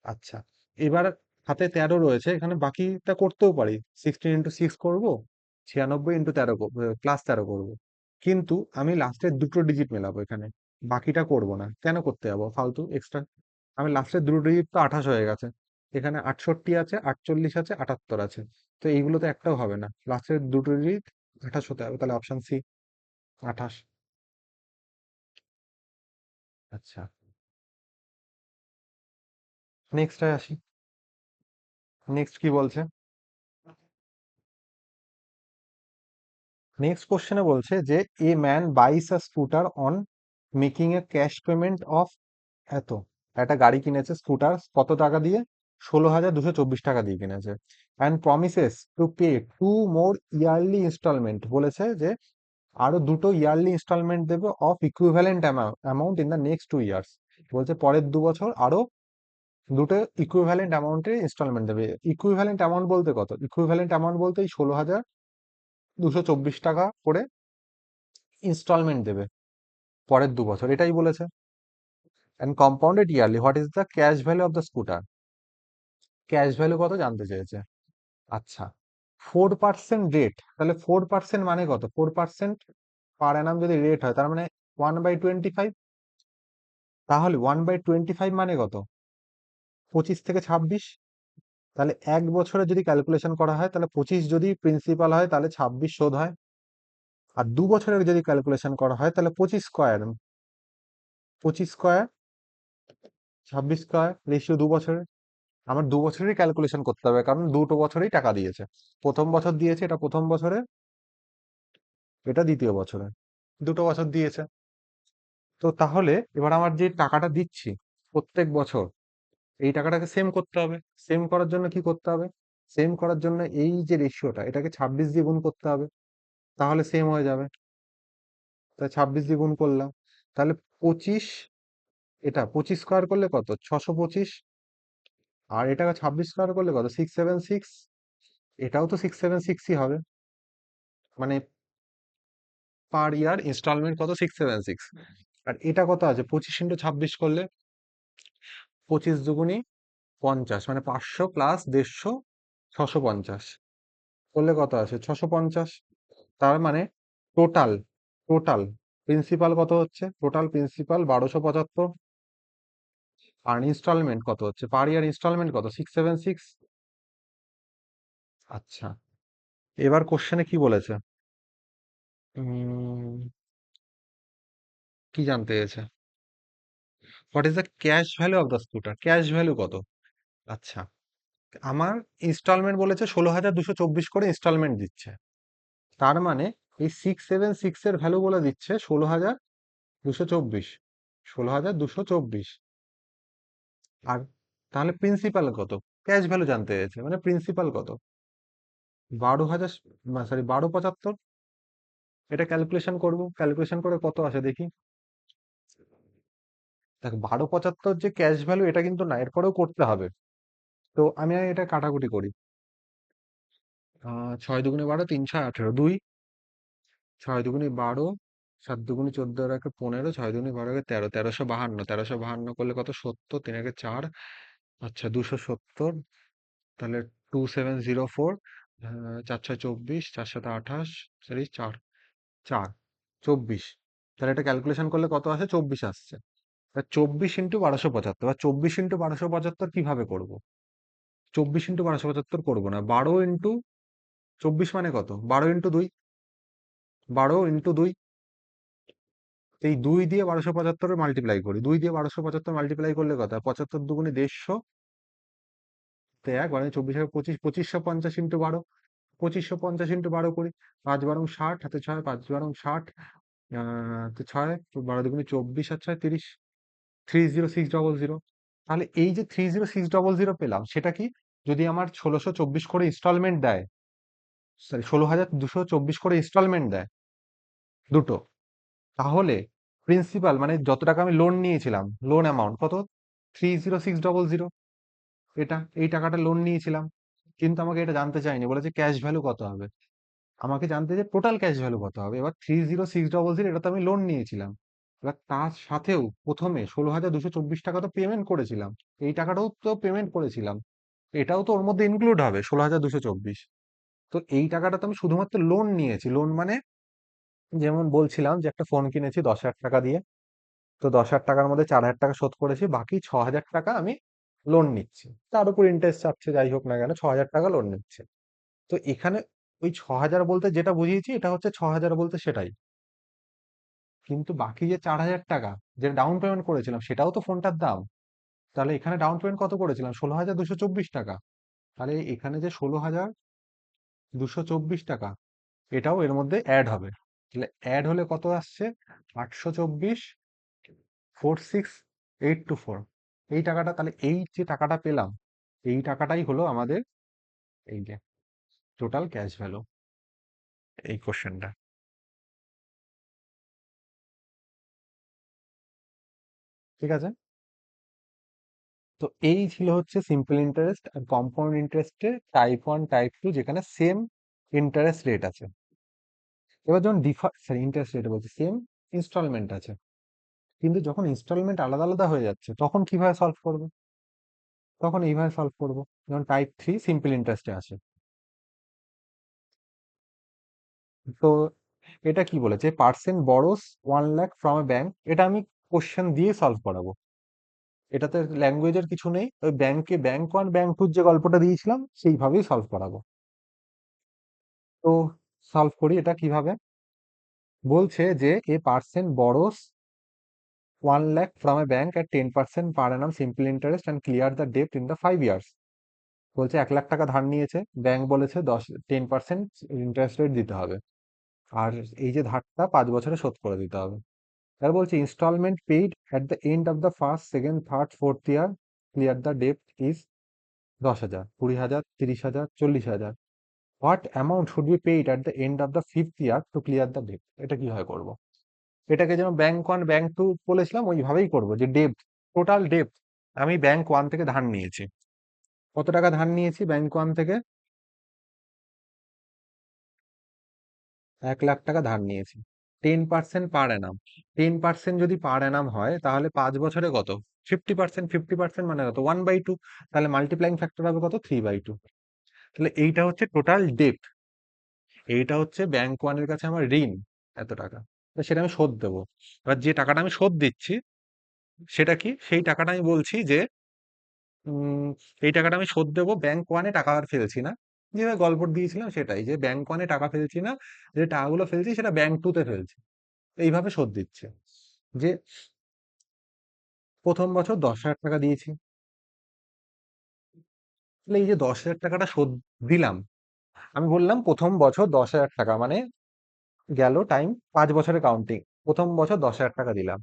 আচ্ছা, এবার হাতে 13 রয়েছে, এখানে বাকিটা করতেও পারি। 16 × 6 করব, 96 × 13 প্লাস 13 করব। কিন্তু আমি লাস্টের দুটো ডিজিট মেলাবো এখানে, বাকিটা করব না। কেন করতে যাবো ফালতু এক্সট্রা? আমি লাস্টের দুটো ডিজিট তো 28 হয়ে গেছে, এখানে 68 আছে, 48 আছে, 78 আছে। তো এইগুলো তো একটাও হবে না, লাস্টের দুটো ডিজিট 28 হতে হবে। তাহলে অপশন সি, 28। আচ্ছা, নেক্সট আসি। নেক্সট কি বলছে? নেক্সট কোশ্চেনে বলছে যে a man buys a scooter on making a cash payment of এত। একটা গাড়ি কিনেছে স্কুটার, কত টাকা দিয়ে? 16,224 টাকা দিয়ে কিনেছে। And promises to pay 2 more yearly instalment, বলেছে যে আরো দুটো ইয়ারলি ইনস্টলমেন্ট দেবে of equivalent amount in the next 2 years. বলছে পরের 2 বছর আরো দুটো ইকুইভ্যালেন্ট অ্যামাউন্টের ইনস্টলমেন্ট দেবে। ইকুইভ্যালেন্ট অ্যামাউন্ট বলতে কত? ইকুইভ্যালেন্ট অ্যামাউন্ট বলতে এই 16,224 টাকা করে ইনস্টলমেন্ট দেবে পরের 2 বছর, এটাই বলেছে। And compounded yearly, what is the cash value of the scooter? Cash value কত জানতে চেয়েছে। আচ্ছা, 4% রেট, তাহলে 4% মানে কত? 4% পার অ্যানাম যদি রেট হয়, তার মানে 1/25। তাহলে 1/25 মানে কত? 25 থেকে 26। তাহলে 1 বছরে যদি ক্যালকুলেশন করা হয়, তাহলে 25 যদি প্রিন্সিপাল হয়, তাহলে 26 শোধ হয়। আর 2 বছরের যদি ক্যালকুলেশন করা হয়, তাহলে 25 স্কোয়ার, 25 স্কোয়ার 26 স্কোয়ার রেশিও 2 বছরের। আমার 2 বছরেরই ক্যালকুলেশন করতে হবে, কারণ দুটো বছরেই টাকা দিয়েছে। প্রথম বছর দিয়েছে, এটা প্রথম বছরে, এটা দ্বিতীয় বছরে, 2টো বছর দিয়েছে। তো তাহলে এবার আমার যে টাকাটা দিচ্ছি প্রত্যেক বছর, এই টাকাটাকে সেম করতে হবে। সেম করার জন্য কি করতে হবে? সেম করার জন্য এই যে রেশিওটা, এটাকে 26 দিয়ে গুণ করতে হবে, তাহলে সেম হয়ে যাবে। তাই 26 দিয়ে গুণ করলাম, তাহলে 25, এটা 25 স্কোয়ার করলে কত? 625। আর এটাকে 26 স্কোয়ার করলে কত? 676। এটাও তো 676ই হবে, মানে পার ইয়ার ইনস্টলমেন্ট কত? 676। আর এটা কত আছে? 25 × 26 করলে 25 দুগুনি 50, মানে 500 প্লাস 150, 650 করলে কত আছে? 650। তার মানে টোটাল, টোটাল প্রিন্সিপাল কত হচ্ছে? Total principal 1275। আর ইনস্টলমেন্ট কত হচ্ছে? পার ইয়ার ইনস্টলমেন্ট কত? 676। আচ্ছা, এবার কোশ্চেনে কি বলেছে? উম, কি জানতে চেয়েছে? What is the cash value of the scooter? Cash value কত? আচ্ছা, আমার ইনস্টলমেন্ট বলেছে 16,224 করে ইনস্টলমেন্ট দিচ্ছে। তার মানে এই 676 এর ভ্যালু বলে দিচ্ছে 16,224, 16,224। আর তাহলে প্রিন্সিপাল কত? ক্যাশ ভ্যালু জানতে চেয়েছে, মানে প্রিন্সিপাল কত? 12,000, সরি 1275। এটা ক্যালকুলেশন করব, ক্যালকুলেশন করে কত আসে দেখি। দেখ, 1275 যে ক্যাশ ভ্যালু, এটা কিন্তু না, এরপরেও করতে হবে। তো আমি এটা কাটাকুটি করি। 6 দুগুণে 12, 3 6 18, 2, 6 দুগুণে 12, 7 দুগুণে 14 আর 1 15, 6 দুগুণে 12 13, 1352। 1352 করলে কত? 70, 3 × 4, আচ্ছা 270। তাহলে 2704, 4 6 24, 4 7 28, সরি 4 4 24। তাহলে এটা ক্যালকুলেশন করলে কত আসে? 24 আসছে। 24 × 1275, আর 24 × 1275 কিভাবে করব? 24 × 1275 করবো না, 12 × 24 মানে কত? 12 × 2, 12 × 2। এই 2 দিয়ে 1275 মাল্টিপ্লাই করি, 2 দিয়ে 1275 মাল্টিপ্লাই করলে কত? 75 দুগুণে 150, তো 1 মানে 24 আর 25, 2550 × 12। 2550 × 12 করি, 5 × 12 = 60, হাতে 6, 5 × 12 = 60, তো 6, 12 × 2 = 24, আর 6 = 30, 30600। তাহলে এই যে 30600 পেলাম সেটা কি, যদি আমার 1624 করে ইনস্টলমেন্ট দেয়, সরি 16224 করে ইনস্টলমেন্ট দেয় দুটো, তাহলে প্রিন্সিপাল মানে যত টাকা আমি লোন নিয়েছিলাম, লোন অ্যামাউন্ট কত, 30600, এটা এই টাকাটা লোন নিয়েছিলাম। কিন্তু আমাকে এটা জানতে চাইনি, বলেছে ক্যাশ ভ্যালু কত হবে, আমাকে জানতে যে টোটাল ক্যাশ ভ্যালু কত হবে। এবার 30600, এটা তো আমি লোন নিয়েছিলাম, এবার তার সাথেও প্রথমে 16,224 টাকা তো পেমেন্ট করেছিলাম, এই টাকাটাও তো পেমেন্ট করেছিলাম, এটাও তো ওর মধ্যে ইনক্লুড হবে 16,224। তো এই টাকাটা তো আমি শুধুমাত্র লোন নিয়েছি, লোন মানে যেমন বলছিলাম যে একটা ফোন কিনেছি 10,000 টাকা দিয়ে, তো 10,000 টাকার মধ্যে 4,000 টাকা শোধ করেছি, বাকি 6,000 টাকা আমি লোন নিচ্ছি, তার উপর ইন্টারেস্ট চাপছে, যাই হোক না কেন 6,000 টাকা লোন নিচ্ছে। তো এখানে ওই 6,000 বলতে যেটা বুঝিয়েছি এটা হচ্ছে 6,000 বলতে সেটাই, কিন্তু বাকি যে 4,000 টাকা যে ডাউন পেমেন্ট করেছিলাম সেটাও তো ফোনটার দাম। তাহলে এখানে ডাউন পেমেন্ট কত করেছিলাম, 16,224 টাকা, তাহলে এখানে যে 16,224 টাকা এটাও এর মধ্যে অ্যাড হবে, তাহলে অ্যাড হলে কত আসছে, 824,46824, এই টাকাটা, তাহলে এই যে টাকাটা পেলাম এই টাকাটাই হলো আমাদের এই যে টোটাল ক্যাশ ভ্যালু, এই কোশ্চেনটা। ঠিক আছে, তো এই ছিল হচ্ছে সিম্পল ইন্টারেস্ট আর কম্পাউন্ড ইন্টারেস্টের টাইপ 1 টাইপ 2, যেখানে সেম ইন্টারেস্ট রেট আছে। এবার যখন সরি ইন্টারেস্ট রেট বলছি, সেম ইনস্টলমেন্ট আছে, কিন্তু যখন ইনস্টলমেন্ট আলাদা আলাদা হয়ে যাচ্ছে তখন কিভাবে সলভ করবো, তখন এইভাবে সলভ করবো, যেমন টাইপ 3 সিম্পল ইন্টারেস্টে আছে। তো এটা কি বলেছে, person borrows 1 lakh from a bank, এটা আমি কোশ্চেন দিয়ে সলভ করাবো, এটাতে ল্যাঙ্গুয়েজের কিছু নেই, ওই ব্যাংক 1 ব্যাংক 2 যে গল্পটা দিয়েছিলাম সেইভাবেই সলভ করাবো। তো সলভ করি এটা কিভাবে, বলছে যে a person borrows 1 lakh from a bank at 10% per annum simple interest and clear the debt in the 5 years। বলছে 1 লাখ টাকা ধার নিয়েছে, ব্যাংক বলেছে 10% ইন্টারেস্ট রেট দিতে হবে, আর এই যে ধারটা 5 বছরে শোধ করে দিতে হবে। এবার বলছে instalment paid at the end of the first, second, third, fourth year, clear the debt is 10,000, 20,000, 30,000, 40,000। What amount should be paid at the end of the fifth year to clear the debt, এটা কিভাবে করবো, এটাকে যেন bank 1 bank 2 বলেছিলাম ওইভাবেই করবো, যে ডেপ্ট, total ডেপ্ট, আমি ব্যাংক 1 থেকে ধার নিয়েছি, কত টাকা ধার নিয়েছি ব্যাংক 1 থেকে, 1 লাখ টাকা ধার নিয়েছি, 10% পার অ্যানাম, 10% যদি পার অ্যানাম হয় তাহলে 5 বছরে কত, 50%, 50% মানে কত, 1/2, তাহলে মাল্টিপ্লাইং ফ্যাক্টর হবে কত, 3/2। তাহলে এইটা হচ্ছে টোটাল ডেপ্ট, এইটা হচ্ছে ব্যাংক 1 এর কাছে আমার ঋণ, এত টাকা, তো সেটা আমি শোধ দেবো। এবার যে টাকাটা আমি শোধ দিচ্ছি সেটা কি, সেই টাকাটা আমি বলছি যে এই টাকাটা আমি শোধ দেবো, ব্যাংক 1 এ টাকা আর ফেলছি না, যেভাবে গল্প দিয়েছিলাম সেটাই, যে ব্যাংক 1 এ টাকা ফেলছি না, যে টাকাগুলো ফেলছি সেটা ব্যাংক 2 তে ফেলছি, এইভাবে শোধ দিচ্ছে। যে প্রথম বছর 10,000 টাকা দিয়েছি, তাহলে এই যে 10,000 টাকাটা শোধ দিলাম, আমি বললাম প্রথম বছর 10,000 টাকা মানে গেল টাইম 5 বছরের কাউন্টিং, প্রথম বছর 10,000 টাকা দিলাম,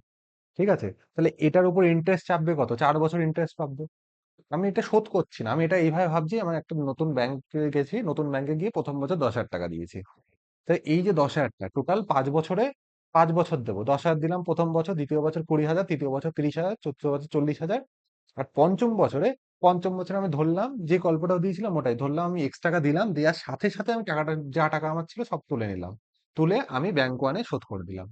ঠিক আছে, তাহলে এটার উপর ইন্টারেস্ট চাপবে কত, 4 বছর ইন্টারেস্ট পাবো। আমি এটা শোধ করছি না, আমি এটা এইভাবে ভাবছি, আমার একটা নতুন ব্যাংকে গেছি, নতুন ব্যাংকে গিয়ে প্রথম বছর 10,000 টাকা দিয়েছি, তো এই যে 10,000 টাকা টোটাল 5 বছরে, 5 বছর দেবো, 10,000 দিলাম প্রথম বছর, দ্বিতীয় বছর 20,000, তৃতীয় বছর 30,000, চতুর্থ বছর 40,000, আর পঞ্চম বছরে আমি ধরলাম যে গল্পটা দিয়েছিলাম ওটাই ধরলাম, আমি টাকা দিলাম, দেওয়ার সাথে সাথে আমি টাকাটা, যা টাকা আমার ছিল সব তুলে নিলাম, তুলে আমি ব্যাংক 1 এ শোধ করে দিলাম।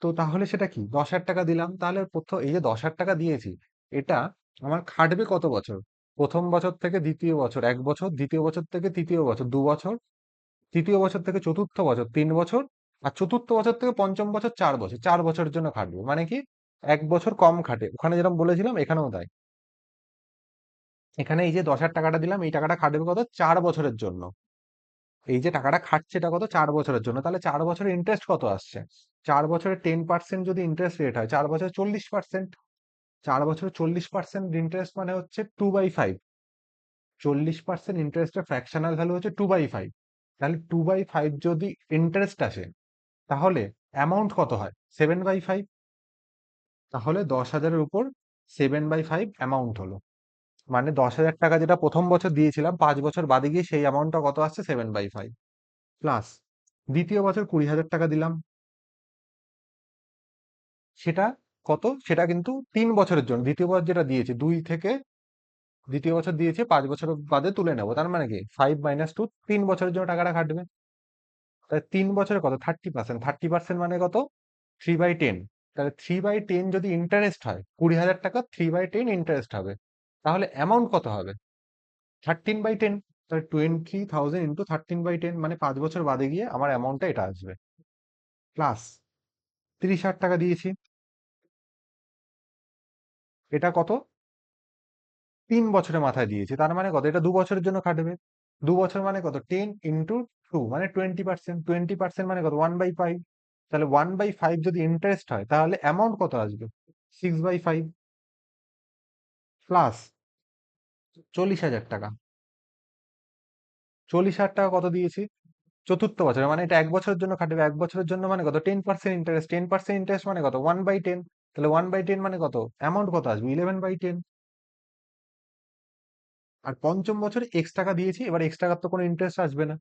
তো তাহলে সেটা কি, 10,000 টাকা দিলাম, তাহলে প্রথম এই যে 10,000 টাকা দিয়েছি, এটা আমার খাটবে কত বছর, প্রথম বছর থেকে দ্বিতীয় বছর 1 বছর, দ্বিতীয় বছর থেকে তৃতীয় বছর 2 বছর, তৃতীয় বছর থেকে চতুর্থ বছর 3 বছর, আর চতুর্থ বছর থেকে পঞ্চম বছর 4 বছর, 4 বছরের জন্য খাটবে, মানে কি 1 বছর কম খাটে, ওখানে যেরকম বলেছিলাম এখানেও তাই, এখানে এই যে 10,000 টাকাটা দিলাম এই টাকাটা খাটবে কত, 4 বছরের জন্য, এই যে টাকাটা খাটছে এটা কত, 4 বছরের জন্য, তাহলে 4 বছরের ইন্টারেস্ট কত আসছে, 4 বছরে 10% যদি ইন্টারেস্ট রেট হয়, 4 বছরে 40%, 4 বছরে 40% ইন্টারেস্ট মানে হচ্ছে 2/5, 40% ইন্টারেস্টের ফ্র্যাকশনাল ভ্যালু হচ্ছে 2/5, তাহলে 2/5 যদি ইন্টারেস্ট আসে তাহলে অ্যামাউন্ট কত হয়? 7/5। তাহলে 10,000-এর উপর 7/5 অ্যামাউন্ট হলো, মানে 10,000 টাকা যেটা প্রথম বছর দিয়েছিলাম 5 বছর বাদে গিয়ে সেই অ্যামাউন্টটা কত আসছে? 7/5 প্লাস দ্বিতীয় বছর 20,000 টাকা দিলাম, সেটা কত? সেটা কিন্তু 3 বছরের জন্য। দ্বিতীয় বছর যেটা দিয়েছে 2 থেকে দ্বিতীয় বছর দিয়েছে 5 বছর বাদে তুলে নেবো, তার মানে কি 5 - 2 3 বছরের জন্য টাকাটা খাটবে। তাহলে 3 বছরে কত? 30%। 30% মানে কত? 3/10। তাহলে 3/10 যদি ইন্টারেস্ট হয়, 20,000 টাকা 3/10 ইন্টারেস্ট হবে, তাহলে অ্যামাউন্ট কত হবে? 13/10। তাহলে 20,000 ইন্টু 13/10 মানে 5 বছর বাদে গিয়ে আমার অ্যামাউন্টটা এটা আসবে। প্লাস 30,000 টাকা দিয়েছি, এটা কত? 3 বছরের মাথায় দিয়েছি, তার মানে কত? এটা 2 বছরের জন্য খাটবে। 2 বছর মানে কত? 10 × 2 মানে 20%। 20% মানে কত? 1/5। তাহলে 1/5 যদি ইন্টারেস্ট হয় তাহলে অ্যামাউন্ট কত আসবে? 6/5 প্লাস 40,000 টাকা। 40,000 টাকা কত দিয়েছি? চতুর্থ বছরে, মানে এটা 1 বছরের জন্য খাটবে। 1 বছরের জন্য মানে কত? 10% ইন্টারেস্ট। 10% ইন্টারেস্ট মানে কত? 1/10। তাহলে 1/10 মানে কত? অ্যামাউন্ট কত আসবে? 11/10। আর পঞ্চম বছরে এক্স টাকা দিয়েছি, এবার এক্স টাকার তো কোনো ইন্টারেস্ট আসবে না।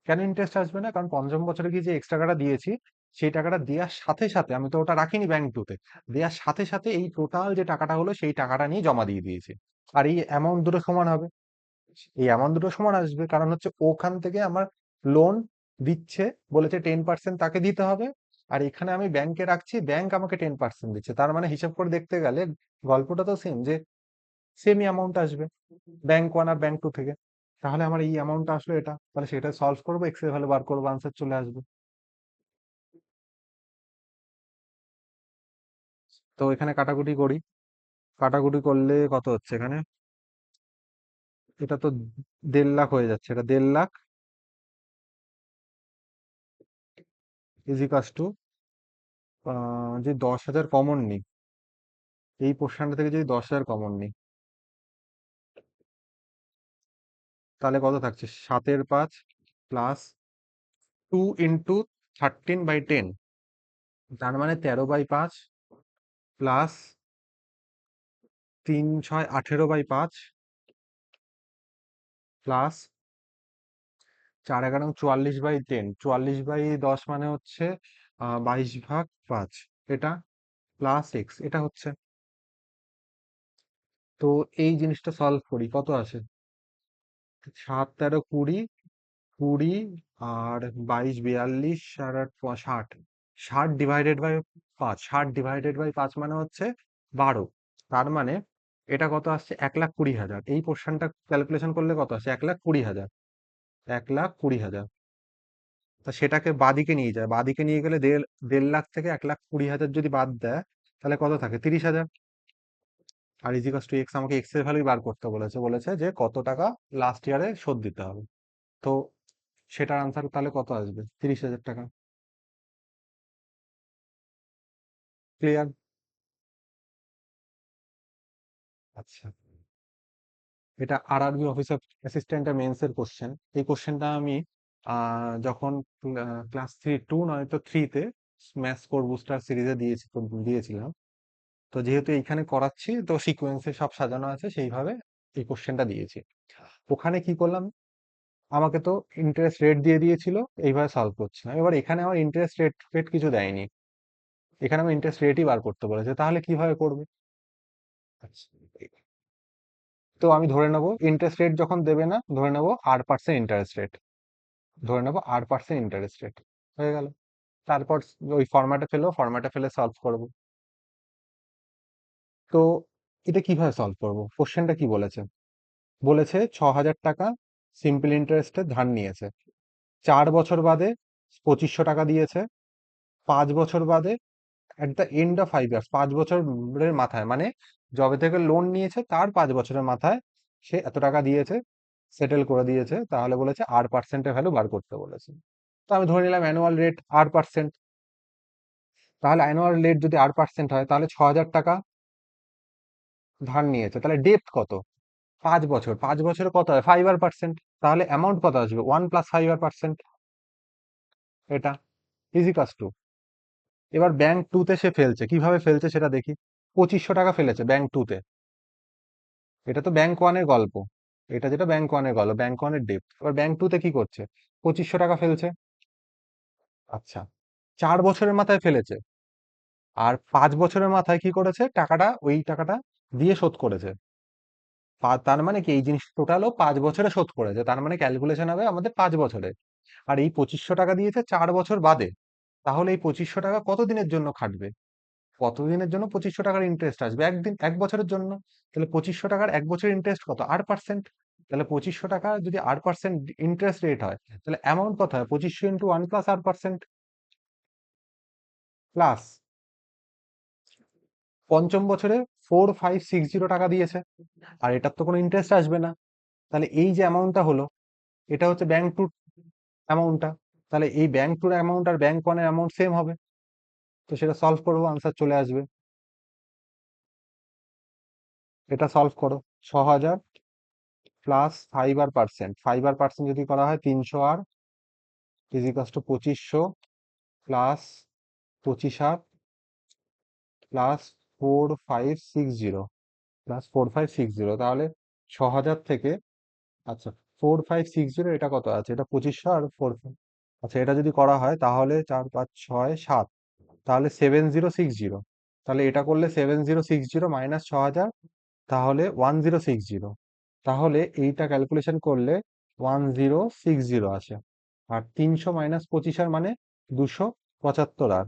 কেন ইন্টারেস্ট আসবে না? কারণ পঞ্চম বছরে কি যে এক্স টাকাটা দিয়েছি, সেই টাকাটা দেওয়ার সাথে সাথে, আমি তো ওটা রাখিনি ব্যাংক টুতে, দেওয়ার সাথে সাথে এই টোটাল যে টাকাটা হলো সেই টাকাটা নিয়ে জমা দিয়ে দিয়েছি। আর এই অ্যামাউন্ট দুটো সমান হবে। এই অ্যামাউন্ট দুটো সমান আসবে কারণ হচ্ছে ওখান থেকে আমার লোন দিচ্ছে, বলেছে 10% তাকে দিতে হবে, আর এখানে আমি ব্যাংকে রাখছি, ব্যাংক আমাকে 10% দিচ্ছে, তার মানে হিসাব করে দেখতে গেলে গল্পটা তো সেম, যে সেমই অ্যামাউন্ট আসবে ব্যাংক ওয়ান আর ব্যাংক টু থেকে। তাহলে আমার এই অ্যামাউন্টটা আসলো এটা, তাহলে সেটা সলভ করবো, এক্স এর ভ্যালু বার করবো, আনসার চলে আসবে। তো এখানে কাটাকুটি করি, কাটাকুটি করলে কত হচ্ছে এখানে? এটা তো 1.5 লাখ হয়ে যাচ্ছে, এটা 1.5 লাখ ইজিকাস টু, যে 10,000 কমন নিই, এই পোর্শনটা থেকে যদি 10,000 কমন নিই তাহলে কত থাকছে? 7/5 প্লাস 2 × 13/10, তার মানে 13/5 প্লাস 3 × 6 18/5 প্লাস 4 × 11 44/10, 44/10 মানে হচ্ছে 22/5, এটা প্লাস এক্স, এটা হচ্ছে। তো এই জিনিসটা সলভ করি, কত আসে? 7 13 20 20 আর 22 42 আর 8 60, 60/5, 60/5 মানে হচ্ছে 12। তার মানে এটা কত আসছে? 1,20,000। এই পোর্শনটা ক্যালকুলেশন করলে কত আসে? 1,20,000, 1,20,000। তা সেটাকে বাদিকে নিয়ে যায়, বাদিকে নিয়ে গেলে 1.5 লাখ থেকে 1,20,000 যদি বাদ দেয় তাহলে কত থাকে? 30,000। আর ইজিকাস টু এক্স, আমাকে এক্স এর ভ্যালু বার করতে বলেছে, বলেছে যে কত টাকা লাস্ট ইয়ারে শোধ দিতে হবে। তো সেটার আনসার তাহলে কত আসবে? 30,000 টাকা। ক্লিয়ার? আচ্ছা, এটা আরআরবি অফিসার অ্যাসিস্ট্যান্ট মেন্স এর কোশ্চেন। এই কোশ্চেনটা আমি যখন ক্লাস 2 নয়তো 3-তে ম্যাথস কোর বুস্টার সিরিজে দিয়েছিলাম। তো যেহেতু এইখানে করাচ্ছি তো সিকোয়েন্সে সব সাজানো আছে, সেইভাবে এই কোশ্চেনটা দিয়েছি। ওখানে কি করলাম? আমাকে তো ইন্টারেস্ট রেট দিয়ে দিয়েছিল, এইভাবে সলভ করছিলাম। এবার এখানে আমার ইন্টারেস্ট রেট রেট কিছু দেয়নি, এখানে আমার ইন্টারেস্ট রেটই বার করতে বলেছে, তাহলে কিভাবে করবে? আচ্ছা, তো আমি ধরে নেবো ইন্টারেস্ট রেট যখন দেবে না, ধরে নেবো 8% ইন্টারেস্ট রেট, ধরে নেবো 8% ইন্টারেস্ট রেট, হয়ে গেল। তারপর ওই ফরম্যাটে ফেলে সলভ করব। তো এটা কিভাবে সলভ করব? কোশ্চেনটা কি বলেছে? বলেছে 6,000 টাকা সিম্পল ইন্টারেস্টে ধার নিয়েছে, 4 বছর বাদে 2,500 টাকা দিয়েছে, 5 বছর বাদে, at the end of 5 years, 5 বছরের মাথায়, মানে যবে থেকে লোন নিয়েছে তার 5 বছরের মাথায় সে এত টাকা দিয়েছে, সেটেল করে দিয়েছে, তাহলে বলেছে আর পার্সেন্টের ভ্যালু বার করতে বলেছে। তো আমি ধরে নিলাম অ্যানুয়াল রেট 8%। তাহলে অ্যানুয়াল রেট যদি 8% হয় তাহলে 6,000 টাকা ধার নিয়েছে, তাহলে ডেপ্ট কত? 5 বছর, 5 বছরে কত হয়? 5%। তাহলে অ্যামাউন্ট কত আসবে? 1 + 5%। এটা ইজিকাস টু। এবার ব্যাংক টুতে সে ফেলছে, কিভাবে ফেলছে সেটা দেখি। 2500 টাকা ফেলেছে ব্যাংক টুতে। এটা তো ব্যাংক ওয়ানের গল্প। এটা যেটা ব্যাংক ওয়ানের গল্প, ব্যাংক ওয়ানের ডেপ্ট। এবার ব্যাংক টুতে কি করছে? 2500 টাকা ফেলছে। আচ্ছা, 4 বছরের মাথায় ফেলেছে। আর 5 বছরের মাথায় কি করেছে? ওই টাকাটা দিয়ে শোধ করেছে। তার মানে কি, এই জিনিস টোটালও 5 বছরে শোধ করেছে, তার মানে ক্যালকুলেশন হবে আমাদের 5 বছরে। আর এই 2500 টাকা দিয়েছে 4 বছর বাদে। তাহলে এই 2500 টাকা কতদিনের জন্য খাটবে? কতদিনের জন্য 2500 টাকার ইন্টারেস্ট আসবে? একদিন, 1 বছরের জন্য। তাহলে 2500 টাকার 1 বছরের ইন্টারেস্ট কত? 8%। তাহলে 2500 টাকা যদি 8% ইন্টারেস্ট রেট হয়, তাহলে অ্যামাউন্ট কত হয়? 2500 × 1 + 8%। প্লাস পঞ্চম বছরে 4560 টাকা দিয়েছে, আর এটার তো কোনো ইন্টারেস্ট আসবে না। তাহলে এই যে অ্যামাউন্টটা হলো, এটা হচ্ছে ব্যাংক টুর অ্যামাউন্টটা। তাহলে এই ব্যাংক টুর অ্যামাউন্ট আর ব্যাংক ওয়ানের অ্যামাউন্ট সেম হবে। তো সেটা সলভ করবো, আনসার চলে আসবে। এটা সলভ করো। 6000 প্লাস 5% 5% যদি করা হয় 300 ইজিকাস টু 2500 প্লাস 25 প্লাস 4560 প্লাস 4560, তাহলে 6000 থেকে, আচ্ছা 4560 এটা কত আছে? এটা 2500 আর 4, আচ্ছা এটা যদি করা হয় তাহলে 4 5 6 7, তাহলে 7060। তাহলে এটা করলে 7060 মাইনাস 6000, তাহলে 1060। তাহলে এইটা ক্যালকুলেশন করলে 1060 আসে। আর 300 মাইনাস 25 মানে 275, আর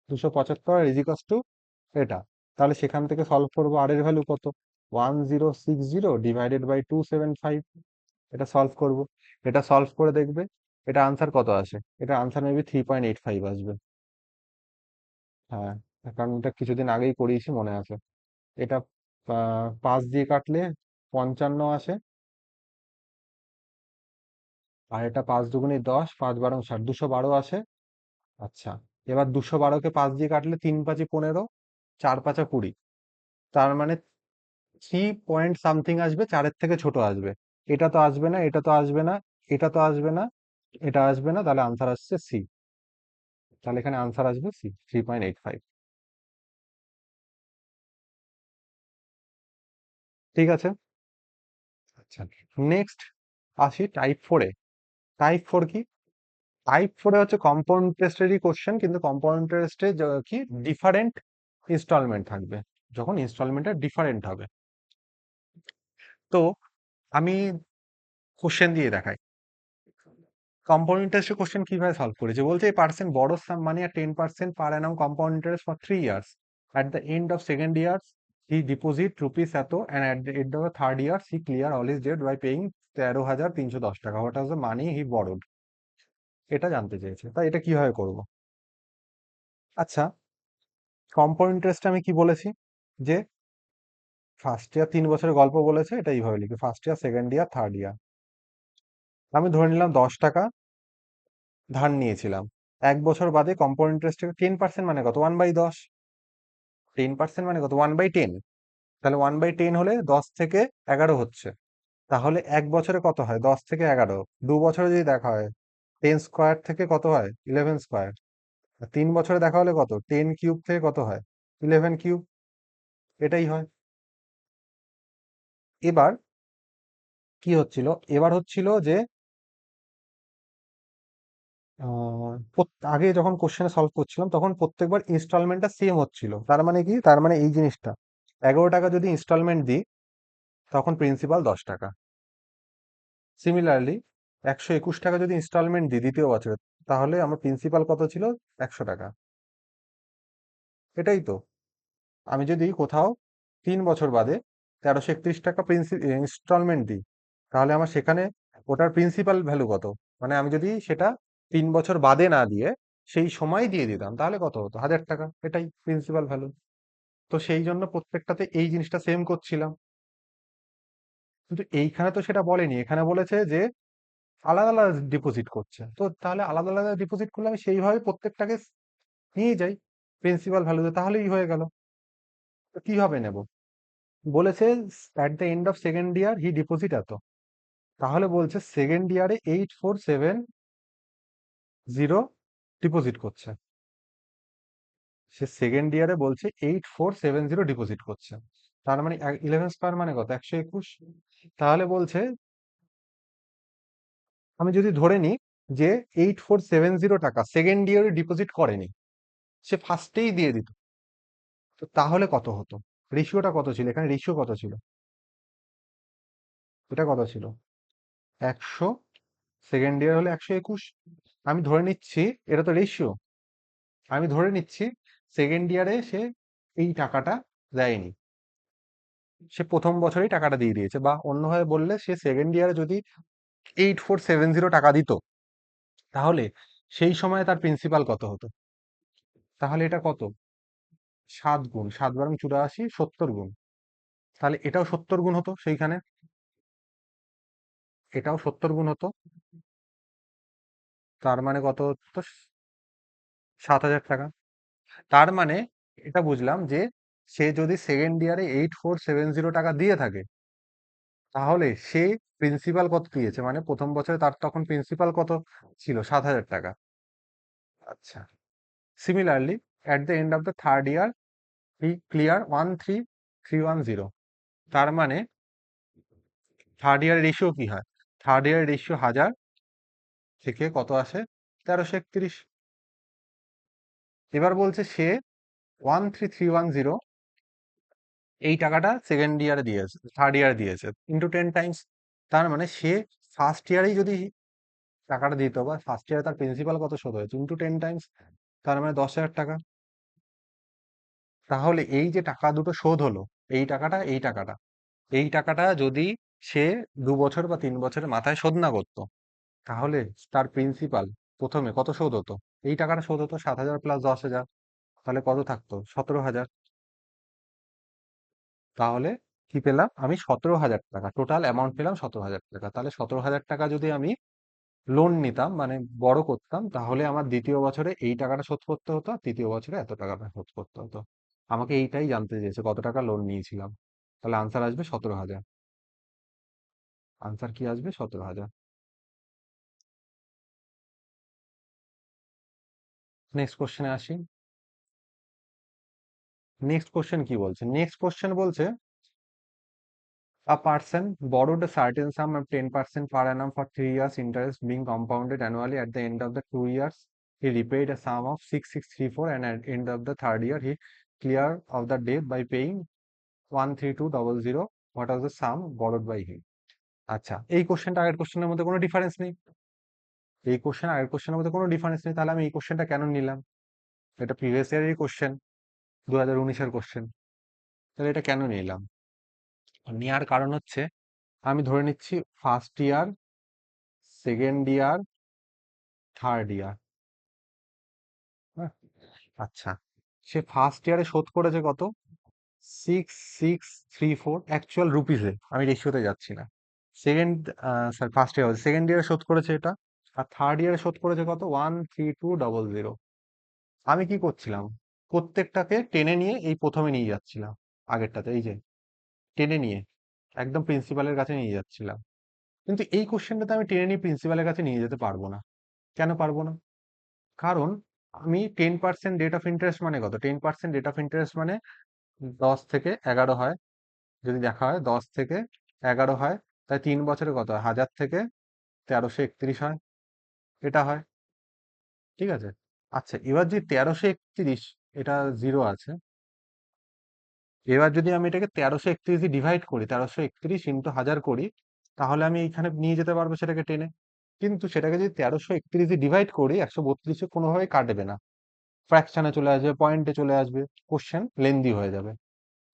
275 আর ইজিকাস টু এটা। তাহলে সেখান থেকে সলভ করবো, আর এর ভ্যালু কত? 1060 ÷ 275। এটা সলভ করব। এটা সলভ করে দেখবে এটা আনসার কত আসে। এটা আনসার মেবি 3.85 আসবে। হ্যাঁ, কারণ এটা কিছুদিন আগেই করিয়েছি, মনে আছে। এটা 5 দিয়ে কাটলে 55 আসে। আর এটা 5 × 2 = 10, 5 × 12 = 60, 212 আসে। আচ্ছা, এবার 212কে 5 দিয়ে কাটলে 3 × 5 = 15, 4 × 5 = 20। তার মানে 3 পয়েন্ট সামথিং আসবে, 4-এর থেকে ছোট আসবে। এটা তো আসবে না, এটা তো আসবে না, এটা তো আসবে না, এটা আসবে না, তাহলে আনসার আসছে সি। তাহলে এখানে আনসার আসবে সি, 3.85। ঠিক আছে। আচ্ছা, নেক্সট আসি টাইপ 4-এ। টাইপ 4 কি? টাইপ 4-এ হচ্ছে কম্পাউন্ড ইন্টারেস্টেরই কোশ্চেন, কিন্তু কম্পাউন্ড ইন্টারেস্টে কি ডিফারেন্ট ইনস্টলমেন্ট থাকবে, যখন ইনস্টলমেন্টটা ডিফারেন্ট হবে। তো আমি কোশ্চেন দিয়ে দেখাই। কম্পাউন্ড ইন্টারেস্টের কোশ্চেন কিভাবে সলভ করেছে? বলছে এই person borrowed sum money at 10% per annum compound interest for 3 years. At the end of second year he deposit rupees এত, and at the end of the third year he clear all his debt by paying 13,310 টাকা। What was the money he borrowed? এটা জানতে চেয়েছে। তাই এটা কিভাবে করব? আচ্ছা, কম্পাউন্ড ইন্টারেস্ট আমি কি বলেছি? যে ফার্স্ট ইয়ার 3 বছরের গল্প বলেছে, এটা এইভাবে লিখি, first year, second year, third year. আমি ধরে নিলাম 10 টাকা ধার নিয়েছিলাম। 1 বছর বাদে কম্পাউন্ড ইন্টারেস্ট 10% মানে কত? 1/10। 10% মানে কত? 1/10। তাহলে 1/10 হলে 10 থেকে 11 হচ্ছে। তাহলে 1 বছরে কত হয়? 10 থেকে 11। 2 বছরে যদি দেখা হয় 10 স্কোয়ার থেকে কত হয়? 11 স্কোয়ার। আর 3 বছরে দেখা হলে কত? 10 কিউব থেকে কত হয়? 11 কিউব। এটাই হয়। এবার কি হচ্ছিল? এবার হচ্ছিল যে আগে যখন কোশ্চেনে সলভ করছিলাম তখন প্রত্যেকবার ইনস্টলমেন্টটা সেম হচ্ছিল। তার মানে কি? তার মানে এই জিনিসটা, 11 টাকা যদি ইনস্টলমেন্ট দিই তখন প্রিন্সিপাল 10 টাকা। সিমিলারলি 121 টাকা যদি ইনস্টলমেন্ট দিই দ্বিতীয় বছরে, তাহলে আমার প্রিন্সিপাল কত ছিল? 100 টাকা। এটাই তো। আমি যদি কোথাও 3 বছর বাদে 1331 টাকা ইনস্টলমেন্ট দিই, তাহলে আমার সেখানে ওটার প্রিন্সিপাল ভ্যালু কত? মানে আমি যদি সেটা 3 বছর বাদে না দিয়ে সেই সময় দিয়ে দিতাম, তাহলে কত হতো? 1000 টাকা। এটাই প্রিন্সিপাল ভ্যালু। তো সেই জন্য প্রত্যেকটাতে এই জিনিসটা সেম করছিলাম। কিন্তু এইখানে তো সেটা বলেনি, এখানে বলেছে যে আলাদা আলাদা ডিপোজিট করছে। তো তাহলে আলাদা আলাদা ডিপোজিট করলে আমি সেইভাবে প্রত্যেকটাকে নিয়ে যাই প্রিন্সিপাল ভ্যালুতে, তাহলেই হয়ে গেল। তো কিভাবে নেব? বলেছে at the end of second year he deposit এত, তাহলে বলছে সেকেন্ড ইয়ারে 8470 ডিপোজিট করছে। সে সেকেন্ড ইয়ারে বলছে 8470 ডিপোজিট করছে, তার মানে 11 স্কোয়ার মানে কত, 121। তাহলে বলছে আমি যদি ধরে নিই যে 8470 টাকা সেকেন্ড ইয়ারে ডিপোজিট করেনি, সে ফার্স্টেই দিয়ে দিত, তো তাহলে কত হতো? রেশিওটা কত ছিল এখানে? রেশিও কত ছিল? এটা কত ছিল? 100, সেকেন্ড ইয়ার হলে 121। আমি ধরে নিচ্ছি, এটা তো রেশিও, আমি ধরে নিচ্ছি সেকেন্ড ইয়ারে সে এই টাকাটা দেয়নি, সে প্রথম বছরেই টাকাটা দিয়ে দিয়েছে, বা অন্যভাবে বললে সে সেকেন্ড ইয়ারে যদি 8470 টাকা দিত, তাহলে সেই সময় তার প্রিন্সিপাল কত হতো? তাহলে এটা কত? 7 গুণ, 7 বারং 84, 70 গুণ। তাহলে এটাও 70 গুণ হতো সেইখানে, এটাও 70 গুণ হতো। তার মানে কত হতো? 7,000 টাকা। তার মানে এটা বুঝলাম যে সে যদি সেকেন্ড ইয়ারে 8470 টাকা দিয়ে থাকে, তাহলে সে প্রিন্সিপাল কত দিয়েছে, মানে প্রথম বছরে তার তখন প্রিন্সিপাল কত ছিল? 7,000 টাকা। আচ্ছা, similarly at the end of the third year he clear 13,310। তার মানে থার্ড ইয়ার রেশিও কি হয়? থার্ড ইয়ার রেশিও 1000 থেকে কত আসে? 1331। এবার বলছে সে 13,310 এই টাকাটা সেকেন্ড ইয়ারে দিয়েছে, থার্ড ইয়ারে দিয়েছে, ইন্টু 10 টাইমস। তার মানে সে ফার্স্ট ইয়ারেই যদি টাকাটা দিত, বা ফার্স্ট ইয়ারে তার প্রিন্সিপাল কত শোধ হয়েছে, ইন্টু 10 টাইমস, তার মানে 10,000 টাকা। তাহলে এই যে টাকা দুটো শোধ হলো, এই টাকাটা এই টাকাটা, এই টাকাটা যদি সে 2 বছর বা 3 বছরের মাথায় শোধ না করতো, তাহলে তার প্রিন্সিপাল প্রথমে কত শোধ হতো? এই টাকাটা শোধ হতো 7,000 প্লাস 10,000, তাহলে কত থাকতো? 17,000। তাহলে কি পেলাম আমি? 17,000 টাকা টোটাল অ্যামাউন্ট পেলাম, 17,000 টাকা। তাহলে 17,000 টাকা যদি আমি লোন নিতাম, মানে বড় করতাম, তাহলে আমার দ্বিতীয় বছরে এই টাকাটা শোধ করতে হতো, আর তৃতীয় বছরে এত টাকাটা শোধ করতে হতো। আমাকে এইটাই জানতে চেয়েছে, কত টাকা লোন নিয়েছিলাম। তাহলে আনসার আসবে 17,000। আনসার কি আসবে? 17,000। নেক্সট কোশ্চেনে আসি। নেক্সট কোশ্চেন কি বলছে? নেক্সট কোশ্চেন বলছে a person borrowed a certain sum of 10% per annum for 3 years, interest being compounded annually. At the end of the 2 years, he repaid a sum of 6,634, and at the end of the third year, he cleared of the debt by paying 13200. What was the sum borrowed by him? আচ্ছা, এই কোশ্চেনটা আগের কোশ্চেনের মধ্যে কোনো difference নেই। এই question আগের কোশ্চেনের মধ্যে কোনো ডিফারেন্স নেই, তাহলে আমি এই কোশ্চেনটা কেন নিলাম? এটা প্রিভিয়াস ইয়ারেরই কোশ্চেন, 2019-এর কোশ্চেন। তাহলে এটা কেন নিলাম? নেওয়ার কারণ হচ্ছে, আমি ধরে নিচ্ছি first year, second year, third year. হ্যাঁ, আচ্ছা, সে ফার্স্ট ইয়ারে শোধ করেছে কত? 6,634 অ্যাকচুয়াল রুপিসে, আমি রেশিওতে যাচ্ছি না। Second, sir first year, second ইয়ারে শোধ করেছে এটা। আর থার্ড ইয়ারে শোধ করেছে কত? 13200। আমি কি করছিলাম? প্রত্যেকটাকে টেনে নিয়ে এই প্রথমে নিয়ে যাচ্ছিলাম, আগেরটাতে এই যে টেনে নিয়ে একদম প্রিন্সিপালের কাছে নিয়ে যাচ্ছিলাম। কিন্তু এই কোশ্চেনটাতে আমি টেনে নিয়ে প্রিন্সিপালের কাছে নিয়ে যেতে পারবো না। কেন পারবো না? কারণ আমি 10% রেট অফ ইন্টারেস্ট মানে কত? 10% রেট অফ ইন্টারেস্ট মানে 10 থেকে 11 হয়। যদি দেখা হয় 10 থেকে 11 হয়, তাই 3 বছরে কত হয়? 1000 থেকে 1331 হয়, এটা হয়। ঠিক আছে। আচ্ছা, এবার যে 1331, এটা জিরো আছে, এবার যদি আমি এটাকে 1331 দিয়ে ডিভাইড করি, 1331 × 1000 করি, তাহলে আমি এইখানে নিয়ে যেতে পারবো সেটাকে টেনে। কিন্তু সেটাকে যদি 1331 দিয়ে ডিভাইড করি, 132 কোনোভাবেই কাটবে না, ফ্র্যাকশনে চলে আসবে, পয়েন্টে চলে আসবে, কোশ্চেন লেন্দি হয়ে যাবে।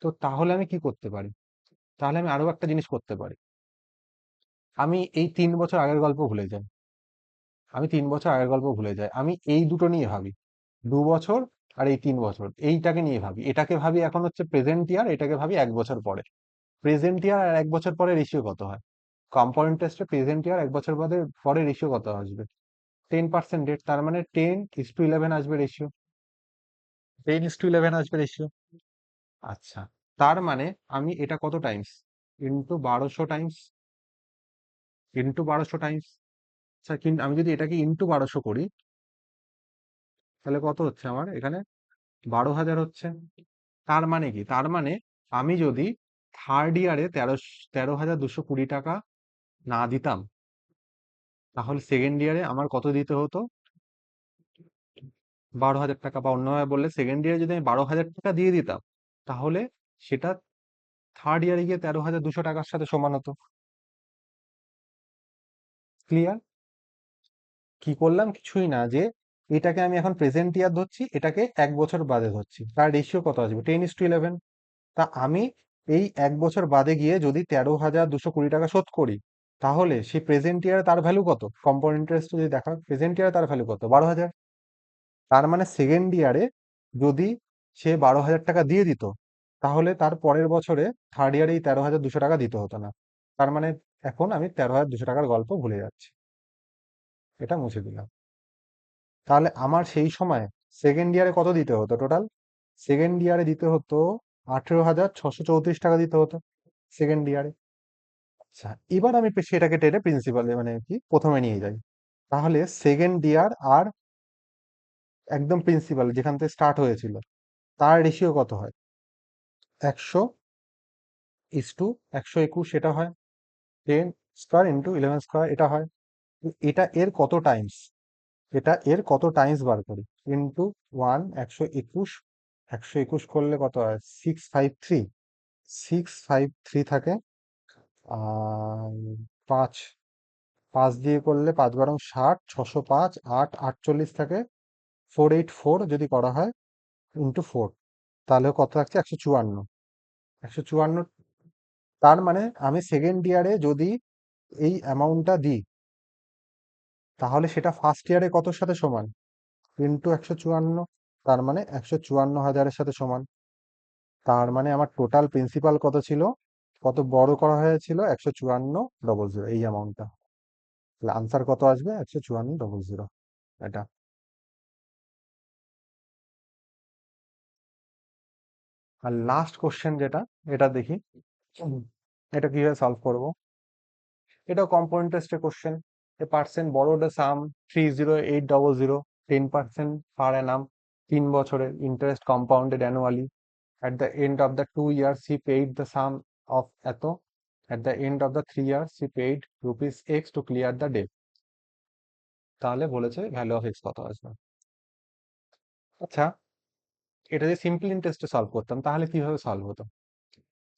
তো তাহলে আমি কি করতে পারি? তাহলে আমি আরো একটা জিনিস করতে পারি। আমি এই 3 বছর আগের গল্প ভুলে যাই, আমি 3 বছর আগের গল্প ভুলে যাই, আমি এই দুটো নিয়ে ভাবি, 2 বছর আর এই 3 বছর, এইটাকে নিয়ে ভাবি। এটাকে ভাবি এখন হচ্ছে প্রেজেন্ট ইয়ার, এটাকে ভাবি 1 বছর পরে। প্রেজেন্ট ইয়ার আর 1 বছর পরে রেশিও কত হয়? কম্পাউন্ড ইন্টারেস্টে প্রেজেন্ট ইয়ার 1 বছর বাদে পরে রেশিও কত আসবে? 10% রেট, তার মানে 10:11 আসবে রেশিও, 10:11 আসবে রেশিও। আচ্ছা, তার মানে আমি এটা কত টাইমস, ইন্টু 1200 টাইমস। আচ্ছা, কিন্তু আমি যদি এটাকে ইন্টু 1200 করি, তাহলে কত হচ্ছে আমার এখানে? 12,000 হচ্ছে। তার মানে কি? তার মানে আমি যদি থার্ড ইয়ারে 13,220 টাকা না দিতাম, তাহলে সেকেন্ড ইয়ারে আমার কত দিতে হতো? 12,000 টাকা। বা অন্যভাবে বললে, সেকেন্ড ইয়ারে যদি আমি 12,000 টাকা দিয়ে দিতাম, তাহলে সেটা থার্ড ইয়ারে গিয়ে 13,200 টাকার সাথে সমান হতো। ক্লিয়ার? কি করলাম? কিছুই না, যে এটাকে আমি এখন প্রেজেন্ট ইয়ার ধরছি, এটাকে 1 বছর বাদে ধরছি, তার রেশিও কত আসবে? 10:11। তা আমি এই 1 বছর বাদে গিয়ে যদি 13,220 টাকা শোধ করি, তাহলে সেই প্রেজেন্ট ইয়ারে তার ভ্যালু কত? কম্পাউন্ড ইন্টারেস্ট যদি দেখা, প্রেজেন্ট ইয়ারে তার ভ্যালু কত? 12,000। তার মানে সেকেন্ড ইয়ারে যদি সে 12,000 টাকা দিয়ে দিত, তাহলে তার পরের বছরে থার্ড ইয়ারে এই 13,200 টাকা দিতে হতো না। তার মানে এখন আমি 13,200 টাকার গল্প ভুলে যাচ্ছি, এটা মুছে দিলাম। তাহলে আমার সেই সময় সেকেন্ড ইয়ারে কত দিতে হতো টোটাল? সেকেন্ড ইয়ারে দিতে হতো 18,634 টাকা দিতে হতো সেকেন্ড ইয়ারে। আচ্ছা, এবার আমি সেটাকে টেনে প্রিন্সিপালে, মানে কি, প্রথমে নিয়ে যাই। তাহলে সেকেন্ড ইয়ার আর একদম প্রিন্সিপাল যেখান থেকে স্টার্ট হয়েছিল, তার রেশিও কত হয়? 100:121 এটা হয়। 10 স্কোয়ার ইন্টু 11 স্কোয়ার এটা হয়। এটা এর কত টাইমস? এটা এর কত টাইমস বার করি? ইন্টু 1, 121। 121 করলে কত হয়? 653। 653 থাকে। আর পাঁচ, পাঁচ দিয়ে করলে 5 × 60, 605, 8 48 থাকে। 484 যদি করা হয় ইন্টু 4, তাহলে কত থাকছে? 154। 154। তার মানে আমি সেকেন্ড ইয়ারে যদি এই অ্যামাউন্টটা দিই, তাহলে সেটা ফার্স্ট ইয়ারে কতর সাথে সমান? ইন্টু 154। তার মানে 154,000-এর সাথে সমান। তার মানে আমার টোটাল প্রিন্সিপাল কত ছিল? কত বড় করা হয়েছিল? 154,000, এই অ্যামাউন্টটা। তাহলে আনসার কত আসবে? 154,000। এটা। আর লাস্ট কোশ্চেন যেটা, এটা দেখি উম, এটা কিভাবে সলভ করব। এটাও কম্পাউন্ড ইন্টারেস্টের কোশ্চেন। এ পার্সেন্ট বড়োড এ সাম 30800, 10% পার অ্যানাম, 3 বছরের interest compounded annually. At the end of the 2 years, he paid the sum of এত. At the end of the 3 years, he paid rupees X to clear the debt. তাহলে বলেছে value of x কত আসবে। আচ্ছা, এটা যে simple ইন্টারেস্টে solve করতাম, তাহলে কিভাবে সলভ হতো?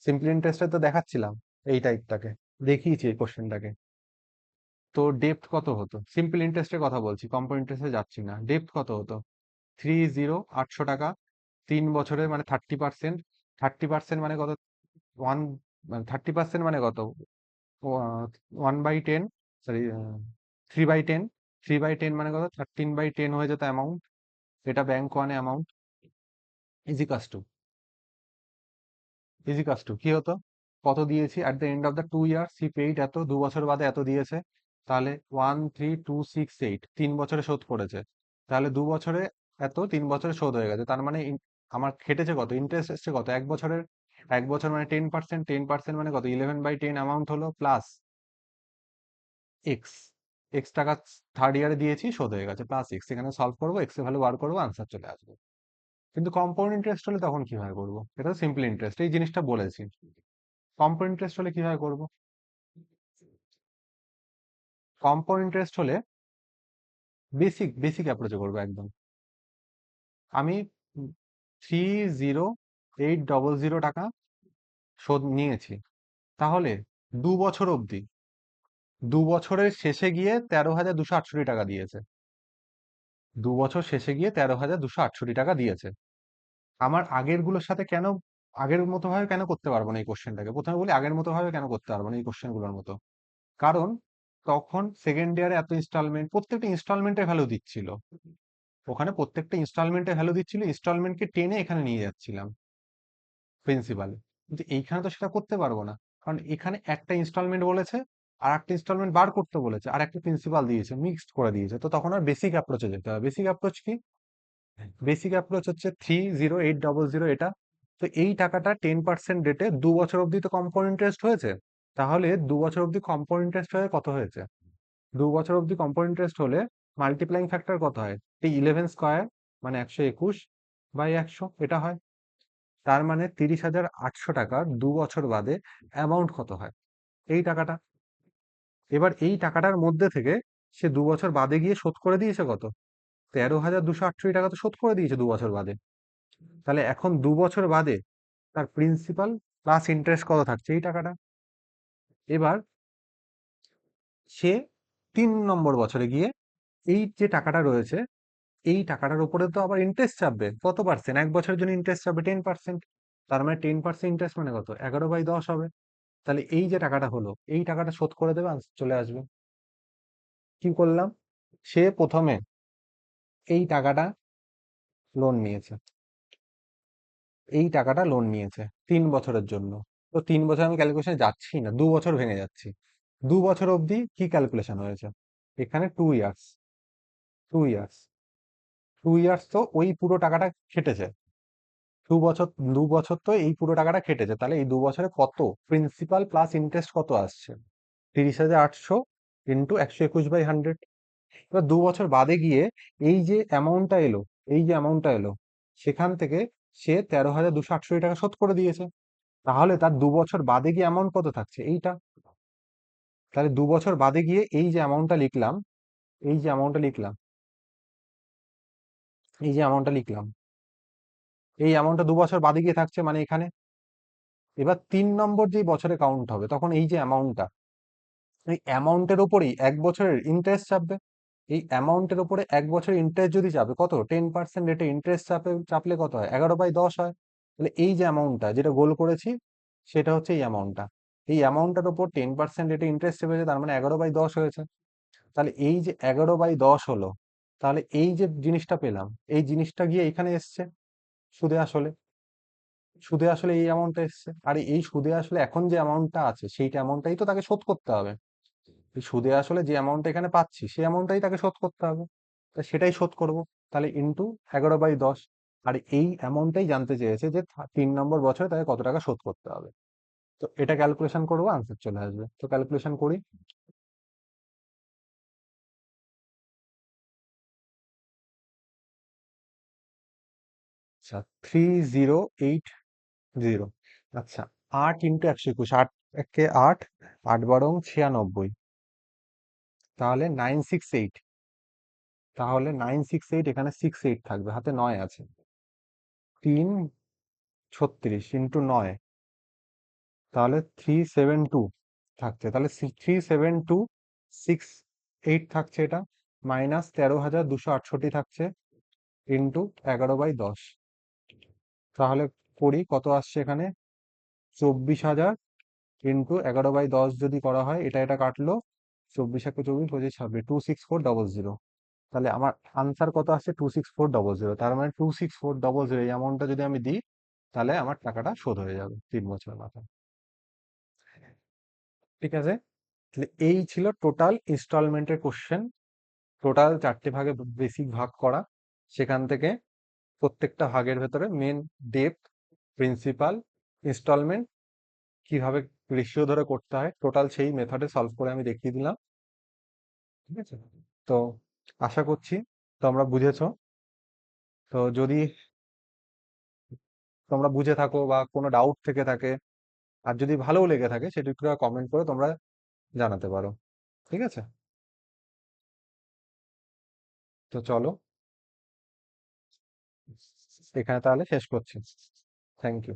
সিম্পল ইন্টারেস্টে তো দেখাচ্ছিলাম এই টাইপটাকে, দেখিয়েছি এই কোশ্চেনটাকে। তো ডেপ্ট কত হতো? সিম্পল ইন্টারেস্টের কথা বলছি, কম্পাউন্ড ইন্টারেস্টে যাচ্ছি না। ডেপ্ট কত হতো? 800 টাকা। 3 বছরে মানে 30%। 30% মানে কত? ওয়ান, 30% মানে কত? 1/10, সরি, 3/10। 3/10 মানে কত? 13/10 হয়ে যেত অ্যামাউন্ট। এটা ব্যাংক ওয়ানে অ্যামাউন্ট। ইজিকাস টু, ইজিকাস টু কি হতো? কত দিয়েছি? At the end of the 2 years he paid এত, 2 বছর বাদে এত দিয়েছে। তাহলে 13268, 3 বছরে শোধ করেছে। তাহলে 2 বছরে এত, 3 বছরে শোধ হয়ে গেছে। তার মানে আমার খেটেছে কত? ইন্টারেস্ট এসছে কত? 1 বছরের, 1 বছর মানে 10%। 10% মানে কত? 11/10 অ্যামাউন্ট হলো, প্লাস এক্স। এক্স টাকা থার্ড ইয়ারে দিয়েছি, শোধ হয়ে গেছে, প্লাস এক্স। এখানে সলভ করবো, এক্স এর ভ্যালু বার করবো, আনসার চলে আসবে। কিন্তু কম্পাউন্ড ইন্টারেস্ট হলে তখন কিভাবে করবো? এটা তো সিম্পল ইন্টারেস্ট, এই জিনিসটা বলেছি। কম্পাউন্ড ইন্টারেস্ট হলে কিভাবে করবো? কম্পাউন্ড ইন্টারেস্ট হলে বেসিক বেসিক অ্যাপ্রোচে করবো একদম। আমি 30800 টাকা শোধ নিয়েছি, তাহলে 2 বছর অবধি, 2 বছরের শেষে গিয়ে 13,268 টাকা দিয়েছে। 2 বছর শেষে গিয়ে 13,268 টাকা দিয়েছে। আমার আগের গুলোর সাথে কেন, আগের মতো ভাবে কেন করতে পারবো না এই কোশ্চেনটাকে? প্রথমে বলি, আগের মতো ভাবে কেন করতে পারবো না এই কোশ্চেন গুলোর মতো? কারণ তখন সেকেন্ড ইয়ারে এত ইনস্টলমেন্ট, প্রত্যেকটা ইনস্টলমেন্টের ভ্যালু দিচ্ছিল। ওখানে প্রত্যেকটা ইনস্টলমেন্টের ভ্যালু দিচ্ছিল, ইনস্টলমেন্টকে টেনে এখানে নিয়ে যাচ্ছিলাম প্রিন্সিপালে। কিন্তু এইখানে তো সেটা করতে পারবো না, কারণ এখানে একটা ইনস্টলমেন্ট বলেছে, আর একটা ইনস্টলমেন্ট বার করতে বলেছে, আর একটা প্রিন্সিপাল দিয়েছে, মিক্সড করে দিয়েছে। তো তখন আর বেসিক অ্যাপ্রোচে যেতে হবে। বেসিক অ্যাপ্রোচ কি? বেসিক অ্যাপ্রোচ হচ্ছে 30800, এটা তো এই টাকাটা 10% রেটে 2 বছর অবধি তো কম্পাউন্ড ইন্টারেস্ট হয়েছে। তাহলে 2 বছর অবধি কম্পাউন্ড ইন্টারেস্ট হয়ে কত হয়েছে? 2 বছর অবধি কম্পাউন্ড ইন্টারেস্ট হলে মাল্টিপ্লাইং ফ্যাক্টর কত হয়? এই 11 স্কোয়ার মানে 121/100 এটা হয়। তার মানে 30,800 টাকা 2 বছর বাদে অ্যামাউন্ট কত হয়? এই টাকাটা। এবার এই টাকাটার মধ্যে থেকে সে 2 বছর বাদে গিয়ে শোধ করে দিয়েছে কত? 13,268 টাকা তো শোধ করে দিয়েছে 2 বছর বাদে। তাহলে এখন 2 বছর বাদে তার প্রিন্সিপাল প্লাস ইন্টারেস্ট কত থাকছে? এই টাকাটা। এবার সে 3 নম্বর বছরে গিয়ে এই যে টাকাটা রয়েছে এই টাকাটার উপরে তো আবার ইন্টারেস্ট চাপবে কত পার্সেন্ট? 1 বছরের জন্য ইন্টারেস্ট চাপবে 10%। তার মানে 10% ইন্টারেস্ট মানে কত? 11/10 হবে। তাহলে এই যে টাকাটা হলো এই টাকাটা শোধ করে দেবে, চলে আসবে। কি করলাম? সে প্রথমে এই টাকাটা লোন নিয়েছে, এই টাকাটা লোন নিয়েছে 3 বছরের জন্য। তো 3 বছর আমি ক্যালকুলেশনে যাচ্ছি না, 2 বছর ভেঙে যাচ্ছি। 2 বছর অবধি কি ক্যালকুলেশন হয়েছে? এখানে 2 ইয়ার্স, 2 ইয়ার্স, 2 ইয়ার্স তো ওই পুরো টাকাটা খেটেছে। 2 বছর, 2 বছর তো এই পুরো টাকাটা খেটেছে। তাহলে এই 2 বছরে কত প্রিন্সিপাল প্লাস ইন্টারেস্ট কত আসছে? 30,800 ইন্টু 121/100। এবার 2 বছর বাদে গিয়ে এই যে অ্যামাউন্টটা এলো, এই যে অ্যামাউন্টটা এলো সেখান থেকে সে 13,268 টাকা শোধ করে দিয়েছে। তাহলে তার 2 বছর বাদে গিয়ে অ্যামাউন্ট কত থাকছে? এইটা। তাহলে 2 বছর বাদে গিয়ে এই যে অ্যামাউন্টটা লিখলাম, এই যে অ্যামাউন্টটা লিখলাম, এই যে অ্যামাউন্টটা লিখলাম, এই অ্যামাউন্টটা 2 বছর বাদে গিয়ে থাকছে মানে এখানে। এবার 3 নম্বর যে বছরে কাউন্ট হবে তখন এই যে অ্যামাউন্টটা, এই অ্যামাউন্টের ওপরেই 1 বছরের ইন্টারেস্ট চাপবে। এই অ্যামাউন্টের ওপরে 1 বছরের ইন্টারেস্ট যদি চাপে কত? 10% রেটে ইন্টারেস্ট চাপলে কত হয়? 11/10 হয়। তাহলে এই যে অ্যামাউন্টটা যেটা গোল করেছি সেটা হচ্ছে এই অ্যামাউন্টটা। এই অ্যামাউন্টটার উপর 10% রেটে ইন্টারেস্ট চেপেছে তার মানে 11/10 হয়েছে। তাহলে এই যে 11/10 হলো, তাহলে এই যে জিনিসটা পেলাম এই জিনিসটা গিয়ে এখানে এসছে সুদে আসলে। সুদে আসলে এই অ্যামাউন্টটা এসছে, আর এই সুদে আসলে এখন যে অ্যামাউন্টটা আছে সেইটা অ্যামাউন্টটাই তো তাকে শোধ করতে হবে। এই সুদে আসলে যে অ্যামাউন্টটা এখানে পাচ্ছি সেই অ্যামাউন্টটাই তাকে শোধ করতে হবে। তা সেটাই শোধ করব। তাহলে ইন্টু 11/10। আর এই অ্যামাউন্টটাই জানতে চেয়েছে যে 3 নম্বর বছরে তাকে কত টাকা শোধ করতে হবে। তো এটা ক্যালকুলেশন করবো, আনসার চলে আসবে। তো ক্যালকুলেশন করি। আচ্ছা, 3080। আচ্ছা, 8 × 121, 8 × 8, 8 × 12 = 96। তাহলে 968, তাহলে 968 এখানে 68 থাকবে, হাতে 9 আছে। 336 ইন্টু 9, তাহলে 372 থাকছে। তাহলে 37268 থাকছে এটা, মাইনাস 13,268 থাকছে, ইন্টু 11/10। তাহলে করি কত আসছে এখানে? 24,000 ইন্টু 11/10 যদি করা হয়, এটা এটা কাটলো, 24 × 1 = 24, 25, 26, 26400। তাহলে আমার আনসার কত আসছে? 26400। তার মানে 26400 এই অ্যামাউন্টটা যদি আমি দিই তাহলে আমার টাকাটা শোধ হয়ে যাবে 3 বছরের মাথায়। ঠিক আছে। তাহলে এই ছিল টোটাল ইনস্টলমেন্টের কোশ্চেন। টোটাল 4টে ভাগে বেসিক ভাগ করা, সেখান থেকে প্রত্যেকটা ভাগের ভেতরে মেন ডেট, প্রিন্সিপাল, ইনস্টলমেন্ট কিভাবে রেশিও ধরে করতে হয় টোটাল সেই মেথডে সলভ করে আমি দেখিয়ে দিলাম। ঠিক আছে। তো আশা করছি তোমরা বুঝেছো। তো যদি তোমরা বুঝে থাকো বা কোনো ডাউট থেকে থাকে, আর যদি ভালোও লেগে থাকে সেটা একটু কমেন্ট করে তোমরা জানাতে পারো। ঠিক আছে। তো চলো এখানে তাহলে শেষ করছি। Thank you.